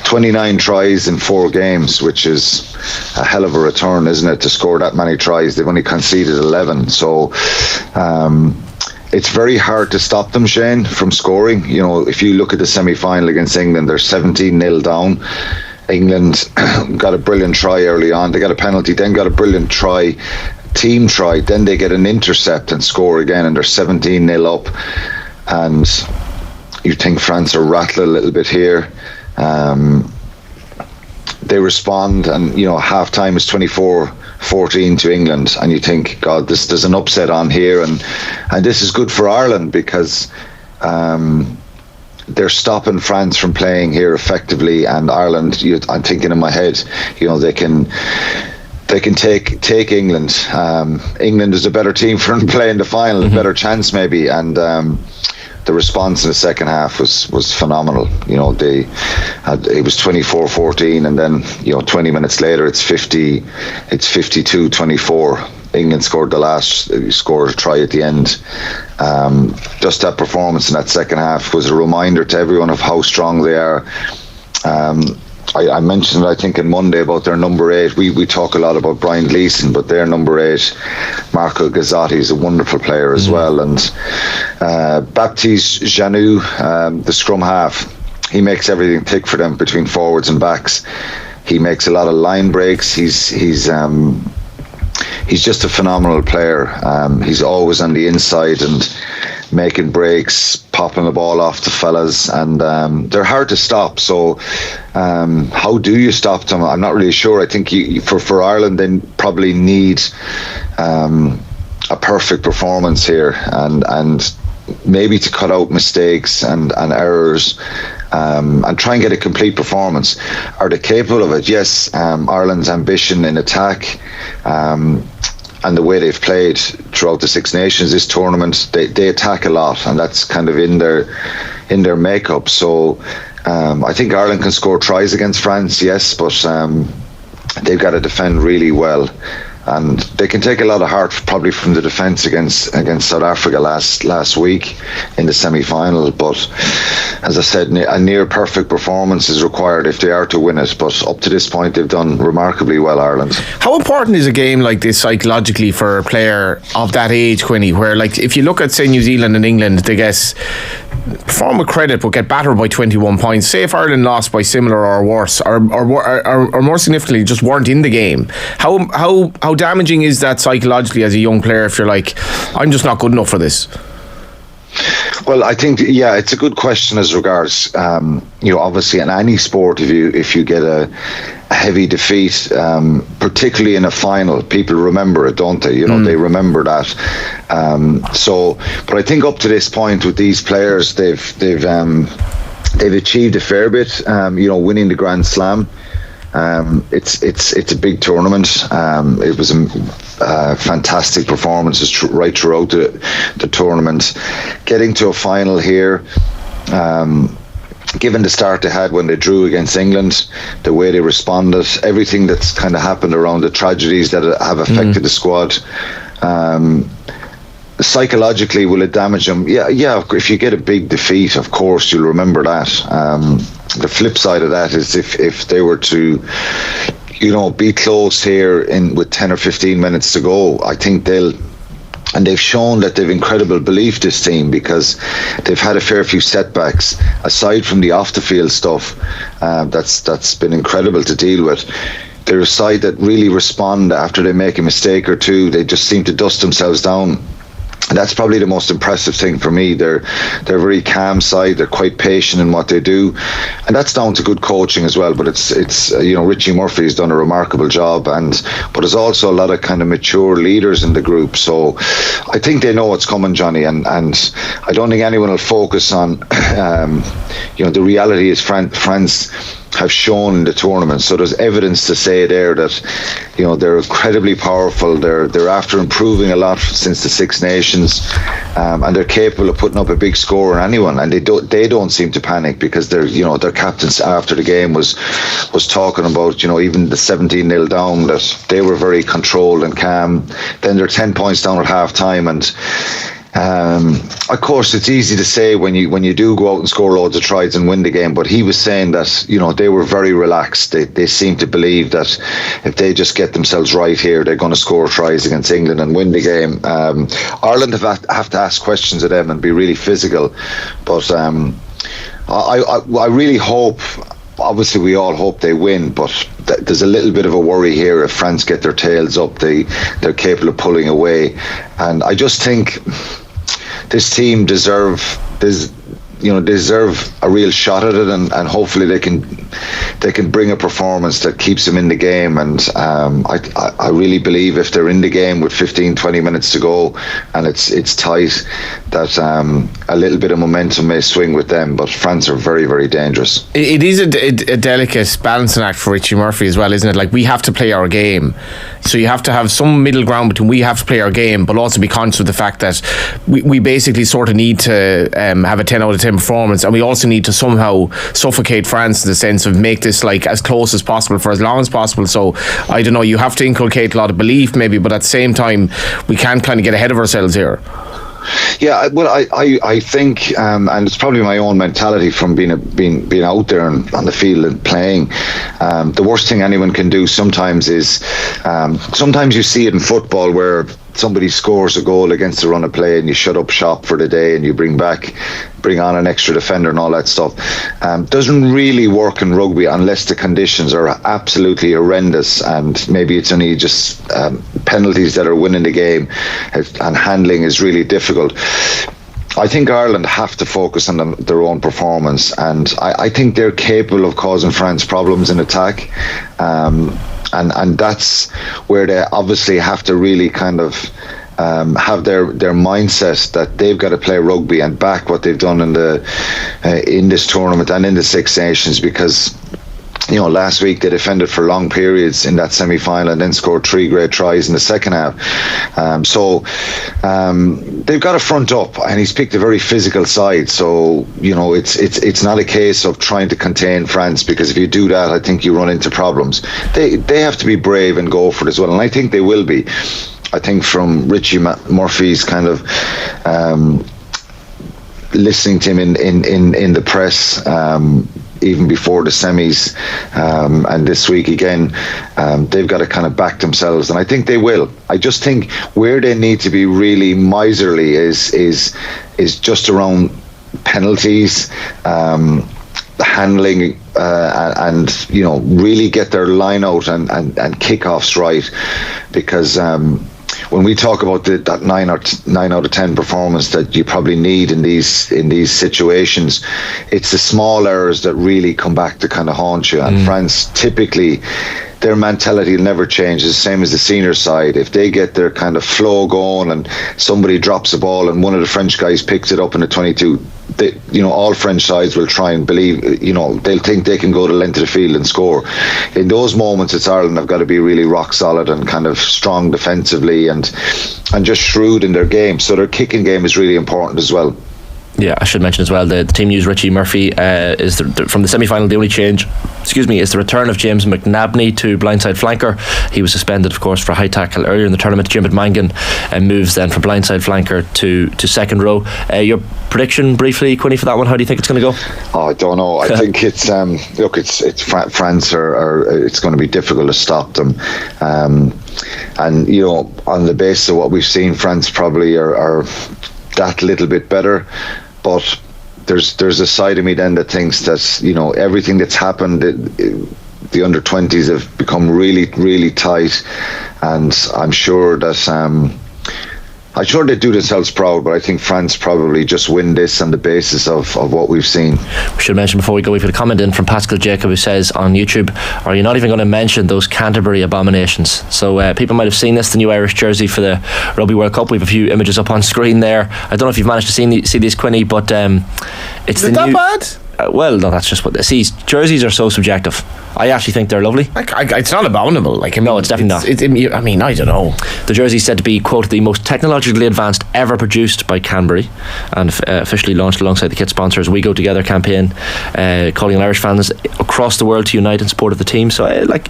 29 tries in 4 games, which is a hell of a return, isn't it, to score that many tries? They've only conceded 11, so it's very hard to stop them, Shane, from scoring. You know, if you look at the semi-final against England, they're 17-0 down. England got a brilliant try early on. They got a penalty, then got a brilliant try, team try. Then they get an intercept and score again, and they're 17-0 up. And you think France are rattled a little bit here. They respond, and you know, half time is 24-14 to England, and you think, God, there's an upset on here, and this is good for Ireland because they're stopping France from playing here effectively, and Ireland, I'm thinking in my head, you know, they can take England. England is a better team for them to play in the final, a better chance maybe, and the response in the second half was phenomenal. You know, it was 24-14, and then, you know, 20 minutes later it's 52-24. England scored a try at the end. Just that performance in that second half was a reminder to everyone of how strong they are. I mentioned, I think, on Monday about their number 8. We talk a lot about Brian Gleeson, but their number 8, Marco Gazzotti, is a wonderful player as well. And Baptiste Janou, the scrum half, he makes everything tick for them between forwards and backs. He makes a lot of line breaks. He's just a phenomenal player. He's always on the inside and making breaks, popping the ball off the fellas, and they're hard to stop. So how do you stop them? I'm not really sure. I think for Ireland, they probably need a perfect performance here, and maybe to cut out mistakes and errors, and try and get a complete performance. Are they capable of it? Yes. Ireland's ambition in attack, and the way they've played throughout the Six Nations, this tournament, they attack a lot, and that's kind of in their makeup. So I think Ireland can score tries against France, yes, but they've got to defend really well. And they can take a lot of heart probably from the defence against South Africa last week in the semi-final. But as I said, a near perfect performance is required if they are to win it. But up to this point, they've done remarkably well, Ireland. How important is a game like this psychologically for a player of that age, Quinny, where, like, if you look at, say, New Zealand and England, they perform with credit but get battered by 21 points. Say if Ireland lost by similar or worse, or more significantly just weren't in the game, how damaging is that psychologically as a young player if you're like, I'm just not good enough for this? Well, I think, yeah, it's a good question as regards, obviously in any sport, if you get a heavy defeat, particularly in a final, people remember it, don't they? You know, they remember that. But I think up to this point with these players, they've achieved a fair bit. Winning the Grand Slam. It's a big tournament. It was fantastic performances right throughout the tournament. Getting to a final here, given the start they had when they drew against England, the way they responded, everything that's kind of happened around the tragedies that have affected the squad. Psychologically, will it damage them? Yeah. If you get a big defeat, of course you'll remember that. The flip side of that is if they were to, be close here with 10 or 15 minutes to go, I think they've shown that they've incredible belief, this team, because they've had a fair few setbacks aside from the off the field stuff. That's been incredible to deal with. They're a side that really respond after they make a mistake or two. They just seem to dust themselves down. And that's probably the most impressive thing for me. They're a very calm side. They're quite patient in what they do, and that's down to good coaching as well. But it's Richie Murphy's done a remarkable job, but there's also a lot of kind of mature leaders in the group. So I think they know what's coming, Johnny, and I don't think anyone will focus on the reality is France have shown in the tournament. So there's evidence to say there that they're incredibly powerful. They're after improving a lot since the Six Nations, and they're capable of putting up a big score on anyone. And they don't seem to panic, because their captains after the game was talking about even the 17-0 down, that they were very controlled and calm. Then they're 10 points down at half time, and Of course, it's easy to say when you do go out and score loads of tries and win the game, but he was saying that, you know, they were very relaxed. They seem to believe that if they just get themselves right here, they're going to score tries against England and win the game. Ireland have to ask questions of them and be really physical, but I really hope. Obviously, we all hope they win, but there's a little bit of a worry here. If France get their tails up, they're capable of pulling away, and I just think this team deserve a real shot at it, and hopefully they can bring a performance that keeps them in the game. And I really believe if they're in the game with 15-20 minutes to go and it's tight, that a little bit of momentum may swing with them. But France are very, very dangerous. It is a delicate balancing act for Richie Murphy as well, isn't it? Like, we have to play our game, so you have to have some middle ground between we have to play our game, but also be conscious of the fact that we basically sort of need to have a 10 out of 10 performance, and we also need to somehow suffocate France in the sense of make this like as close as possible for as long as possible. So I don't know, you have to inculcate a lot of belief maybe, but at the same time we can't kind of get ahead of ourselves here. Yeah, well, I think, and it's probably my own mentality from being out there and on the field and playing. The worst thing anyone can do sometimes is, sometimes you see it in football where somebody scores a goal against a run of play and you shut up shop for the day and you bring on an extra defender and all that stuff. Doesn't really work in rugby unless the conditions are absolutely horrendous, and maybe it's only just penalties that are winning the game, and handling is really difficult. I think Ireland have to focus on their own performance, and I think they're capable of causing France problems in attack. And that's where they obviously have to really kind of have their mindset that they've got to play rugby and back what they've done in this tournament and in the Six Nations, because, you know, last week they defended for long periods in that semi-final and then scored 3 great tries in the second half. So they've got to front up, and he's picked a very physical side. So, you know, it's not a case of trying to contain France, because if you do that, I think you run into problems. They have to be brave and go for it as well, and I think they will be. I think from Richie Murphy's kind of listening to him in the press, even before the semis, and this week again, they've got to kind of back themselves, and I think they will. I just think where they need to be really miserly is just around penalties, handling, and, you know, really get their line out and kickoffs right, because when we talk about that 9 out of 10 performance that you probably need in these situations, it's the small errors that really come back to kind of haunt you. And France, typically, their mentality will never change. It's the same as the senior side. If they get their kind of flow going and somebody drops a ball and one of the French guys picks it up in the 22, all French sides will try and believe, they'll think they can go the length of the field and score. In those moments, it's Ireland have got to be really rock solid and kind of strong defensively and just shrewd in their game. So their kicking game is really important as well. Yeah, I should mention as well, the team used Richie Murphy is from the semi-final. The only change, is the return of James McNamee to blindside flanker. He was suspended, of course, for high tackle earlier in the tournament. Dublin-Monaghan moves then from blindside flanker to second row. Your prediction briefly, Quinny, for that one? How do you think it's going to go? Oh, I don't know. I think it's it's France are it's going to be difficult to stop them. And on the basis of what we've seen, France probably are that little bit better. But there's a side of me then that thinks that, everything that's happened, the under-20s have become really, really tight, and I'm sure that they do themselves proud, but I think France probably just win this on the basis of what we've seen. We should mention before we go, we've had a comment in from Pascal Jacob who says on YouTube, are you not even going to mention those Canterbury abominations? So people might have seen this, the new Irish jersey for the Rugby World Cup. We have a few images up on screen there. I don't know if you've managed to see these, Quinny, but it's is it that bad? Well, no, that's just what they see. Jerseys are so subjective. I actually think they're lovely. It's not abominable. No, it's definitely not. I don't know. The jersey is said to be, quote, the most technologically advanced ever produced by Canberra, and officially launched alongside the kit sponsors We Go Together campaign, calling on Irish fans across the world to unite in support of the team. So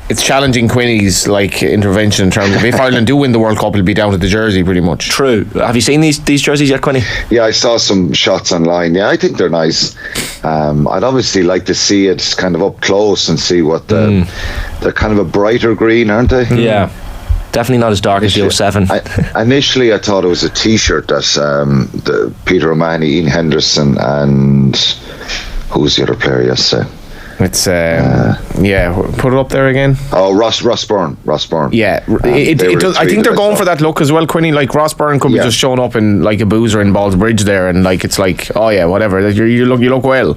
it's challenging Quinny's intervention in terms of if Ireland do win the World Cup, it'll be down to the jersey pretty much. True. Have you seen these jerseys yet, Quinny? Yeah, I saw some shots online. Yeah, I think they're nice. I'd obviously like to see it kind of up close and see what they're kind of a brighter green, aren't they? Yeah. Definitely not as dark as the 07. Initially, I thought it was a T-shirt that Peter O'Mahony, Ian Henderson, and who was the other player yesterday? It's put it up there again. Oh, Ross Byrne. Yeah, I think they're going for that look as well, Quinny. Ross Byrne could be just showing up in a boozer in Ballsbridge there, and it's oh yeah, whatever. You look well.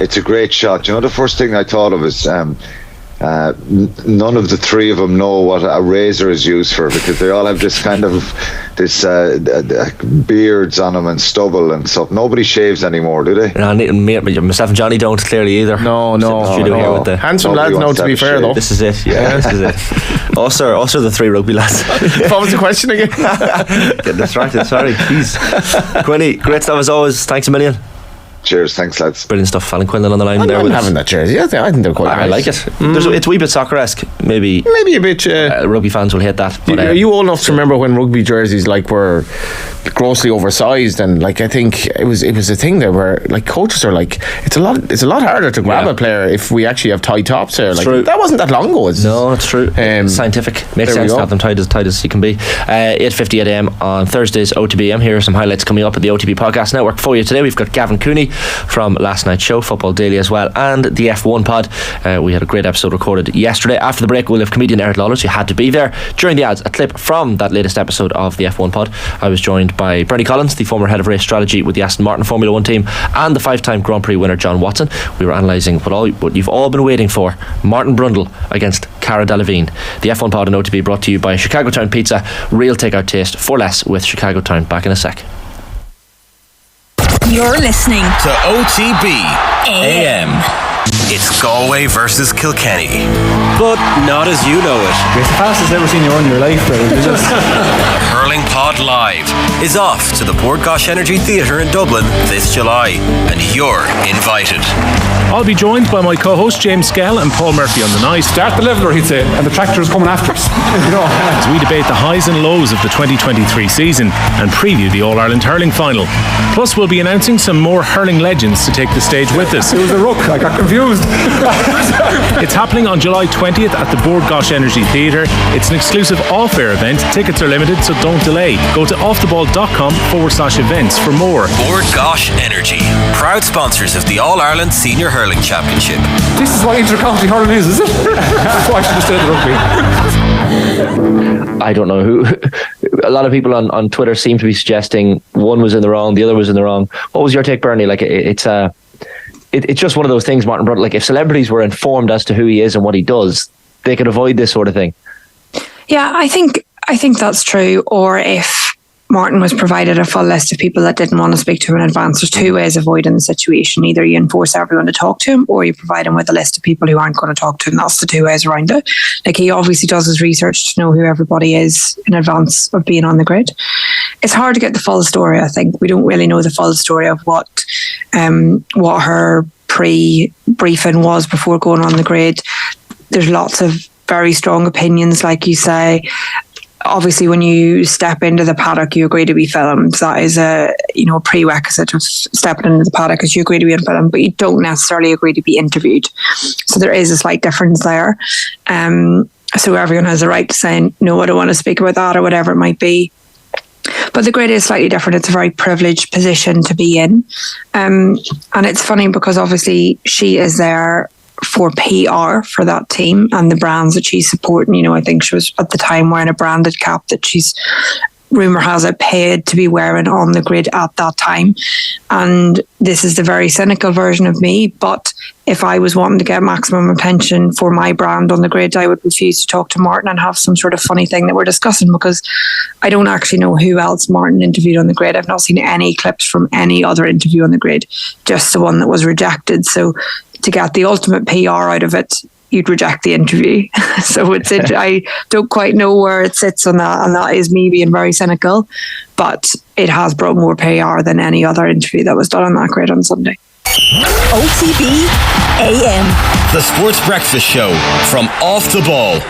It's a great shot. You know, the first thing I thought of is none of the three of them know what a razor is used for, because they all have this kind of beards on them and stubble and stuff. Nobody shaves anymore, do they? No, myself and Johnny don't clearly either. No. Handsome lads, no, to be fair though. This is it, yeah. This is it. Also the three rugby lads. What was the question again? Getting distracted, sorry. Jeez. Quinny, great stuff as always. Thanks a million. Cheers, thanks lads. Brilliant stuff. Alan Quinlan on the line. I'm having that jersey. I think they're quite nice. I like it. It's a wee bit soccer-esque. Maybe a bit. Rugby fans will hate that. But, are you old enough to remember when rugby jerseys were grossly oversized, and I think it was a thing there where coaches are it's a lot harder to grab a player if we actually have tight tops there. That wasn't that long ago. No, it's true. Scientific. Makes sense to have them tight as you can be. 8:50 AM on Thursdays, OTB AM. Here are some highlights coming up at the OTB Podcast Network for you today. We've got Gavin Cooney from last night's show, Football Daily as well, and the F1 pod. We had a great episode recorded yesterday. After the break, we'll have comedian Eric Lalor, so you had to be there. During the ads, a clip from that latest episode of the F1 pod. I was joined by Bernie Collins, the former head of race strategy with the Aston Martin Formula 1 team, and the 5-time Grand Prix winner John Watson. We were analysing what you've all been waiting for: Martin Brundle against Cara Delevingne. The F1 pod and OTB brought to you by Chicago Town Pizza. Real takeout taste for less with Chicago Town. Back in a sec. You're listening to OTB AM. It's Galway versus Kilkenny. But not as you know it. It's the fastest I've ever seen you run in your life, brother. The Hurling Pod Live is off to the Port Gosh Energy Theatre in Dublin this July, and you're invited. I'll be joined by my co-host James Skell and Paul Murphy on the night. Start the leveler, he'd say, and the tractor is coming after us. As we debate the highs and lows of the 2023 season and preview the All-Ireland hurling final. Plus, we'll be announcing some more hurling legends to take the stage with us. It was a ruck, I got confused. It's happening on July 20th at the Bord Gosh Energy Theatre. It's an exclusive off-air event. Tickets are limited, so don't delay. Go to offtheball.com/events for more. Bord Gosh Energy, proud sponsors of the All-Ireland Senior Hurling Championship. This is what inter-county hurling is it? That's why I should have stayed at rugby. I don't know who. A lot of people on Twitter seem to be suggesting one was in the wrong, the other was in the wrong. What was your take, Bernie? It's just one of those things, Martin Brundle. If celebrities were informed as to who he is and what he does, they could avoid this sort of thing. Yeah, I think that's true. Or if Martin was provided a full list of people that didn't want to speak to him in advance, there's two ways of avoiding the situation. Either you enforce everyone to talk to him, or you provide him with a list of people who aren't going to talk to him. That's the two ways around it. He obviously does his research to know who everybody is in advance of being on the grid. It's hard to get the full story, I think. We don't really know the full story of what her pre-briefing was before going on the grid. There's lots of very strong opinions, like you say. Obviously, when you step into the paddock, you agree to be filmed. That is a prerequisite of stepping into the paddock, is you agree to be filmed, but you don't necessarily agree to be interviewed. So there is a slight difference there. So everyone has the right to say, no, I don't want to speak about that, or whatever it might be. But the grid is slightly different. It's a very privileged position to be in. And it's funny because obviously she is there for PR for that team and the brands that she's supporting. I think she was at the time wearing a branded cap that she's, rumour has it, paid to be wearing on the grid at that time. And this is the very cynical version of me, but if I was wanting to get maximum attention for my brand on the grid, I would refuse to talk to Martin and have some sort of funny thing that we're discussing, because I don't actually know who else Martin interviewed on the grid. I've not seen any clips from any other interview on the grid, just the one that was rejected. So to get the ultimate PR out of it, you'd reject the interview. So I don't quite know where it sits on that, and that is me being very cynical, but it has brought more PR than any other interview that was done on that grid on Sunday. OTB AM. The Sports Breakfast Show from Off the Ball.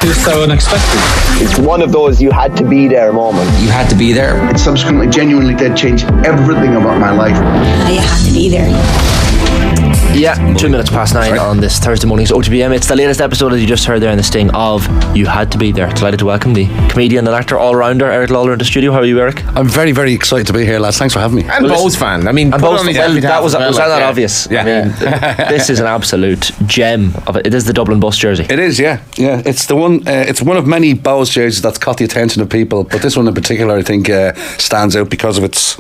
It's so unexpected. It's one of those you had to be there moment. You had to be there. It subsequently genuinely did change everything about my life. You had to be there. Yeah, 2 minutes past 9 on this Thursday morning's OTBAM. It's the latest episode, as you just heard there in the sting of You Had to Be There. Delighted to welcome the comedian and actor all-rounder Eric Lalor in the studio. How are you, Eric? I'm very, very excited to be here, lads. Thanks for having me. And Bohs fan. I mean, that was that obvious? Yeah. I mean, this is an absolute gem of it. It is the Dublin bus jersey. It is, yeah. It's the one. It's one of many Bohs jerseys that's caught the attention of people, but this one in particular, I think, stands out because of its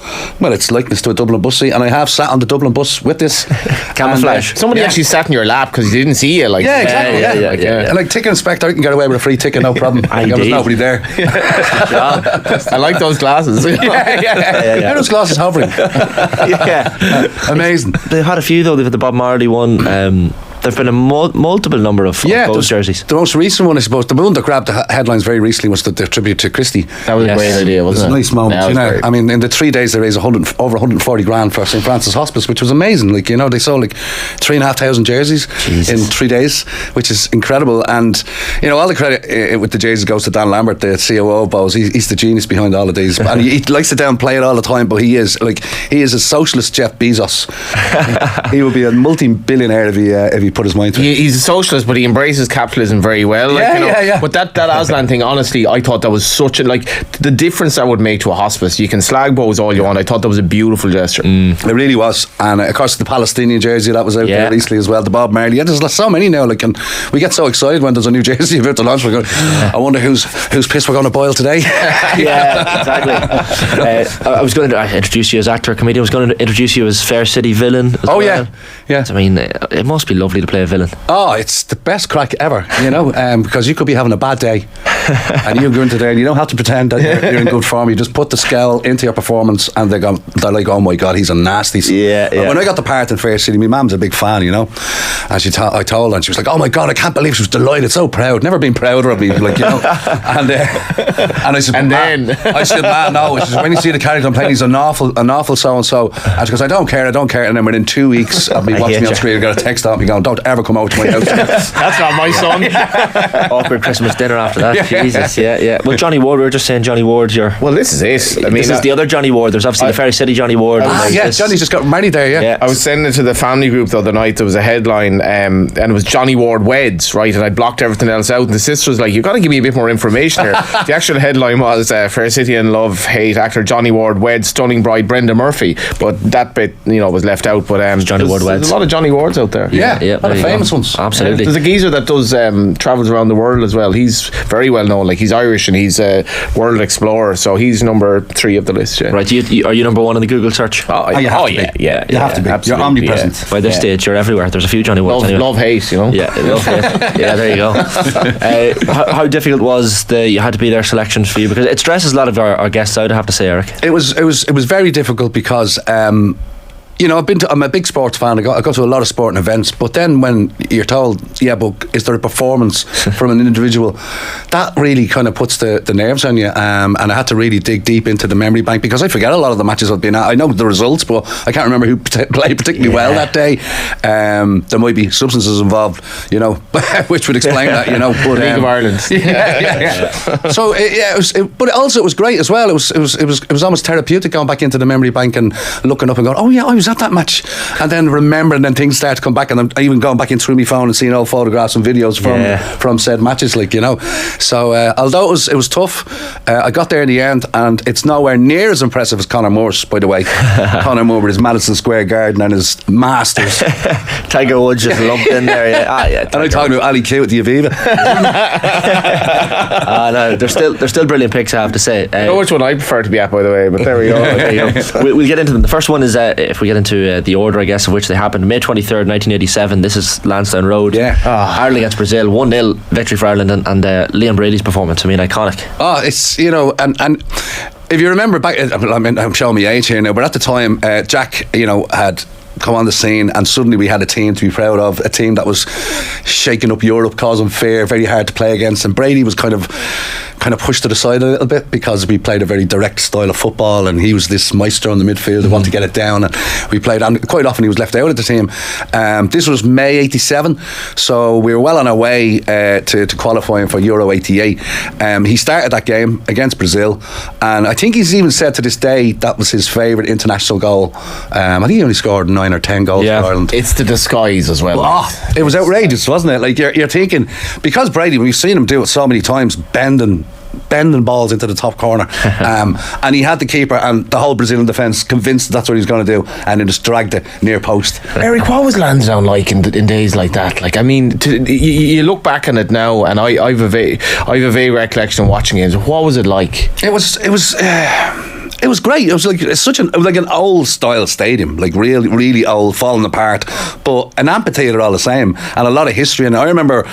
likeness to a Dublin bus seat. And I have sat on the Dublin bus with this camouflage. Somebody actually sat in your lap because he didn't see you. Exactly. And like ticket inspector, I can get away with a free ticket, no problem. There's nobody there. I like those glasses. How those glasses hovering? Amazing. They've had a few though. They've had the Bob Marley one. There've been a multiple number of those jerseys. The most recent one, I suppose, the one that grabbed the headlines very recently was the tribute to Christie. That was a great idea, wasn't it? It was a nice moment. I mean, in the 3 days they raised over 140 grand for St. Francis Hospice, which was amazing. Like, they sold like 3,500 jerseys in 3 days, which is incredible. And all the credit with the jerseys goes to Dan Lambert, the COO of Bohs. He's the genius behind all of these, and he likes to downplay it all the time. But he is a socialist Jeff Bezos. He would be a multi-billionaire if he put his mind to it. He's a socialist, but he embraces capitalism very well. But that Aslan thing, honestly, I thought that was such the difference that would make to a hospice. You can slag Bohs all you want. I thought that was a beautiful gesture. It really was. And of course the Palestinian jersey that was out there recently as well, the Bob Marley. There's so many now, and we get so excited when there's a new jersey about to launch. We're going, I wonder whose piss we're going to boil today. Yeah, exactly. I was going to introduce you as actor, comedian. I was going to introduce you as Fair City villain as well. Yeah. I mean, it must be lovely to play a villain. Oh, it's the best crack ever, because you could be having a bad day and you go into there and you don't have to pretend that you're in good form. You just put the scowl into your performance and they're like, oh my God, he's a nasty. When I got the part in Fair City, my mum's a big fan, and I told her and she was like, oh my God, I can't believe, she was delighted, so proud, never been prouder of me, and I said, I said, man, no. She said, when you see the character I'm playing, he's an awful so-and-so, and she goes, I don't care, and then within 2 weeks of me watching me on screen, I got a text out me going, don't ever come out to my house. That's not my son. Awkward Christmas dinner after that. Jesus, yeah. Well, Johnny Ward, we were just saying Johnny Ward's your... Well, this is it. I mean, this is the other Johnny Ward. There's obviously the Ferry City Johnny Ward. Johnny's just got married there, I was sending it to the family group the other night. There was a headline and it was Johnny Ward weds, right? And I blocked everything else out, and the sister was like, you've got to give me a bit more information here. The actual headline was Fair City in love, hate actor Johnny Ward weds stunning bride Brenda Murphy, but that bit was left out. But Johnny Ward weds. There's a lot of Johnny Wards out there. Yeah, a lot of famous ones. Absolutely. There's a geezer that does travels around the world as well. He's very well known. Like, he's Irish and he's a world explorer, so he's number 3 of the list. Yeah. Right, are you number 1 in the Google search? You have to be. You have to be. Absolutely. You're omnipresent. By this stage, you're everywhere. There's a few Johnny Wards. Love hate, Yeah, love hate. Yeah, there you go. How difficult was the You Had to Be There selection for you? Because it stresses a lot of our guests out, I have to say, Eric. It was very difficult because I'm a big sports fan. I go to a lot of sporting events, but then when you're told, but is there a performance from an individual, that really kind of puts the nerves on you. And I had to really dig deep into the memory bank because I forget a lot of the matches I've been at. I know the results, but I can't remember who played particularly well that day. There might be substances involved, which would explain that. But, League of Ireland. So but also it was great as well. It was almost therapeutic going back into the memory bank and looking up and going, oh yeah, I was at that match, and then remembering, then things start to come back, and I'm even going back in through my phone and seeing old photographs and videos from said matches, so although it was tough, I got there in the end, and it's nowhere near as impressive as Conor Moore's, by the way. Conor Moore with his Madison Square Garden and his Masters. Tiger Woods just lumped in there. And I'm talking about Ali Q at the Aviva. No, they're still brilliant picks, I have to say. I know which one I prefer to be at, by the way, but there we go. We'll get into them. The first one is, if we get into the order, I guess, of which they happened, May 23rd, 1987. This is Lansdowne Road. Ireland against Brazil, 1-0 victory for Ireland, and Liam Brady's performance. I mean, iconic. It's and if you remember back, I'm showing my age here now, but at the time, Jack, had come on the scene, and suddenly we had a team to be proud of, a team that was shaking up Europe, causing fear, very hard to play against. And Brady was kind of pushed to the side a little bit because we played a very direct style of football, and he was this maestro in the midfield who wanted to get it down, and we played, and quite often he was left out of the team. This was May 87, so we were well on our way to qualifying for Euro 88. He started that game against Brazil, and I think he's even said to this day that was his favourite international goal. I think he only scored 9 or 10 goals for Ireland. It's the disguise as well. It was outrageous, wasn't it? Like you're thinking, because Brady, we've seen him do it so many times, bending balls into the top corner, and he had the keeper and the whole Brazilian defence convinced that's what he was going to do, and he just dragged it near post. Eric, what was Lansdowne like in days like that? Like, I mean, you look back on it now, and I've a vague recollection of watching games. What was it like? It was great. It was like like an old style stadium, like really old, falling apart, but an amphitheatre all the same, and a lot of history. And I remember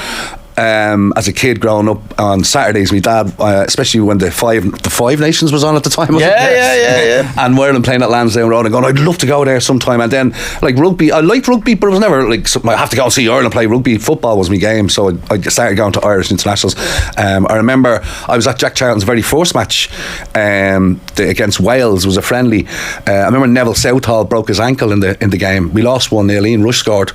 as a kid growing up on Saturdays, my dad, especially when the Five Nations was on at the time, yeah. And Ireland playing at Lansdowne Road, and going, I'd love to go there sometime. And then like rugby, I liked rugby, but it was never like something I have to go and see Ireland play rugby. Football was my game, so I started going to Irish internationals. I remember I was at Jack Charlton's very first match against Wales. It was a friendly. I remember Neville Southall broke his ankle in the game. We lost 1-0. Ian Rush scored,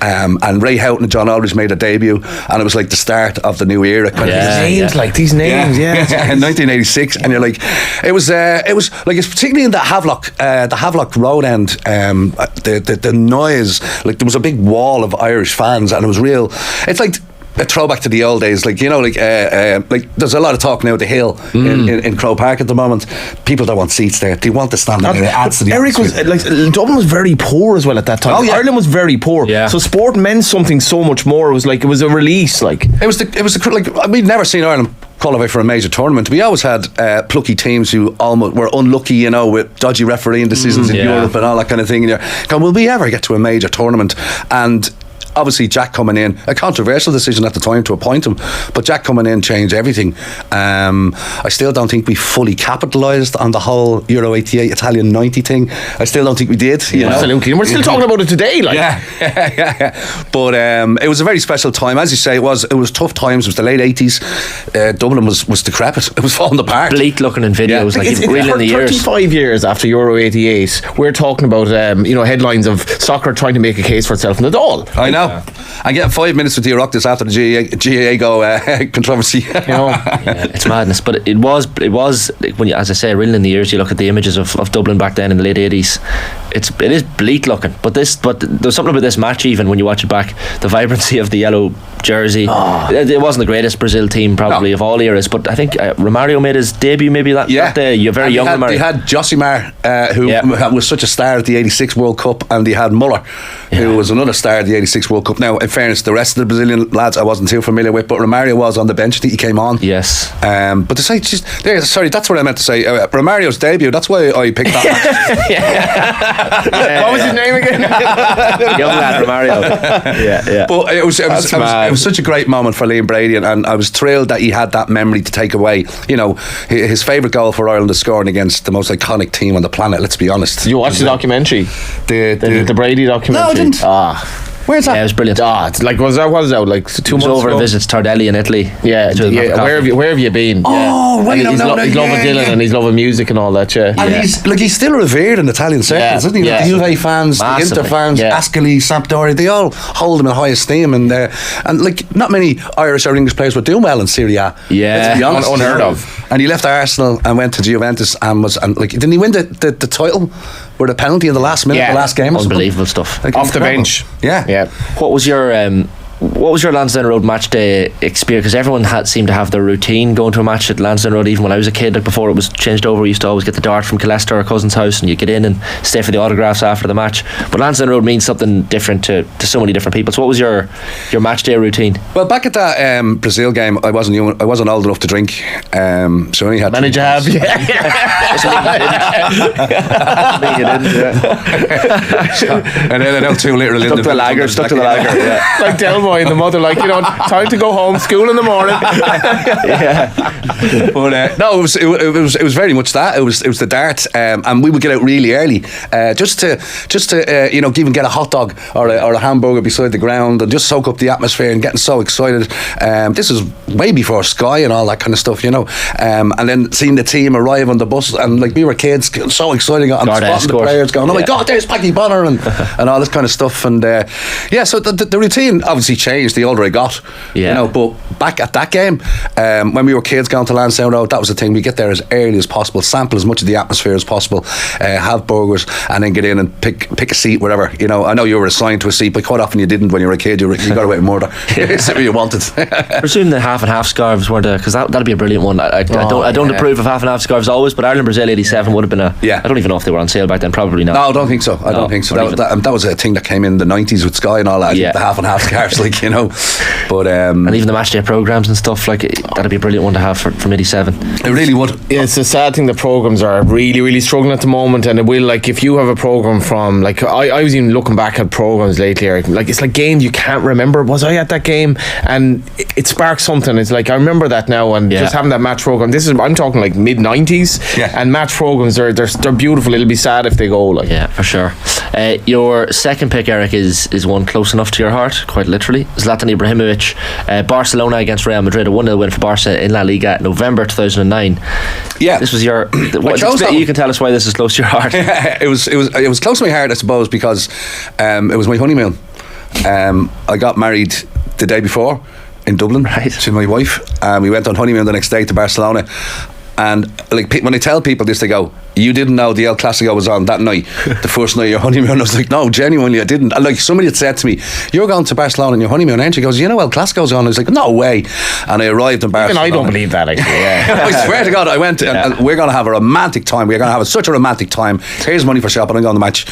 and Ray Houghton and John Aldridge made a debut, and it was like the start of the new era. These names, in 1986, and you're like, it was like, it's particularly in the Havelock Road end, the noise, like there was a big wall of Irish fans, and it was real. It's like a throwback to the old days, like, you know, like there's a lot of talk now at the Hill in Croke Park at the moment. People don't want seats there; they want to stand there. It adds to the Eric atmosphere. was like, Dublin was very poor as well at that time. Ireland was very poor, so sport meant something so much more. It was a release. Like it was like we'd never seen Ireland qualify for a major tournament. We always had plucky teams who almost were unlucky, you know, with dodgy refereeing decisions in Europe and all that kind of thing. And you're going, will we ever get to a major tournament? And obviously Jack coming in, a controversial decision at the time to appoint him, but Jack coming in changed everything. I still don't think we fully capitalised on the whole Euro 88 Italian 90 thing. I still don't think we did, you know? Absolutely, and we're still talking about it today, like. But it was a very special time. As you say, it was tough times. It was the late 80s. Dublin was decrepit. It was falling apart. Bleak looking in videos, like it's reeling in the years. 35 years after Euro 88, we're talking about headlines of soccer trying to make a case for itself in the Dáil. I know. I get 5 minutes with the Oireachtas after the GAA go controversy. It's madness, but it was when you, as I say, reeling in the years. You look at the images of Dublin back then in the late 80s. It is bleak looking, but there's something about this match, even when you watch it back, the vibrancy of the yellow jersey. It wasn't the greatest Brazil team probably of all eras, but I think Romario made his debut maybe that day. You're very young, Romario. They had Josimar, who was such a star at the 86 World Cup, and they had Muller, who was another star at the 86 World Cup. Now, in fairness, the rest of the Brazilian lads I wasn't too familiar with, but Romario was on the bench. I think he came on. Yes. But to say, sorry, that's what I meant to say. Romario's debut, that's why I picked that. What was his name again? Young lad Romario. Yeah. But it was such a great moment for Liam Brady, and I was thrilled that he had that memory to take away. You know, his favourite goal for Ireland is scoring against the most iconic team on the planet, let's be honest. Did you watch the documentary? The Brady documentary? No, I didn't. Where's that? Yeah, it was brilliant. It's like, what was it out? Like 2 months over ago? a visit to Tardelli in Italy. Where have you been? Right. He's loving Dylan, and he's loving music and all that. And he's still revered in Italian circles, isn't he? Like the Juve fans, massively. the Inter fans, Ascoli, Sampdoria, they all hold him in high esteem, and like not many Irish or English players were doing well in Serie A. Yeah, let's be honest, unheard of. And he left Arsenal and went to Juventus and didn't he win the title with a penalty in the last minute of the last game? Unbelievable stuff. Like, off the bench. Yeah. What was your Lansdowne Road match day experience? Because everyone seemed to have their routine going to a match at Lansdowne Road. Even when I was a kid, like before it was changed over, we used to always get the dart from Killester, our cousin's house, and you get in and stay for the autographs after the match. But Lansdowne Road means something different to so many different people. So what was your match day routine? Well, back at that Brazil game, I wasn't old enough to drink, so I only had. Managed to have, You didn't. And then an L2 litre of Stuck to the lager. Like Delmo boy and the mother, like, you know, time to go home, school in the morning. But no, it was very much that. It was the dart, and we would get out really early, just to you know, even get a hot dog or a hamburger beside the ground and just soak up the atmosphere and getting so excited. This is way before Sky and all that kind of stuff, you know. And then seeing the team arrive on the bus, and like, we were kids, getting so excited, and spotting the players going, oh my God, there's Paddy Bonner, and all this kind of stuff. And so the routine obviously changed the older I got, you know. But back at that game, when we were kids going to Lansdowne Road, that was the thing. We get there as early as possible, sample as much of the atmosphere as possible, have burgers, and then get in and pick a seat wherever, you know. I know you were assigned to a seat, but quite often you didn't when you were a kid. You got away with murder. Sit where you wanted. I presume the half and half scarves weren't, because that'd be a brilliant one. I don't approve of half and half scarves always, but Ireland Brazil '87 would have been I don't even know if they were on sale back then. Probably not. No, I don't think so. I don't think so. That was a thing that came in the 90s with Sky and all that. The half and half scarves, like, you know. But and even the matchday programs and stuff, like, that'd be a brilliant one to have from '87. It really would. Yeah, it's a sad thing that programs are really, really struggling at the moment, and it will, like, if you have a program from, like, I was even looking back at programs lately, Eric, like, it's like games you can't remember. Was I at that game? And it sparks something. It's like, I remember that now, and just having that match program. I'm talking like mid 90s, and match programs they're beautiful. It'll be sad if they go, like. Yeah, for sure. Your second pick, Eric, is one close enough to your heart, quite literally. Zlatan Ibrahimovic, Barcelona against Real Madrid, a 1-0 win for Barca in La Liga, November 2009. Yeah, this was your. You can tell us why this is close to your heart. It was close to my heart, I suppose, because it was my honeymoon. I got married the day before in Dublin to my wife, and we went on honeymoon the next day to Barcelona. And like, when I tell people this, they go, "You didn't know the El Clasico was on that night, the first night of your honeymoon?" I was like, "No, genuinely, I didn't." And like, somebody had said to me, "You're going to Barcelona on your honeymoon, aren't you?" He goes, "You know El Clasico's on." I was like, "No way!" And I arrived in Barcelona. Even I don't believe that, actually. Yeah. I swear to God, I went, and we're going to have a romantic time. We're going to have such a romantic time. Here's money for shopping. I'm going to the match.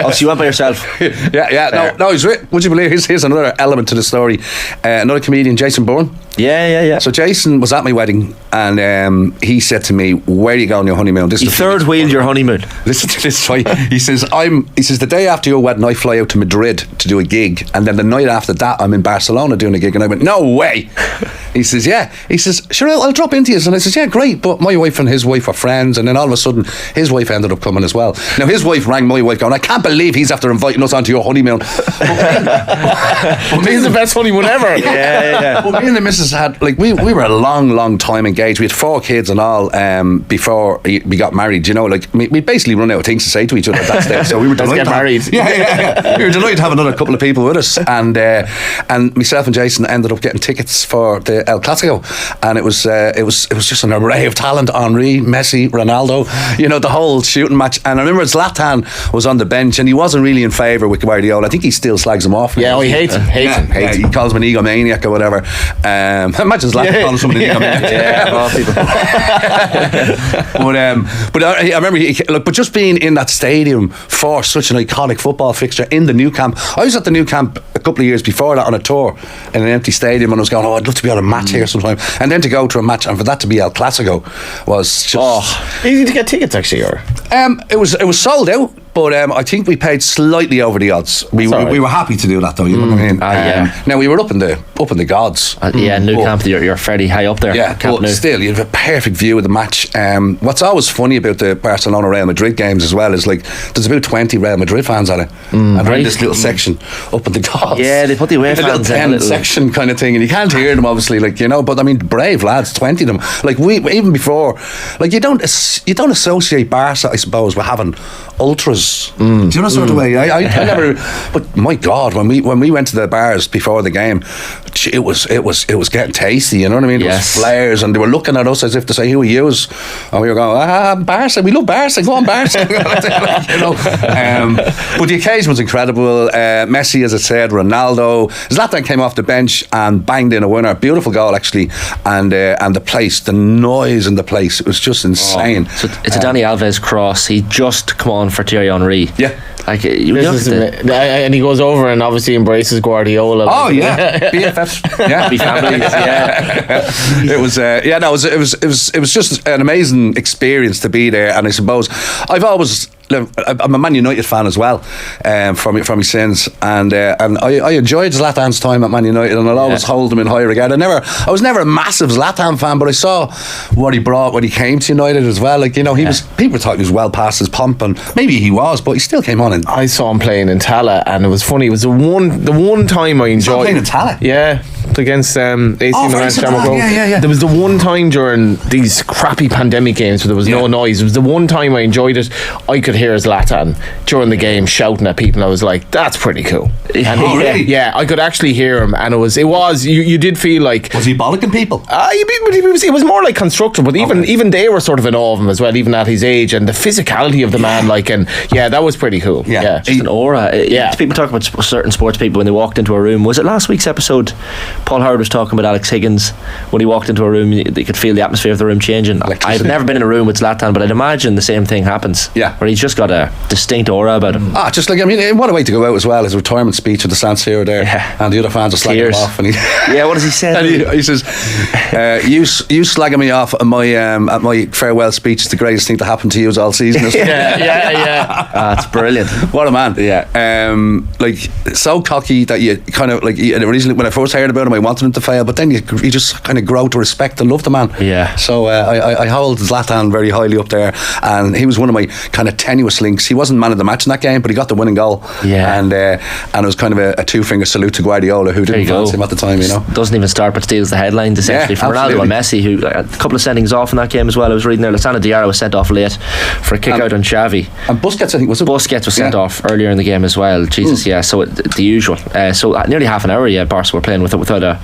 Oh, so you went by yourself? Yeah. No. Would you believe? Here's another element to the story. Another comedian, Jason Bourne. Yeah. So Jason was at my wedding, and he said to me, "Where are you going on your honeymoon?" He third wheeled your honeymoon. Listen to this, right? He says, the day after your wedding, I fly out to Madrid to do a gig, and then the night after that, I'm in Barcelona doing a gig. And I went, "No way." He says, "Yeah." He says, "Sure, I'll drop into you." And I says, "Yeah, great." But my wife and his wife were friends, and then all of a sudden, his wife ended up coming as well. Now, his wife rang my wife going, "I can't believe he's after inviting us onto your honeymoon." But he's the best honeymoon ever. Yeah. But me and the missus had, like, we were a long time engaged. We had 4 kids and all before we got married. You know, like, we basically run out of things to say to each other at that stage. So we were delighted to get married. Yeah. We were delighted to have another couple of people with us, and myself and Jason ended up getting tickets for the El Clasico, and it was just an array of talent: Henry, Messi, Ronaldo. You know, the whole shooting match. And I remember Zlatan was on the bench, and he wasn't really in favour with Guardiola. I think he still slags him off. Yeah, he hates him. He calls him an egomaniac or whatever. Imagine Zlatan calling someone an egomaniac. Yeah, people. But I remember, but just being in that stadium for such an iconic football fixture in the new camp. I was at the new camp a couple of years before that on a tour in an empty stadium, and I was going, "Oh, I'd love to be on a match here sometime." And then to go to a match, and for that to be El Clasico was just easy to get tickets, actually. Or it was sold out. But I think we paid slightly over the odds. We were happy to do that, though. You know what I mean? Now we were up in the gods. New camp. You're fairly high up there. Yeah, but still, you have a perfect view of the match. What's always funny about the Barcelona Real Madrid games as well is, like, there's about 20 Real Madrid fans at it, and they're in this little section up in the gods. Yeah, they put the away fans in a little section kind of thing, and you can't hear them obviously, like, you know. But I mean, brave lads, 20 of them. Like, we even before, like, you don't associate Barca, I suppose, with having ultras. Do you know sort of way? I never. But my God, when we went to the bars before the game, it was getting tasty. You know what I mean? There was flares, and they were looking at us as if to say, "Who are you?" And we were going, Barca. We love Barca. Go on, Barca. You know. But the occasion was incredible. Messi, as I said, Ronaldo, Zlatan came off the bench and banged in a winner. Beautiful goal, actually, and the place, the noise in the place, it was just insane. So it's a Dani Alves cross. He just come on for Thierry Henry. Yeah. Like, and he goes over and obviously embraces Guardiola. Oh yeah, BFFs. Yeah, happy families. Yeah. It was. It was just an amazing experience to be there. And I suppose I've always I'm a Man United fan as well, from my sins, and I enjoyed Zlatan's time at Man United, and I'll always hold him in high regard. I was never a massive Zlatan fan, but I saw what he brought when he came to United as well. Like, you know, people thought he was well past his pomp, and maybe he was, but he still came on. And I saw him playing in Tala, and it was funny. It was the one time I enjoyed. Playing in Tala, against AC Milan. Yeah. There was the one time during these crappy pandemic games where there was no noise. It was the one time I enjoyed it. I could hear Zlatan during the game shouting at people, and I was like, that's pretty cool. And really? Yeah, I could actually hear him, and it was you did feel like, was he bollocking people? It was more like constructive, but even they were sort of in awe of him as well, even at his age, and the physicality of the man, like, and that was pretty cool. Just an aura. People talk about certain sports people when they walked into a room. Was it last week's episode? Paul Howard was talking about Alex Higgins. When he walked into a room, they could feel the atmosphere of the room changing. I've never been in a room with Zlatan, but I'd imagine the same thing happens. Yeah, where he's just got a distinct aura about him. Just like, I mean, what a way to go out as well. His retirement speech at the San Siro there, and the other fans are slagging him off. And what does he say? And he says, "You slagging me off at my farewell speech is the greatest thing to happen to you all season." That's brilliant. What a man. Like, so cocky that you kind of like. Originally, when I first heard about him, I wanted him to fail, but then you just kind of grow to respect and love the man. So I hold Zlatan very highly up there, and he was one of my kind of tenuous links. He wasn't man of the match in that game, but he got the winning goal. And it was kind of a two-finger salute to Guardiola, who didn't fancy him at the time. You know, doesn't even start but steals the headlines essentially from Ronaldo and Messi, who a couple of sendings off in that game as well. I was reading there, Lassana Diarra was sent off late for a kick out on Xavi, and Busquets, I think, Busquets was sent off earlier in the game as well. Jesus, so the usual. So nearly half an hour, Barca were playing without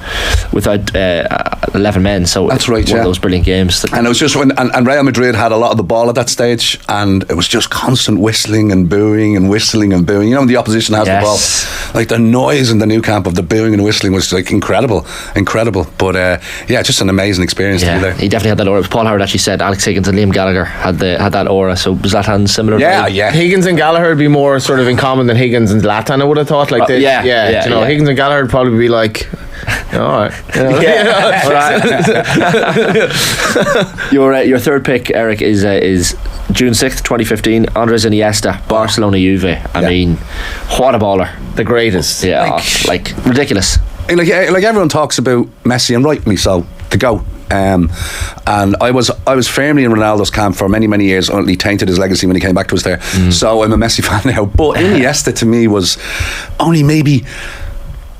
11 men. So that's right. One of those brilliant games. And it was just and Real Madrid had a lot of the ball at that stage, and it was just constant whistling and booing and whistling and booing. You know, when the opposition has the ball, like the noise in the new camp of the booing and whistling was like incredible. But just an amazing experience to be there. He definitely had that aura. Paul Howard actually said Alex Higgins and Liam Gallagher had that aura. So was Zlatan similar? Higgins and Gallagher would be more sort of in common than Higgins and Zlatan, I would have thought. Like Higgins and Gallagher would probably be like, all right. Your third pick, Eric, is June 6th 2015, Andres Iniesta, Barcelona Juve. I mean, what a baller. The greatest. Like ridiculous. Like everyone talks about Messi, and rightly so, the GOAT. And I was firmly in Ronaldo's camp for many years until he tainted his legacy when he came back to us there. So I'm a Messi fan now, but Iniesta to me was only maybe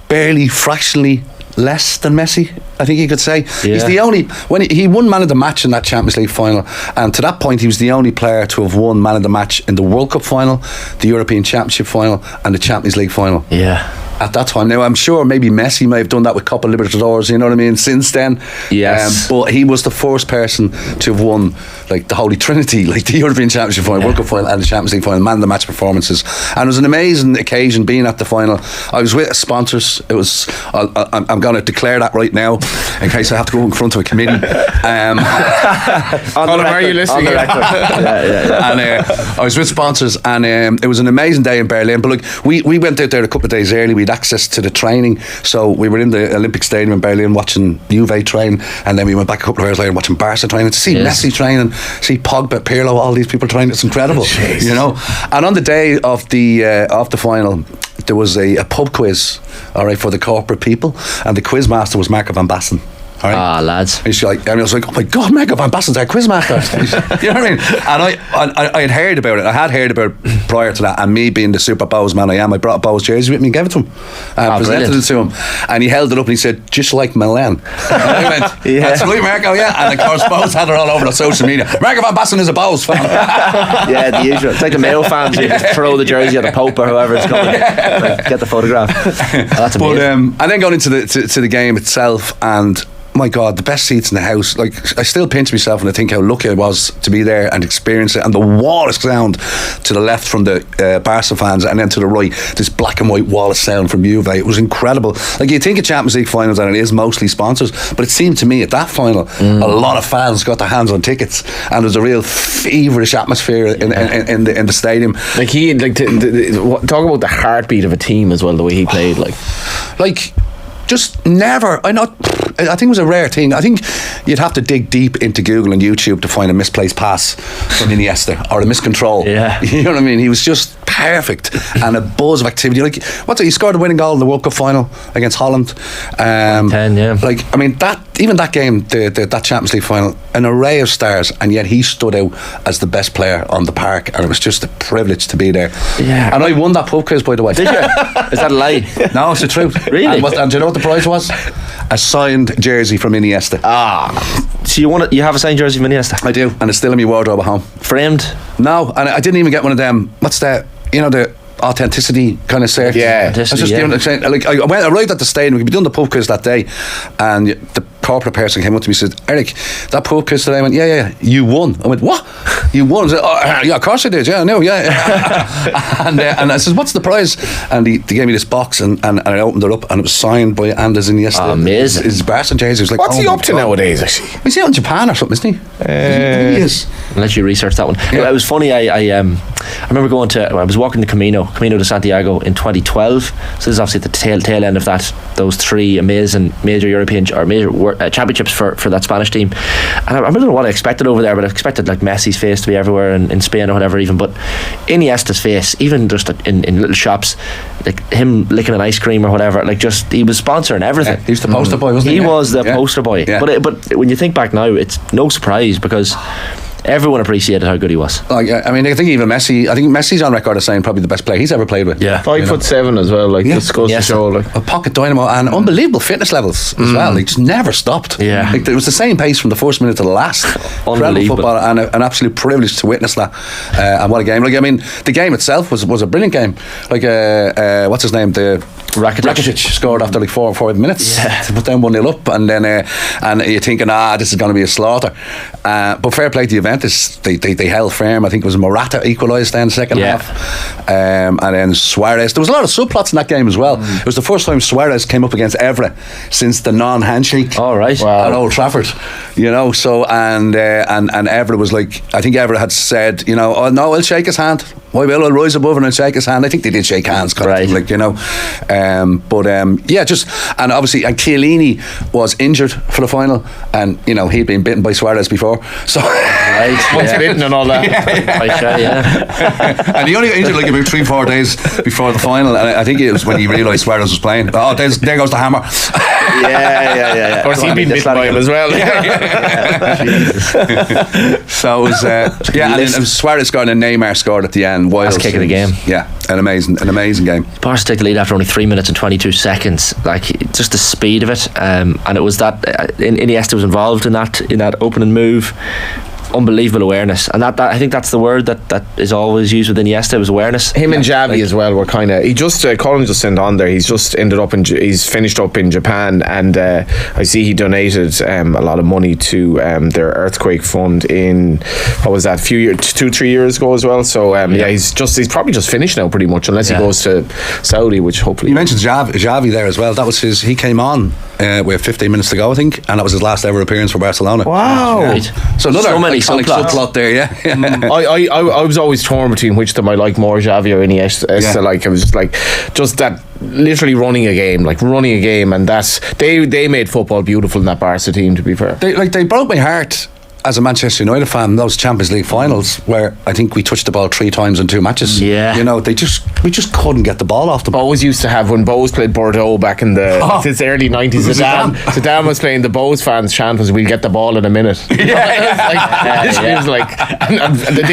barely fractionally less than Messi, I think you could say. He's the only, when he won man of the match in that Champions League final, and to that point he was the only player to have won man of the match in the World Cup final, the European Championship final, and the Champions League final. At that time. Now I'm sure maybe Messi may have done that with Copa Libertadores, you know what I mean, since then. But he was the first person to have won like the Holy Trinity, like the European Championship final, World Cup final, and the Champions League final, man of the match performances. And it was an amazing occasion being at the final. I was with sponsors. It was I'm going to declare that right now in case I have to go in front of a committee. Are you listening? And I was with sponsors, and it was an amazing day in Berlin. But look, we went out there a couple of days early. We'd access to the training, so we were in the Olympic Stadium in Berlin watching Juve train, and then we went back a couple of hours later watching Barca training. To see Messi training, see Pogba, Pirlo, all these people training, it's incredible. You know. And on the day of the final, there was a pub quiz, all right, for the corporate people, and the quiz master was Marco van Basten. Right. Lads. And I was like, oh my God, Marco van Basten's our quizmaster. You know what I mean? And I had heard about it. I had heard about it prior to that. And me being the super Bohs man I am, I brought a Bohs jersey with me and gave it to him. Presented it to him. And he held it up and he said, just like Milan. And I went, that's right, Marco, And of course, Bohs had it all over the social media. Marco van Basten is a Bohs fan. The usual. It's like the Mayo fans who just throw the jersey at the Pope or whoever is coming. Like, get the photograph. That's amazing. And then going into the game itself, and my God, the best seats in the house. Like, I still pinch myself and I think how lucky I was to be there and experience it. And the wall of sound to the left from the Barca fans, and then to the right, this black and white wall of sound from Juve. It was incredible. Like, you think of Champions League finals and it is mostly sponsors, but it seemed to me at that final a lot of fans got their hands on tickets, and there's a real feverish atmosphere in the stadium. Like, talk about the heartbeat of a team as well, the way he played. Like just never. I think it was a rare thing. I think you'd have to dig deep into Google and YouTube to find a misplaced pass from Iniesta or a miscontrol. Yeah. You know what I mean? He was just perfect and a buzz of activity. Like, he scored a winning goal in the World Cup final against Holland. 10, yeah. Like, I mean, that game, that Champions League final, an array of stars, and yet he stood out as the best player on the park, and it was just a privilege to be there. Yeah. And I won that pub quiz, by the way. Did you? Is that a lie? No, it's the truth. Really? And do you know what the prize was? A signed jersey from Iniesta. So you have a signed jersey from Iniesta? I do, and it's still in my wardrobe at home. Framed? No, and I didn't even get one of them. What's that? You know, the authenticity kind of search. Yeah, I was just giving it, like, I arrived at the stadium. We'd be doing the pub quiz that day, and the corporate person came up to me and said, Eric, that pub quiz today. I went, yeah, you won. I went, what? You won? I said, yeah, of course I did. Yeah, I know. Yeah. and I said, what's the prize? And he gave me this box, and I opened it up, and it was signed by Anders Iniesta. Amazing. His Barca jersey was like, what's he up to nowadays? Actually, he's out in Japan or something, isn't he? He is. I'll let you research that one. Yeah. It was funny. I remember going to. I was walking the Camino de Santiago in 2012. So this is obviously at the tail end of those three amazing major European or major championships for that Spanish team. And I don't know what I expected over there, but I expected like Messi's face to be everywhere in Spain or whatever even. But Iniesta's face, even just in little shops, like him licking an ice cream or whatever, like just he was sponsoring everything. Yeah, he was the poster boy, wasn't he? He was the poster boy. Yeah. But when you think back now, it's no surprise because everyone appreciated how good he was. Like, I mean, I think even Messi. I think Messi's on record as saying probably the best player he's ever played with. Yeah, 5'7" as well. Like, this goes to show, like, a pocket dynamo and unbelievable fitness levels as well. Like, just never stopped. Yeah, like, it was the same pace from the first minute to the last. Unbelievable football, and an absolute privilege to witness that. And what a game! Like, I mean, the game itself was a brilliant game. Like, what's his name? The Rakitic scored after like 4 or 5 minutes to put them 1-0 up, and then and you're thinking, this is going to be a slaughter. But fair play to Juventus, they held firm. I think it was Morata equalised then second half, and then Suarez. There was a lot of subplots in that game as well. It was the first time Suarez came up against Evra since the non-handshake. All right, at Old Trafford. You know, so and Evra was like, I think Evra had said, you know, oh no, I'll shake his hand. Why will I'll rise above and I'll shake his hand. I think they did shake hands, kind of thing, like, you know. And obviously, and Chiellini was injured for the final, and you know he'd been bitten by Suarez before, so once bitten and all that. And he only got injured like about 3-4 days before the final, and I think it was when he realised Suarez was playing. Oh, there goes the hammer. Yeah. Of course, he'd been bitten by him as well. So it was, and Suarez scored and Neymar scored at the end. That's kick of the game. Yeah, an amazing game. Barca take the lead after only 3 minutes and 22 seconds. Like, just the speed of it, and it was that Iniesta was involved in that opening move. Unbelievable awareness, and that I think that's the word that is always used with Iniesta, was awareness. Him and Xavi as well were kind of. He just Colm just sent on there. He's just ended up he's finished up in Japan, and I see he donated a lot of money to their earthquake fund in what was that, 2-3 years ago as well. So he's probably just finished now pretty much, unless he goes to Saudi, which hopefully. You mentioned Xavi there as well. That was he came on with 15 minutes to go, I think, and that was his last ever appearance for Barcelona. Wow. Right. So another many subplot there, yeah. I was always torn between which of them I like more, Xavi or Iniesta. Like, it was just that literally running a game, and that's they made football beautiful in that Barca team, to be fair. They broke my heart as a Manchester United fan, those Champions League finals where I think we touched the ball 3 times in 2 matches. Yeah, you know, we just couldn't get the ball off the ball. Bohs used to have, when Bohs played Bordeaux back in since the early 90s, Zidane was playing, the Bohs fans' chant was, "We'll get the ball in a minute." But they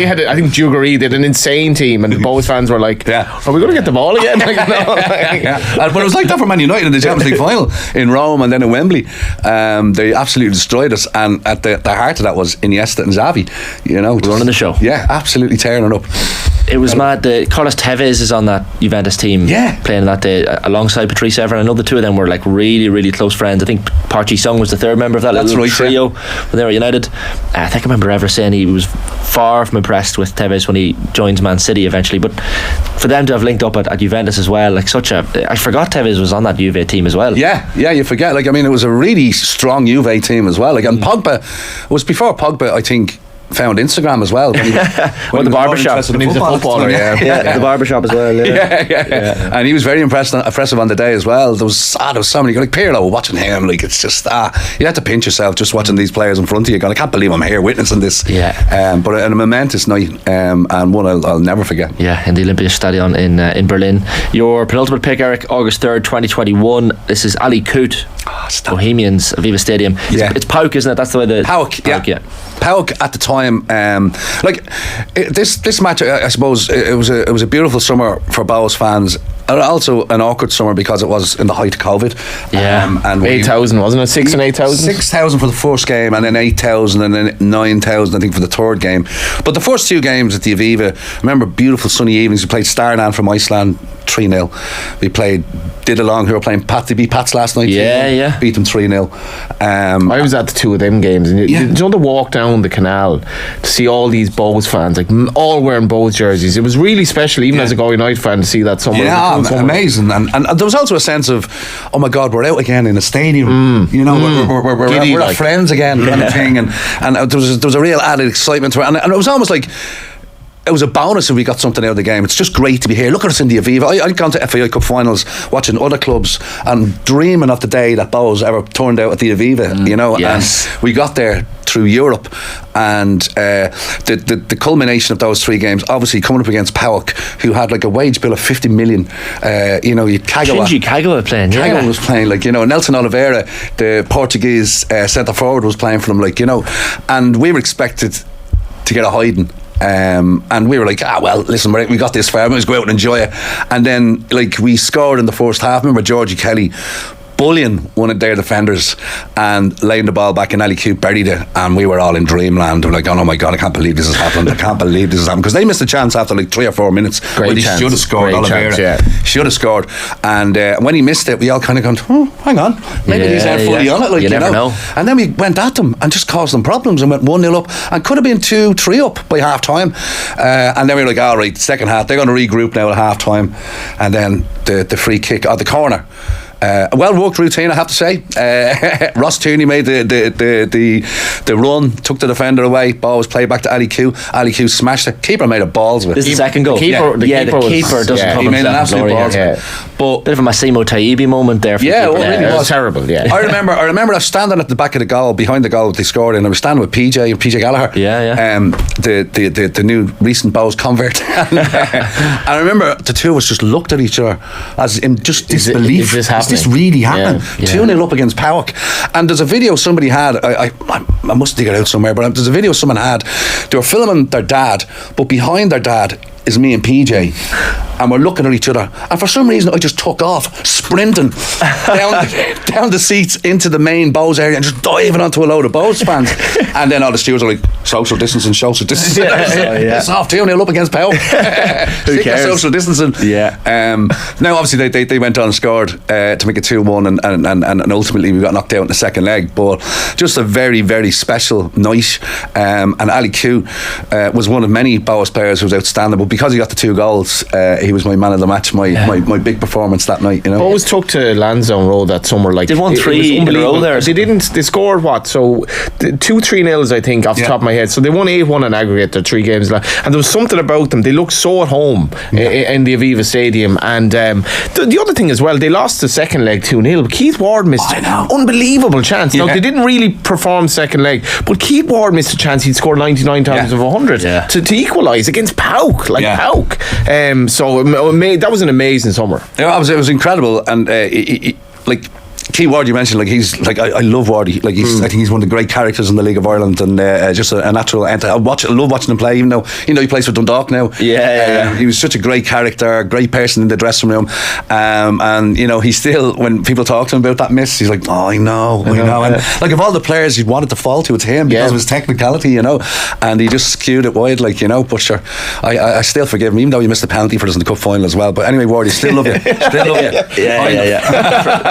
had, I think Djugari did an insane team, and the Bohs fans were like, "Are we going to get the ball again?" But it was like that for Man United in the Champions League final in Rome and then in Wembley. They absolutely destroyed us, and at the heart of that was Iniesta and Xavi, you know, running the show. Yeah, absolutely tearing it up. It was mad. Carlos Tevez is on that Juventus team, playing that day alongside Patrice Evra. I know the two of them were like really, really close friends. I think Parchi Sung was the third member of that little trio when they were United. I think I remember Evra saying he was far from impressed with Tevez when he joins Man City eventually, but for them to have linked up at Juventus as well, like I forgot Tevez was on that Juve team as well. Yeah, you forget. Like, I mean, it was a really strong Juve team as well. Like, and Pogba was before Pogba, I think. found Instagram as well. When the barbershop. When he was a footballer, the barbershop as well. Yeah. And he was very impressive on the day as well. There was so many. Like Pirlo, watching him, like it's just you had to pinch yourself just watching these players in front of you. Going, I can't believe I'm here witnessing this. But a momentous night, and one I'll never forget. Yeah, in the Olympiastadion in Berlin. Your penultimate pick, Eric, August 3rd, 2021. This is Ali Koot, Bohemians, Aviva Stadium. It's PAOK, isn't it? That's the way the PAOK, yeah. PAOK at the time, this match, I suppose it was a beautiful summer for Bohs fans, and also an awkward summer because it was in the height of COVID. And 8,000, wasn't it? 6 and 8,000? 6,000 for the first game, and then 8,000, and then 9,000 I think for the third game. But the first two games at the Aviva, remember, beautiful sunny evenings. We played Darran from Iceland 3-0. We played Didalong, who were playing Pat. They beat Pats last night. Beat them 3-0. I was at the two of them games, and you know the walk down the canal to see all these Bohs fans, like all wearing Bohs jerseys. It was really special, even as a Go United fan, to see that somewhere. Amazing. And there was also a sense of, oh my God, we're out again in a stadium. You know, we're like friends again, kind of thing. And there was a real added excitement to it. And it was almost like it was a bonus if we got something out of the game. It's just great to be here. Look at us in the Aviva. I'd gone to FAI Cup finals watching other clubs and dreaming of the day that Bohs ever turned out at the Aviva, you know. Yes. And we got there through Europe, and the culmination of those three games, obviously coming up against PAOK, who had like a wage bill of 50 million. You know, you Shinji Kagawa playing. Kagawa was playing, like, you know. Nelson Oliveira, the Portuguese centre forward, was playing for them, like, you know. And we were expected to get a hiding. And we were like, well, listen, we got this far, let's go out and enjoy it. And then, like, we scored in the first half. Remember Georgie Kelly bullying one of their defenders and laying the ball back, in Ali Coote buried it, and we were all in dreamland. We're like, oh my God, I can't believe this has happened. I can't believe this has happened, because they missed a chance after like 3 or 4 minutes. Great they chance. Should have scored. Should have scored. And when he missed it, we all kind of gone, oh, hang on, maybe he's not fully on it, like, you never know. And then we went at them and just caused them problems and went 1-0 up, and could have been 2-3 up by half time. And then we were like, all right, second half, they're going to regroup now at half time. And then the free kick at the corner, well worked routine, I have to say. Ross Tierney made the run, took the defender away. Ball was played back to Ali Coote. Ali Coote smashed it. Keeper made a balls with it. This is the second goal. The keeper doesn't come. He made an absolute balls with it. But bit of a Massimo Taibbi moment there. It really was terrible. I remember I was standing at the back of the goal, behind the goal they scored, and I was standing with PJ Gallagher. The new recent Bohs convert. And I remember the two of us just looked at each other as in just disbelief. Is this really happened? 2-0 up against PAOK. And there's a video somebody had, I must dig it out somewhere, but there's a video someone had. They were filming their dad, but behind their dad is me and PJ, and we're looking at each other, and for some reason I just took off sprinting down the seats into the main Bohs area and just diving onto a load of Bohs fans. And then all the stewards are like, social distancing. It's off 2-0 up against PAOK. Who cares? Social distancing. Now obviously they went on and scored to make it 2-1, and ultimately we got knocked out in the second leg. But just a very, very special night. And Ali Coote was one of many Bohs players who was outstanding, but because he got the 2 goals, he was my man of the match, my big performance that night, you know. Bohs took to Lansdowne Road that summer, like, they won 3 in a row there. They scored what? So 2 3-0s, I think, off the top of my head. So they won 8-1 in aggregate, their 3 games, and there was something about them. They looked so at home in the Aviva Stadium. And the other thing as well, they lost the second leg 2-0. Keith Ward missed an unbelievable chance. Now, they didn't really perform second leg, but Keith Ward missed a chance. He'd scored 99 times of 100 to equalise against PAOK, PAOK. So that was an amazing summer. It was incredible. And like Key Ward, you mentioned, like, he's like, I love Wardy. Like, I think he's one of the great characters in the League of Ireland, and just a natural enter. I love watching him play, even though he plays for Dundalk now. He was such a great character, great person in the dressing room, and he still, when people talk to him about that miss, he's like, I know. And like, of all the players you'd wanted to fall to, it's him because of his technicality, and he just skewed it wide, like, but sure, I still forgive him, even though he missed the penalty for us in the cup final as well. But anyway, Wardy, still love you.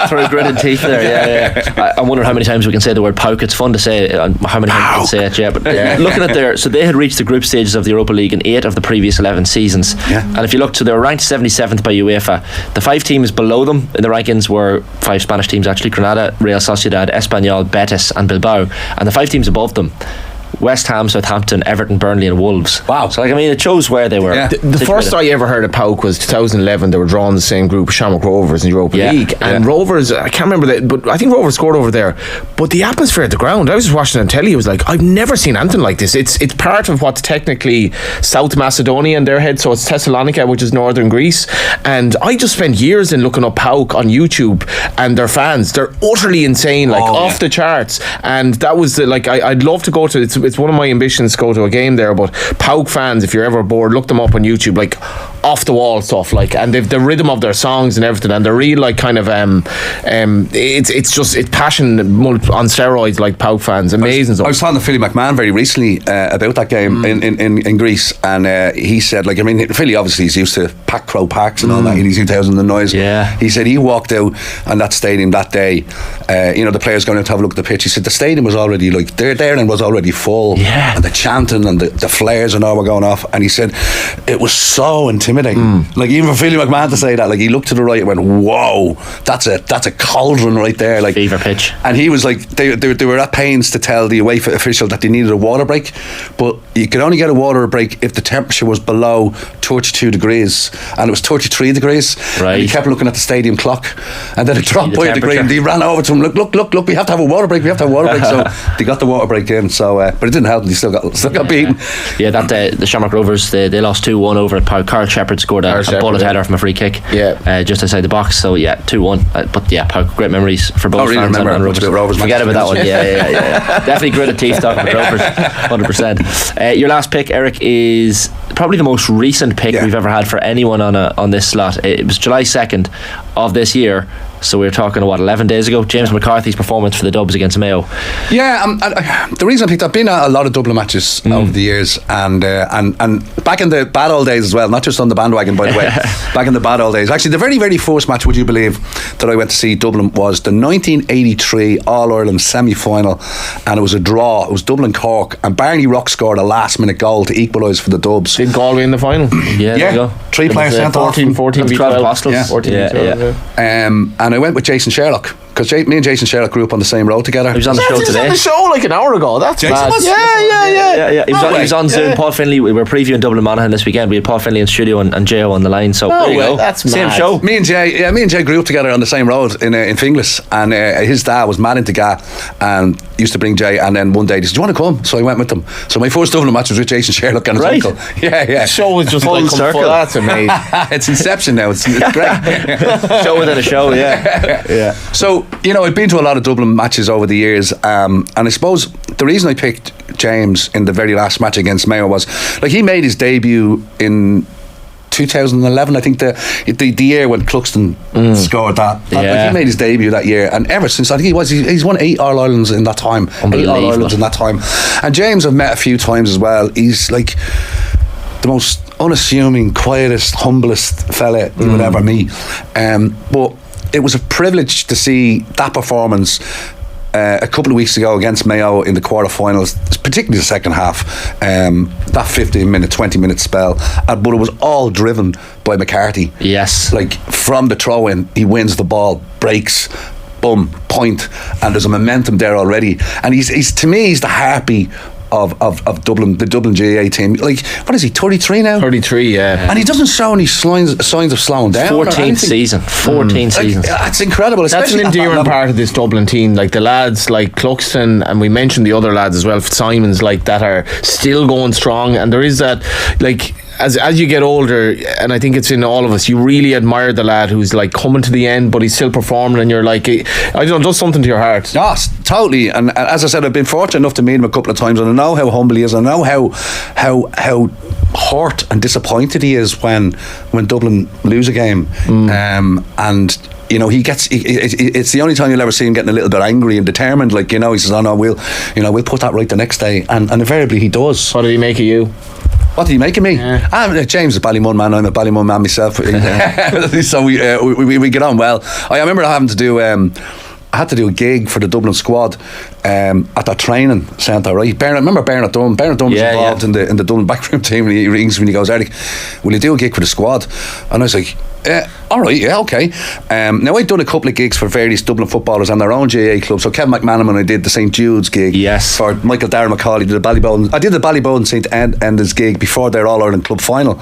For a gritted teeth there. I wonder how many times we can say the word PAOK. It's fun to say, how many times we can say it. But looking at there, so they had reached the group stages of the Europa League in 8 of the previous 11 seasons. And if you look, so they were ranked 77th by UEFA. The 5 teams below them in the rankings were 5 Spanish teams actually: Granada, Real Sociedad, Espanyol, Betis and Bilbao. And the 5 teams above them West Ham, Southampton, Everton, Burnley and Wolves. Wow. So it shows where they were. Yeah. The first I ever heard of PAOK was 2011. They were drawn in the same group with Shamrock Rovers in the Europa League, and Rovers, I can't remember that, but I think Rovers scored over there. But the atmosphere at the ground, I was just watching on telly, it was like, I've never seen anything like this. It's part of what's technically South Macedonia in their head, so it's Thessalonica, which is northern Greece. And I just spent years in looking up PAOK on YouTube, and their fans, they're utterly insane, off the charts. And that was I'd love to go to, it's one of my ambitions to go to a game there, but PAOK fans, if you're ever bored, look them up on YouTube, off the wall stuff, and they've the rhythm of their songs and everything, and they're real it's passion on steroids, PAOK fans. Amazing. I was talking to Finlay McMahon very recently about that game in Greece, and he said, Finlay obviously is used to packed crowd parks and all that, he's 2,000 the noise. He said he walked out on that stadium that day, the players going out to have a look at the pitch. He said the stadium was already there and was already full, and the chanting and the flares and all were going off, and he said it was so intimidating. Even for Finlay McMahon to say that, he looked to the right and went, whoa, that's a cauldron right there, fever pitch. And he was they were at pains to tell the UEFA official that they needed a water break, but you could only get a water break if the temperature was below 32 degrees, and it was 33 degrees. And he kept looking at the stadium clock, and then it dropped by a degree, and he ran over to him, look, we have to have a water break, so they got the water break in, but it didn't help, they still got beaten. That day the Shamrock Rovers, they lost 2-1 over at PAOK. Carl Shepherd scored a bullet header from a free kick just outside the box, so 2-1, but PAOK, great memories for both fans and Rovers. Forget about that one. Definitely gritted teeth talking about Rovers, 100%. Your last pick, Eric, is probably the most recent pick we've ever had for anyone on this slot. It was July 2nd of this year, so we were talking 11 days ago. James McCarthy's performance for the Dubs against Mayo. The reason I picked, I've been at a lot of Dublin matches over the years, and back in the bad old days as well, not just on the bandwagon, by the way. Back in the bad old days, actually the very, very first match, would you believe, that I went to see Dublin was the 1983 All-Ireland semi-final, and it was a draw. It was Dublin-Cork, and Barney Rock scored a last minute goal to equalise for the Dubs. Did Galway in the final? There you go. 3 players sent off. 14 v 12. And I went with Jason Sherlock, because me and Jason Sherlock grew up on the same road together. He was on the show today. He was on the show an hour ago. That's mad. Yeah. He was on Zoom. Paul Finlay, we were previewing Dublin-Monaghan this weekend. We had Paul Finlay in studio and J.O. on the line. So there you go. That's same mad. show. Me and Jay grew up together on the same road in Finglas, and his dad was mad into Ga and used to bring Jay, and then one day he said, do you want to come? So I went with them. So my first Dublin match was with Jason Sherlock and his uncle. The show was just full circle. That's amazing. It's Inception now. It's great. Show within a show. Yeah. So I've been to a lot of Dublin matches over the years, and I suppose the reason I picked James in the very last match against Mayo was he made his debut in 2011, I think the year when Cluxton scored that. He made his debut that year, and ever since, I think he's won 8 All-Irelands in that time. 8 All-Irelands in that time. And James I've met a few times as well. He's the most unassuming, quietest, humblest fella you would ever meet. But it was a privilege to see that performance a couple of weeks ago against Mayo in the quarterfinals, particularly the second half. That 15-minute, 20-minute spell, but it was all driven by McCarthy. Yes, from the throw-in, he wins the ball, breaks, boom, point, and there's a momentum there already. And he's to me, he's the heartbeat of Dublin, the Dublin GAA team. What is he, 33 now? 33, yeah. And he doesn't show any signs of slowing down. 14th season. 14 seasons. That's incredible. That's an endearing part of this Dublin team. The lads like Cluxton, and we mentioned the other lads as well, Simons, that are still going strong. And there is that, as you get older, and I think it's in all of us, you really admire the lad who's coming to the end, but he's still performing, and you're I don't know, does something to your heart. Yes, totally. And as I said, I've been fortunate enough to meet him a couple of times, and I know how humble he is. I know how hurt and disappointed he is when Dublin lose a game. And he gets. It's the only time you'll ever see him getting a little bit angry and determined. He says, "Oh no, we'll put that right the next day," and invariably he does. What did he make of you? What did he make of me? James is a Ballymun man. I'm a Ballymun man myself. So we get on well. I remember having to do. I had to do a gig for the Dublin squad at that training centre, right? Remember Bernard Dunn? Bernard Dunn was involved in the Dublin backroom team, and he rings me and he goes, Eric, will you do a gig for the squad? And I was like, all right, yeah, okay. Now I'd done a couple of gigs for various Dublin footballers and their own GAA clubs. So Kevin McManus and I did the St Jude's gig. Yes. For Michael Darran McCauley did the Ballyboden. I did the Ballyboden St Enda's gig before their All Ireland club final,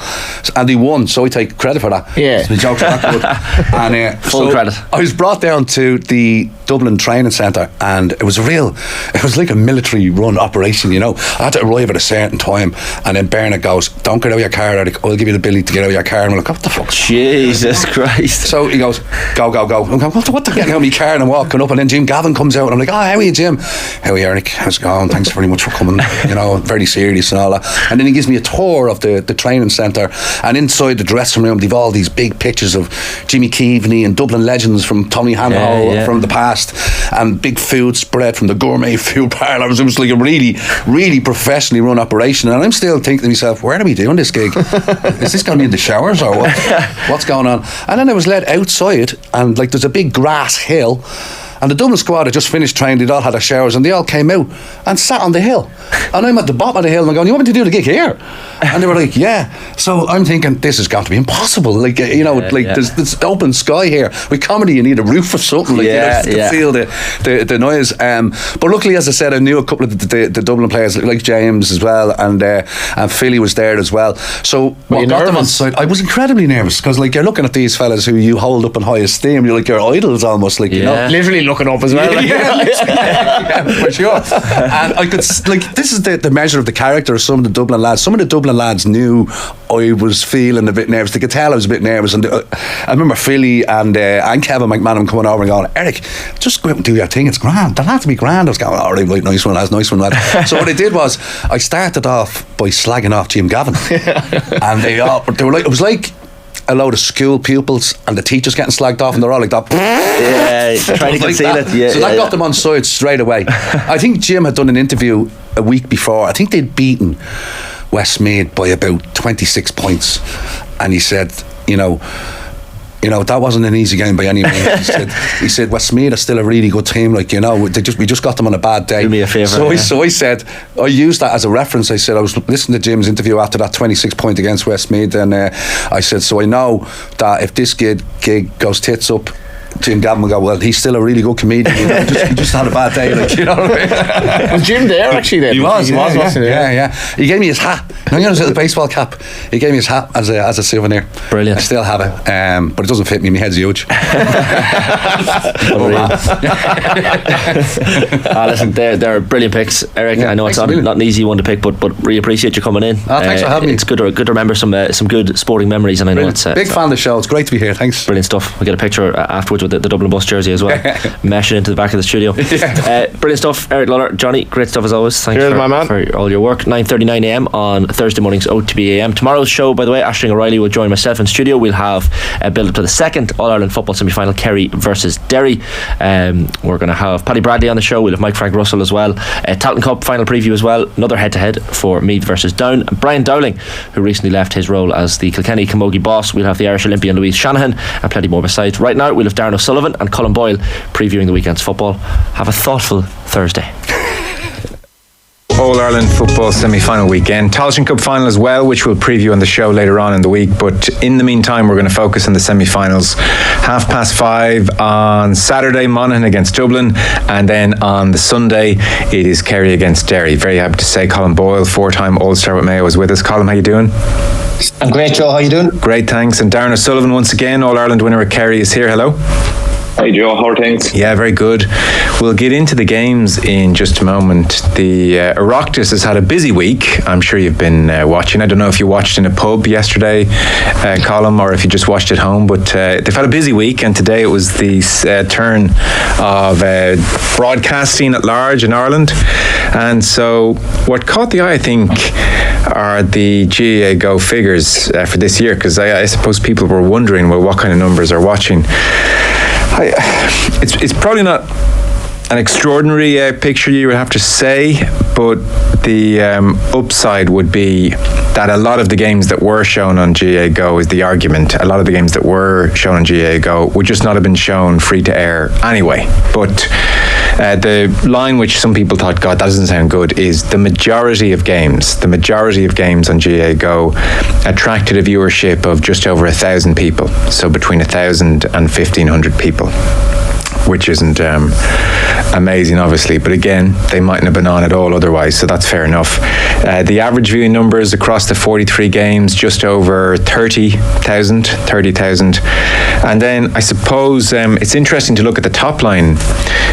and he won. So I take credit for that. Yeah. So the jokes are that good. And full credit. I was brought down to the Dublin training centre, and it was like a military run operation, you know. I had to arrive at a certain time, and then Bernard goes, don't get out of your car, Eric, I'll give you the ability to get out of your car. And I'm like, what the fuck? Jesus Christ. So he goes, go. I'm going, what the getting out of my car, and I'm walking up, and then Jim Gavin comes out, and I'm like, how are you, Jim? How are you, Eric? How's it going? Thanks very much for coming, you know, very serious and all that. And then he gives me a tour of the training centre, and inside the dressing room they've all these big pictures of Jimmy Keaveney and Dublin legends from Tommy Hanhole from the past, and big food spread from the gourmet food parlour. It was like a really, really professionally run operation, and I'm still thinking to myself, where are we doing this gig? Is this going to be in the showers or what? What's going on? And then I was led outside, and like there's a big grass hill, and the Dublin squad had just finished training. They'd all had their showers, and they all came out and sat on the hill, and I'm at the bottom of the hill, and I'm going, you want me to do the gig here? And they were like, yeah. So I'm thinking, this has got to be impossible, like, you know, there's open sky here. With comedy you need a roof or something, like, to feel the noise. But luckily, as I said, I knew a couple of the Dublin players, like James as well, and Philly was there as well. So what got them on side, I was incredibly nervous, because like, you're looking at these fellas who you hold up in high esteem. You're like your idols almost, like, you know, literally looking up as well. Yeah, for sure. And I could, like, this is the measure of the character of some of the Dublin lads. Some of the Dublin lads knew I was feeling a bit nervous. They could tell I was a bit nervous, and I remember Philly and Kevin McManus coming over and going, Eric, just go out and do your thing, it's grand, that'll have to be grand. I was going, all right, like, nice one lad. So what I did was, I started off by slagging off Jim Gavin, and they were like, it was like a load of school pupils and the teachers getting slagged off, and they're all like that. Yeah, trying to conceal it. Yeah, so that got them on side straight away. I think Jim had done an interview a week before. I think they'd beaten Westmeath by about 26 points, and he said, you know, that wasn't an easy game by any means. He said Westmeath are still a really good team, like, you know, we just got them on a bad day. Do me a favour. So I said, I used that as a reference. I said, I was listening to Jim's interview after that 26 point against Westmeath, and I said, so I know that if this gig goes tits up, Jim Gavin will go, well, he's still a really good comedian, you know, he just had a bad day, like, you know what I mean? Was Jim there actually then? He was, wasn't he? Yeah. He gave me his hat. You know, the baseball cap. He gave me his hat as a souvenir. Brilliant. I still have it, but it doesn't fit me. My head's huge. Listen, they're brilliant picks, Eric. I know it's not an easy one to pick, but really appreciate you coming in. Thanks for having me. It's good to remember some good sporting memories, and I know it's big fan of the show. It's great to be here. Thanks. Brilliant stuff. We'll get a picture afterwards with the Dublin bus jersey as well, meshing into the back of the studio. Brilliant stuff, Eric Lalor. Johnny, great stuff as always. Thanks for all your work. 9:39 AM on Thursday morning's OTB AM. Tomorrow's show, by the way, Aisling O'Reilly will join myself in studio. We'll have a build up to the second All-Ireland football semi-final, Kerry versus Derry. We're going to have Paddy Bradley on the show. We'll have Mike Frank Russell as well. Talton Cup final preview as well. Another head-to-head for Meath versus Down. Brian Dowling, who recently left his role as the Kilkenny Camogie boss. We'll have the Irish Olympian Louise Shanahan and plenty more besides. Right now we'll have Darran O'Sullivan and Colm Boyle previewing the weekend's football. Have a thoughtful Thursday. All-Ireland football semi-final weekend. Tailteann Cup final as well, which we'll preview on the show later on in the week. But in the meantime, we're going to focus on the semi-finals. 5:30 on Saturday, Monaghan against Dublin. And then on the Sunday, it is Kerry against Derry. Very happy to say Colm Boyle, 4-time All-Star with Mayo, is with us. Colm, how you doing? I'm great, Joe. How you doing? Great, thanks. And Darran O'Sullivan, once again, All-Ireland winner at Kerry, is here. Hello. Hi Joe, how are things? Yeah, very good. We'll get into the games in just a moment. The Oireachtas has had a busy week. I'm sure you've been watching. I don't know if you watched in a pub yesterday, Colm, or if you just watched at home, but they've had a busy week, and today it was the turn of broadcasting at large in Ireland. And so what caught the eye, I think, are the GAA Go figures for this year, because I suppose people were wondering, well, what kind of numbers are watching. It's probably not an extraordinary picture, you would have to say, but the upside would be that a lot of the games that were shown on GAA Go, is the argument, a lot of the games that were shown on GAA Go would just not have been shown free to air anyway. But The line which some people thought, God, that doesn't sound good, is the majority of games on GAA Go attracted a viewership of just over 1,000 people. So between 1,000 and 1,500 people, which isn't amazing, obviously, but again, they mightn't have been on at all otherwise, so that's fair enough. The average viewing numbers across the 43 games, just over 30,000. And then I suppose it's interesting to look at the top line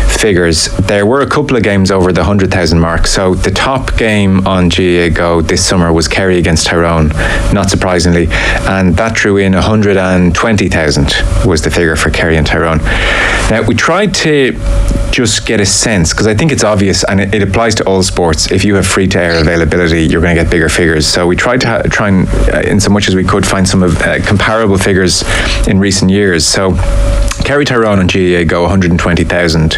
figures. There were a couple of games over the 100,000 mark, so the top game on GAA Go this summer was Kerry against Tyrone, not surprisingly, and that drew in 120,000 was the figure for Kerry and Tyrone. Now, we tried to just get a sense, because I think it's obvious, and it applies to all sports. If you have free-to-air availability, you're going to get bigger figures. So we tried to try and, in so much as we could, find some of comparable figures in recent years. So Kerry Tyrone on GAA Go, 120,000.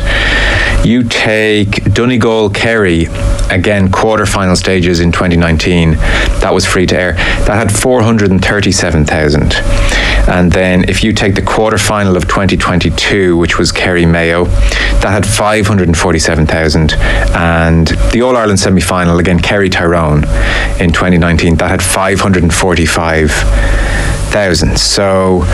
You take Donegal Kerry, again, quarter-final stages in 2019. That was free-to-air. That had 437,000. And then if you take the quarter-final of 2022, which was Kerry Mayo, that had 547,000. And the All-Ireland semi-final, again, Kerry Tyrone in 2019, that had 545,000. So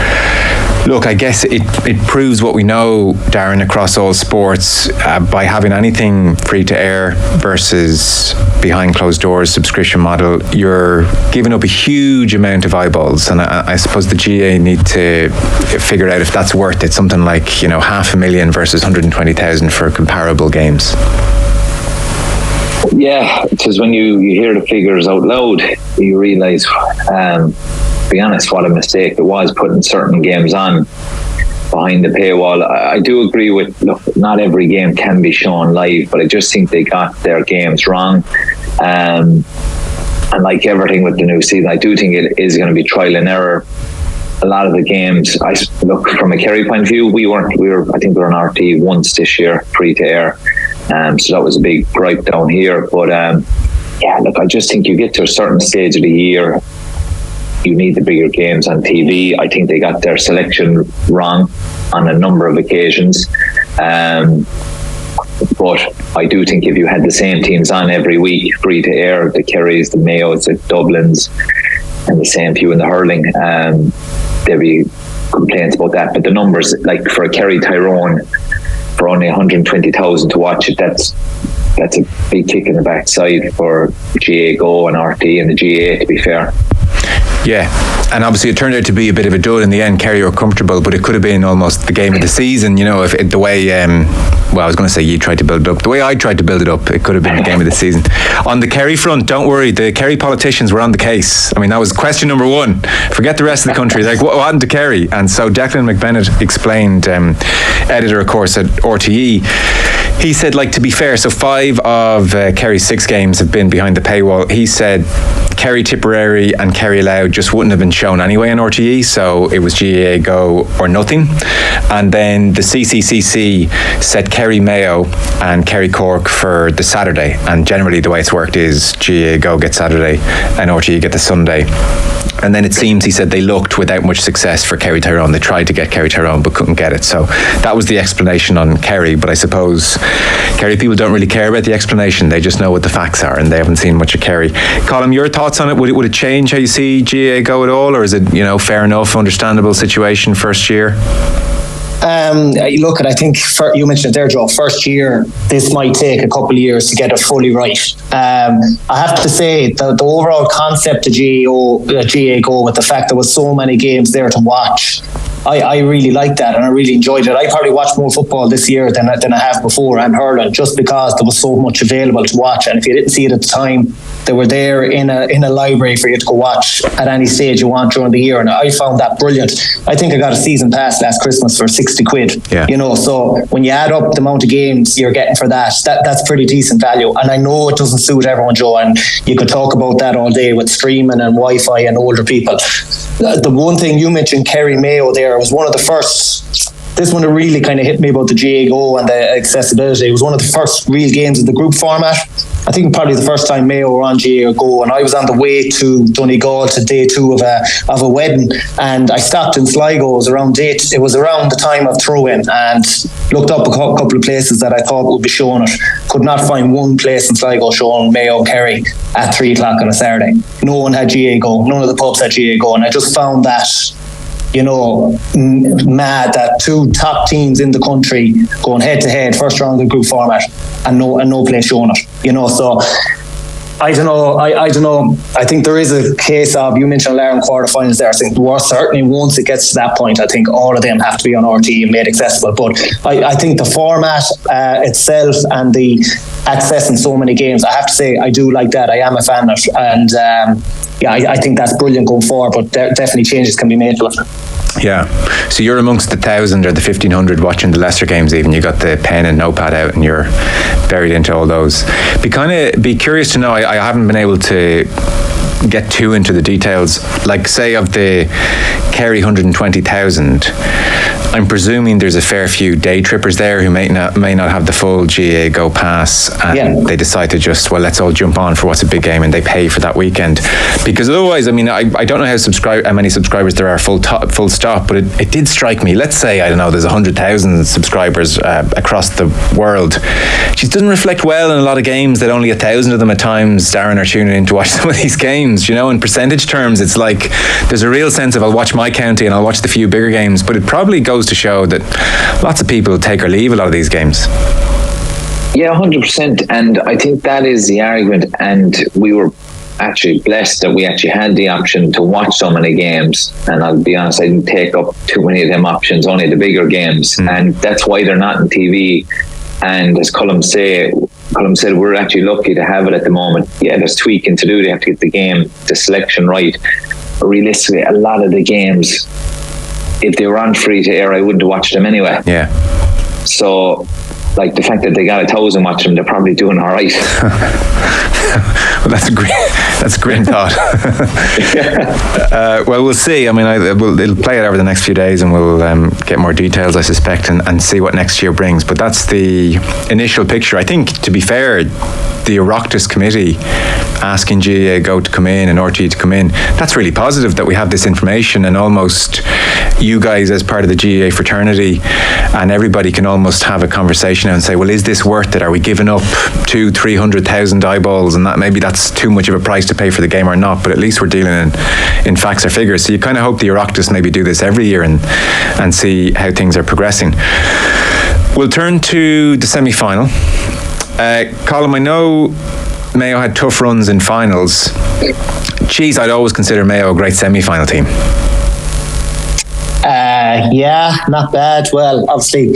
look, I guess it proves what we know, Darran, across all sports, by having anything free to air versus behind closed doors subscription model, you're giving up a huge amount of eyeballs, and I suppose the GA need to figure out if that's worth it, something like 500,000 versus 120,000 for comparable games. Yeah, because when you hear the figures out loud, you realise, to be honest, what a mistake it was putting certain games on behind the paywall. I do agree with, look, not every game can be shown live, but I just think they got their games wrong. And like everything with the new season, I do think it is going to be trial and error. A lot of the games, look, from a Kerry point of view, I think we were on RT once this year, free to air. So that was a big gripe down here. But yeah, look, I just think you get to a certain stage of the year, you need the bigger games on TV. I think they got their selection wrong on a number of occasions. But I do think if you had the same teams on every week, free to air, the Kerrys, the Mayos, the Dublins, and the same few in the hurling, there'd be complaints about that. But the numbers, like for a Kerry Tyrone, for only 120,000 to watch it, that's a big kick in the backside for GA Go and RT and the GA, to be fair. Yeah, and obviously it turned out to be a bit of a dud in the end. Kerry were comfortable, but it could have been almost the game of the season, if the way, I was going to say you tried to build it up. The way I tried to build it up, it could have been the game of the season. On the Kerry front, don't worry, the Kerry politicians were on the case. I mean, that was question number one. Forget the rest of the country. Like, what happened to Kerry? And so Declan McBennett explained, editor, of course, at RTE, he said, to be fair, so 5 of Kerry's 6 games have been behind the paywall. He said Kerry Tipperary and Kerry Loud just wouldn't have been shown anyway on RTE, so it was GAA Go or nothing. And then the CCCC set Kerry Mayo and Kerry Cork for the Saturday, and generally the way it's worked is GAA Go get Saturday and RTE get the Sunday. And then it seems, he said, they looked without much success for Kerry Tyrone. They tried to get Kerry Tyrone but couldn't get it. So that was the explanation on Kerry. But I suppose Kerry people don't really care about the explanation. They just know what the facts are, and they haven't seen much of Kerry. Colm, your thoughts on it? Would it change how you see GAA Go at all, or is it fair enough, understandable situation first year? Look, I think you mentioned it there, Joe. First year, this might take a couple of years to get it fully right. I have to say the overall concept of GAA Go, with the fact there was so many games there to watch, I really liked that, and I really enjoyed it. I probably watched more football this year than I have before, and hurling, just because there was so much available to watch. And if you didn't see it at the time, they were there in a library for you to go watch at any stage you want during the year, and I found that brilliant. I think I got a season pass last Christmas for 60 quid. Yeah. So when you add up the amount of games you're getting for that's pretty decent value. And I know it doesn't suit everyone, Joe, and you could talk about that all day with streaming and Wi-Fi and older people. The one thing you mentioned, Kerry Mayo, there was one of the first this one really kind of hit me about the GAA Go and the accessibility. It was one of the first real games in the group format. I think probably the first time Mayo were on GAA Go, and I was on the way to Donegal to day 2 of a wedding, and I stopped in Sligo. It was around the time of throw-in, and looked up a couple of places that I thought would be showing it. Could not find one place in Sligo showing Mayo Kerry at 3 o'clock on a Saturday. No one had GAA Go. None of the pubs had GAA Go, and I just found that, you know, mad that 2 top teams in the country going head to head, first round of the group format, and no place showing it. You know, so I don't know. I don't know. I think there is a case of, you mentioned Larry quarterfinals there. I think certainly once it gets to that point, I think all of them have to be on RT and made accessible. But I think the format itself and the accessing so many games, I have to say I do like that. I am a fan of it, and I think that's brilliant going forward. But definitely changes can be made to it. Yeah. So you're amongst the 1,000 or the 1,500 watching the Leicester games. Even you got the pen and notepad out, and you're buried into all those. Be curious to know. I haven't been able to get too into the details. Like, say, of the Kerry 120,000. I'm presuming there's a fair few day trippers there who may not have the full GAA Go pass, and they decide to just, well, let's all jump on for what's a big game, and they pay for that weekend. Because otherwise, I mean, I don't know how many subscribers there are full stop, but it did strike me. Let's say, I don't know, there's 100,000 subscribers across the world. It just doesn't reflect well in a lot of games that only 1,000 of them at times, Darran, are tuning in to watch some of these games. You know, in percentage terms, it's like there's a real sense of, I'll watch my county and I'll watch the few bigger games, but it probably goes to show that lots of people take or leave a lot of these games. Yeah, 100%. And I think that is the argument. And we were actually blessed that we actually had the option to watch so many games. And I'll be honest, I didn't take up too many of them options, only the bigger games. And that's why they're not on TV. And as Colm said, we're actually lucky to have it at the moment. Yeah, there's tweaking to do. They have to get the selection right. But realistically, a lot of the games, if they were on free to air, I wouldn't have watched them anyway. Yeah. So, like, the fact that they got 1,000 watching them, they're probably doing all right. Well, that's a great thought. Well, we'll see. I mean, it'll play it over the next few days, and we'll get more details, I suspect, and see what next year brings. But that's the initial picture. I think, to be fair, the Oireachtas committee asking GAA Go to come in and RT to come in, that's really positive that we have this information, and almost you guys as part of the GAA fraternity and everybody can almost have a conversation and say, well, is this worth it? Are we giving up 200,000-300,000 eyeballs, and that maybe that's too much of a price to pay for the game or not? But at least we're dealing in facts or figures. So you kind of hope the Oireachtas maybe do this every year and see how things are progressing. We'll turn to the semi-final. Colm, I know Mayo had tough runs in finals. Geez, I'd always consider Mayo a great semi-final team. Yeah, not bad. Well, obviously,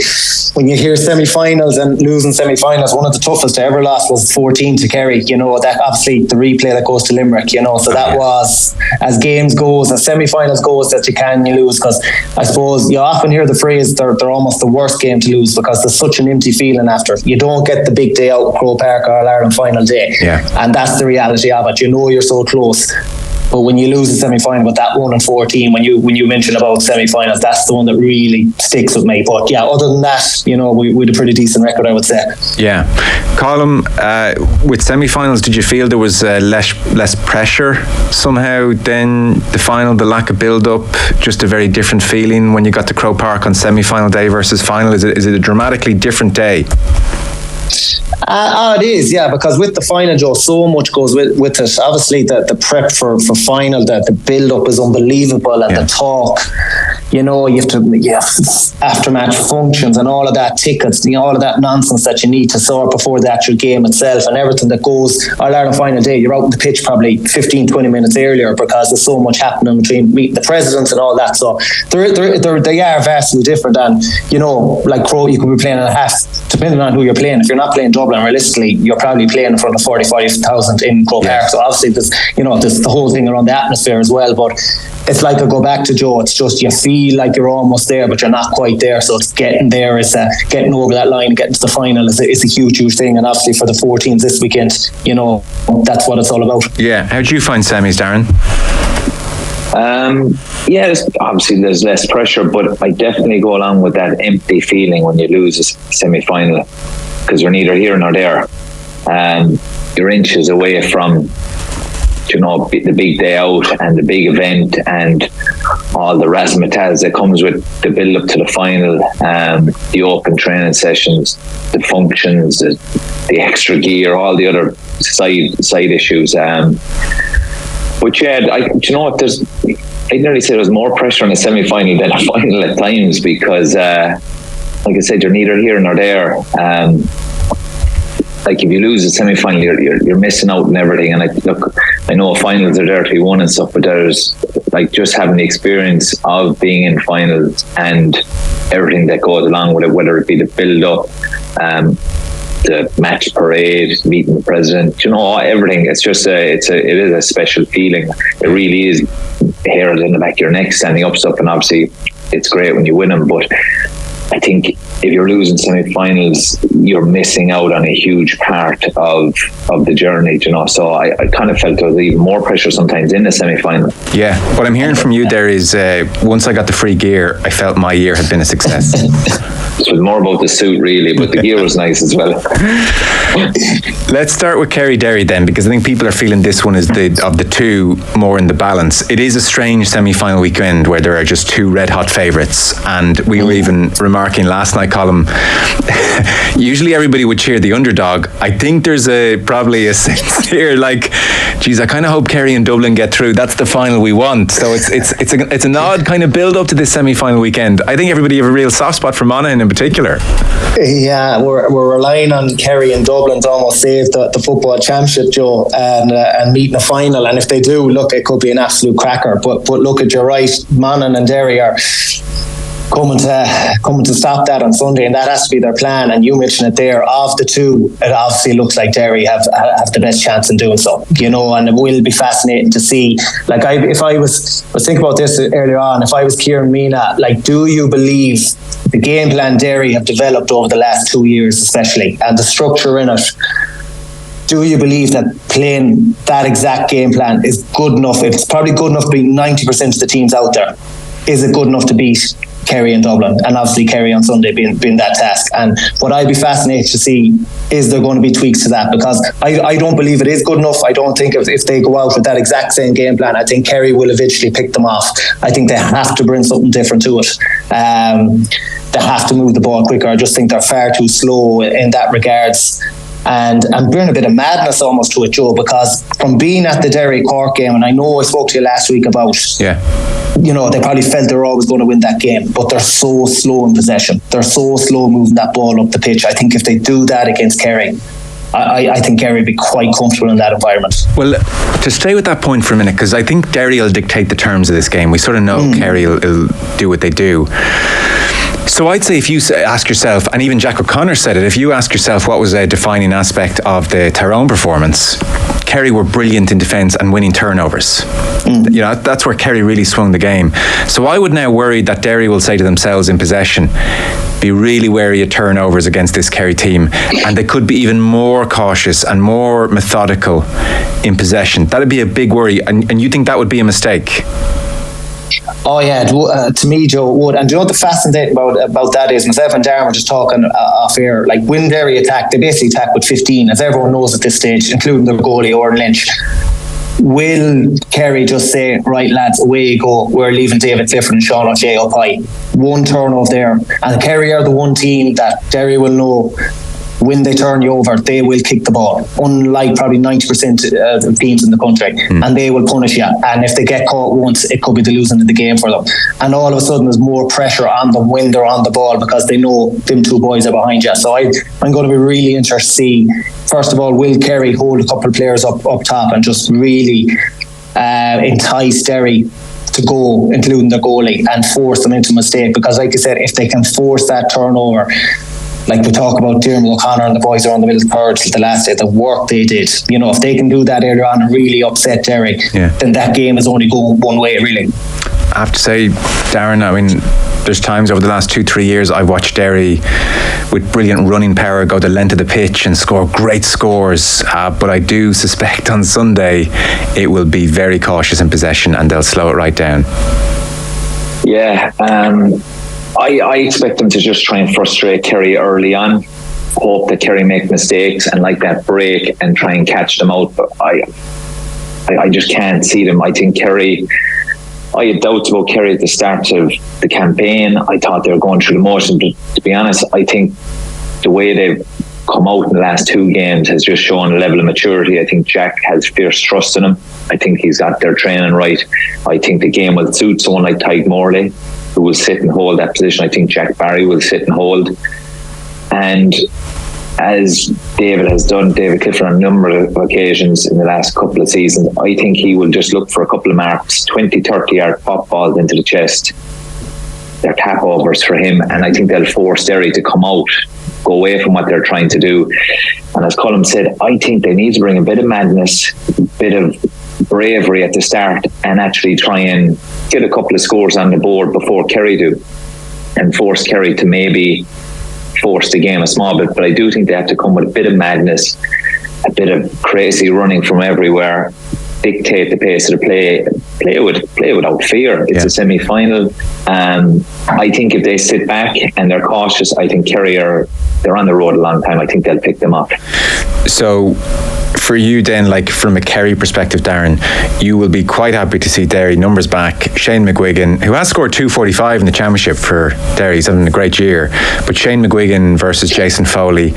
when you hear semi-finals and losing semi-finals, one of the toughest I ever lost was 14 to Kerry. You know, that obviously the replay that goes to Limerick, you know, so that was, as games goes, as semi-finals goes, that you lose, because I suppose you often hear the phrase they're almost the worst game to lose, because there's such an empty feeling after. You don't get the big day out at Croke Park or All-Ireland final day. Yeah. And that's the reality of it. You know you're so close. But when you lose the semi-final with that 1-14, when you mention about semi-finals, that's the one that really sticks with me. But yeah, other than that, you know, we had a pretty decent record, I would say. Yeah. Colm, with semi-finals, did you feel there was less pressure somehow than the final, the lack of build-up, just a very different feeling when you got to Croke Park on semi-final day versus final? Is it a dramatically different day? It is, yeah, because with the final, Joe, so much goes with it. Obviously, the prep for final, the build-up is unbelievable, and the talk, you know, you have after-match functions and all of that, tickets, you know, all of that nonsense that you need to sort before the actual game itself, and everything that goes. All-Ireland final day, you're out on the pitch probably 15-20 minutes earlier, because there's so much happening between meeting the presidents and all that. So they are vastly different, and, you know, like Crow, you could be playing in a half, depending on who you're playing. If you're not playing Dublin, realistically, you're probably playing in front of 45,000 in Croke Park. So obviously there's the whole thing around the atmosphere as well. But it's like I go back to Joe, it's just you feel like you're almost there, but you're not quite there. So it's getting there, it's getting over that line, getting to the final is a huge thing. And obviously for the 14s this weekend, you know, that's what it's all about. Yeah. How do you find semis, Darran? Obviously there's less pressure, but I definitely go along with that empty feeling when you lose a semi-final, because you're neither here nor there. You're inches away from, the big day out and the big event and all the razzmatazz that comes with the build up to the final, the open training sessions, the functions, the extra gear, all the other side issues. But yeah, I'd nearly say there's more pressure on a semi-final than a final at times, because like I said, you're neither here nor there. Like if you lose a semi-final, you're missing out on everything. And I know finals are there to be won and stuff, but there's like just having the experience of being in finals and everything that goes along with it, whether it be the build-up, the match parade, meeting the president, everything. It's just it is a special feeling. It really is. Hairs in the back of your neck, standing up stuff, and obviously it's great when you win them, but I think if you're losing semi-finals, you're missing out on a huge part of the journey, so I kind of felt there was even more pressure sometimes in the semi-final. Yeah, what I'm hearing from you there is once I got the free gear, I felt my year had been a success. It was more about the suit really, but the gear was nice as well. Let's start with Kerry-Derry then, because I think people are feeling this one is of the two more in the balance. It is a strange semi-final weekend where there are just two red-hot favourites, and we were even remarking last night, Colm, usually everybody would cheer the underdog. I think there's probably a sense here like, geez, I kind of hope Kerry and Dublin get through. That's the final we want. So it's an odd kind of build up to this semi-final weekend. I think everybody have a real soft spot for Monaghan in particular. Yeah, we're relying on Kerry and Dublin to almost save the football championship, Joe, and meeting a final. And if they do, look, it could be an absolute cracker. But look, you're right, Monaghan and Derry are coming to stop that on Sunday, and that has to be their plan. And you mentioned it there, of the two, it obviously looks like Derry have the best chance in doing so, and it will be fascinating to see. Like if I was thinking about this earlier on, if I was Kieran Mina, like, do you believe the game plan Derry have developed over the last 2 years especially, and the structure in it, do you believe that playing that exact game plan is good enough? It's probably good enough to beat 90% of the teams out there. Is it good enough to beat Kerry and Dublin, and obviously Kerry on Sunday being that task? And what I'd be fascinated to see is there going to be tweaks to that, because I don't believe it is good enough. I don't think if they go out with that exact same game plan, I think Kerry will eventually pick them off. I think they have to bring something different to it. They have to move the ball quicker. I just think they're far too slow in that regards. And I'm bringing a bit of madness almost to it, Joe, because from being at the Derry Cork game, and I know I spoke to you last week about, they probably felt they were always going to win that game, but they're so slow in possession. They're so slow moving that ball up the pitch. I think if they do that against Kerry, I think Kerry will be quite comfortable in that environment. Well, to stay with that point for a minute, because I think Derry will dictate the terms of this game. We sort of know Kerry will do what they do. So I'd say if you ask yourself, and even Jack O'Connor said it, if you ask yourself what was a defining aspect of the Tyrone performance, Kerry were brilliant in defence and winning turnovers. That's where Kerry really swung the game. So I would now worry that Derry will say to themselves in possession, be really wary of turnovers against this Kerry team, and they could be even more cautious and more methodical in possession. That'd be a big worry, and you think that would be a mistake? Oh yeah, to me, Joe, it would. And do you know what the fascinating about that is? Myself and Darran were just talking off air. Like, when Derry attack, they basically attack with 15, as everyone knows at this stage, including their goalie, Oran Lynch. Will Kerry just say, right lads, away you go, we're leaving David Clifford and Sean O'Shea up high? One turnover there, and Kerry are the one team that Derry will know, when they turn you over, they will kick the ball, unlike probably 90% of teams in the country, and they will punish you. And if they get caught once, it could be the losing of the game for them. And all of a sudden, there's more pressure on them when they're on the ball, because they know them two boys are behind you. So I'm going to be really interested to see, first of all, will Kerry hold a couple of players up top and just really entice Derry to go, including their goalie, and force them into a mistake? Because like I said, if they can force that turnover, like we talk about Dermot O'Connor and the boys around the middle third the last day, the work they did, if they can do that earlier on and really upset Derry, then that game is only going one way, really. I have to say, Darran, I mean, there's times over the last 2-3 years I've watched Derry with brilliant running power, go the length of the pitch and score great scores. But I do suspect on Sunday it will be very cautious in possession and they'll slow it right down. Yeah, I expect them to just try and frustrate Kerry early on, hope that Kerry make mistakes and like that break and try and catch them out. But I just can't see them. I think Kerry, I had doubts about Kerry at the start of the campaign. I thought they were going through the motions, but to be honest, I think the way they've come out in the last 2 games has just shown a level of maturity. I think Jack has fierce trust in him. I think he's got their training right. I think the game will suit someone like Tadhg Morley, who will sit and hold that position. I think Jack Barry will sit and hold. And as David Clifford on a number of occasions in the last couple of seasons, I think he will just look for a couple of marks, 20, 30 yard pop balls into the chest. They're tap overs for him, and I think they'll force Derry to come out, go away from what they're trying to do. And as Colm said, I think they need to bring a bit of madness, a bit of bravery at the start, and actually try and get a couple of scores on the board before Kerry do, and force Kerry to maybe force the game a small bit. But I do think they have to come with a bit of madness, a bit of crazy running from everywhere, dictate the pace of the play without fear. It's a semi-final. I think if they sit back and they're cautious, I think Kerry they're on the road a long time. I think they'll pick them up. So for you then, like from a Kerry perspective, Darran, you will be quite happy to see Derry numbers back. Shane McGuigan, who has scored 245 in the championship for Derry, he's having a great year, but Shane McGuigan versus Jason Foley,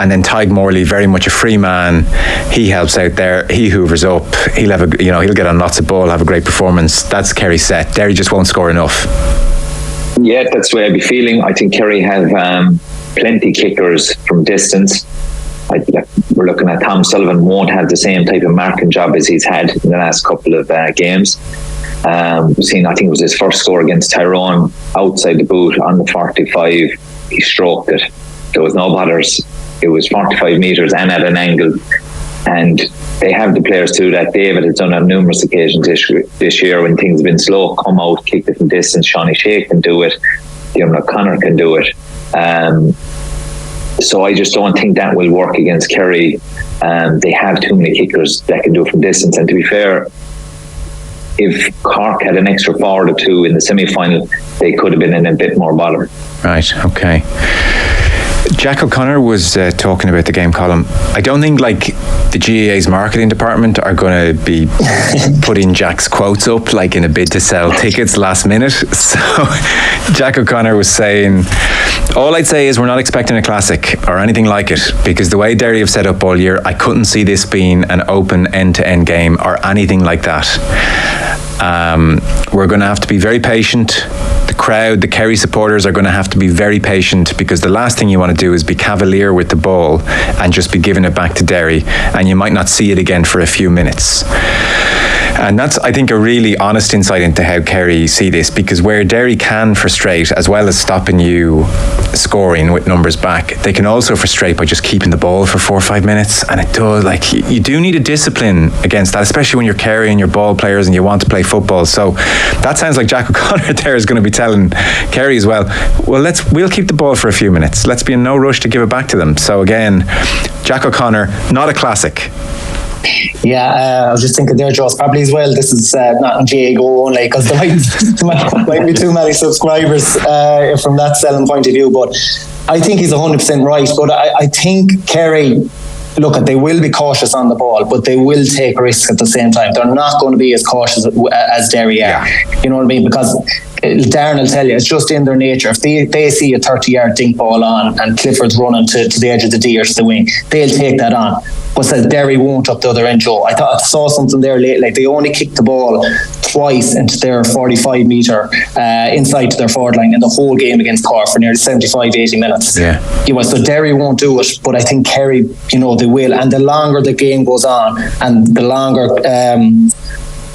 and then Tadhg Morley, very much a free man. He helps out there. He hoovers up. He'll get on lots of ball, have a great performance. That's Kerry set. Derry just won't score enough. Yeah, that's the way I'd be feeling. I think Kerry have plenty kickers from distance. We're looking at Tom Sullivan won't have the same type of marking job as he's had in the last couple of games. We've seen, I think it was his first score against Tyrone outside the boot on the 45. He stroked it. There was no bothers. It was 45 metres and at an angle. And they have the players to do that. David has done on numerous occasions this year when things have been slow, come out, kick it from distance. Shawnee Shea can do it. Diarmuid O'Connor can do it. So I just don't think that will work against Kerry. They have too many kickers that can do it from distance. And to be fair, if Cork had an extra forward or two in the semi-final, they could have been in a bit more bother. Right, okay. Jack O'Connor was talking about the game column. I don't think the GAA's marketing department are going to be putting Jack's quotes up in a bid to sell tickets last minute. So Jack O'Connor was saying, all I'd say is we're not expecting a classic or anything like it, because the way Derry have set up all year, I couldn't see this being an open end-to-end game or anything like that. We're going to have to be very patient. The crowd, the Kerry supporters are going to have to be very patient, because the last thing you want to do is be cavalier with the ball and just be giving it back to Derry, and you might not see it again for a few minutes. And that's, I think, a really honest insight into how Kerry see this, because where Derry can frustrate, as well as stopping you scoring with numbers back, they can also frustrate by just keeping the ball for 4 or 5 minutes. And it does, you do need a discipline against that, especially when you're carrying your ball players and you want to play football. So that sounds like Jack O'Connor there is going to be telling Kerry as well, we'll keep the ball for a few minutes. Let's be in no rush to give it back to them. So again, Jack O'Connor, not a classic. Yeah, I was just thinking there, Joe, probably as well, this is not on GA Go only, because there might be too many subscribers from that selling point of view, but I think he's 100% right. But I think Kerry, look, they will be cautious on the ball, but they will take risks at the same time. They're not going to be as cautious as Derry are. You know what I mean? Because Darran will tell you, it's just in their nature. If they see a 30-yard dink ball on and Clifford's running to the edge of the D or to the wing, they'll take that on. But says Derry won't up the other end, Joe. I saw something there late. They only kicked the ball twice into their 45 metre inside to their forward line in the whole game against Cork for nearly 75-80 minutes. Yeah. So Derry won't do it, but I think Kerry, they will. And the longer the game goes on, and the longer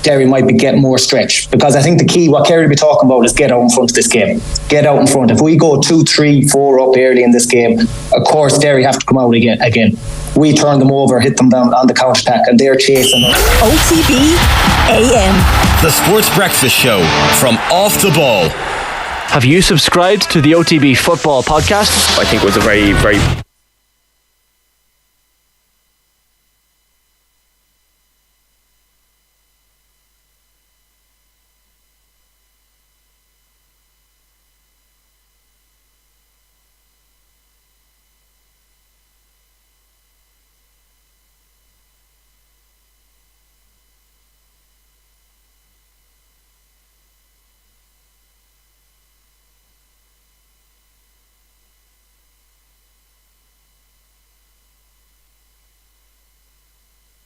Derry might be getting more stretch, because I think the key, what Kerry will be talking about, is get out in front of this game. Get out in front. If we go 2, 3, 4 up early in this game, of course Derry have to come out again. We turn them over, hit them down on the counter attack, and they're chasing us. OTB AM, the Sports Breakfast Show from Off the Ball. Have you subscribed to the OTB Football Podcast? I think it was a very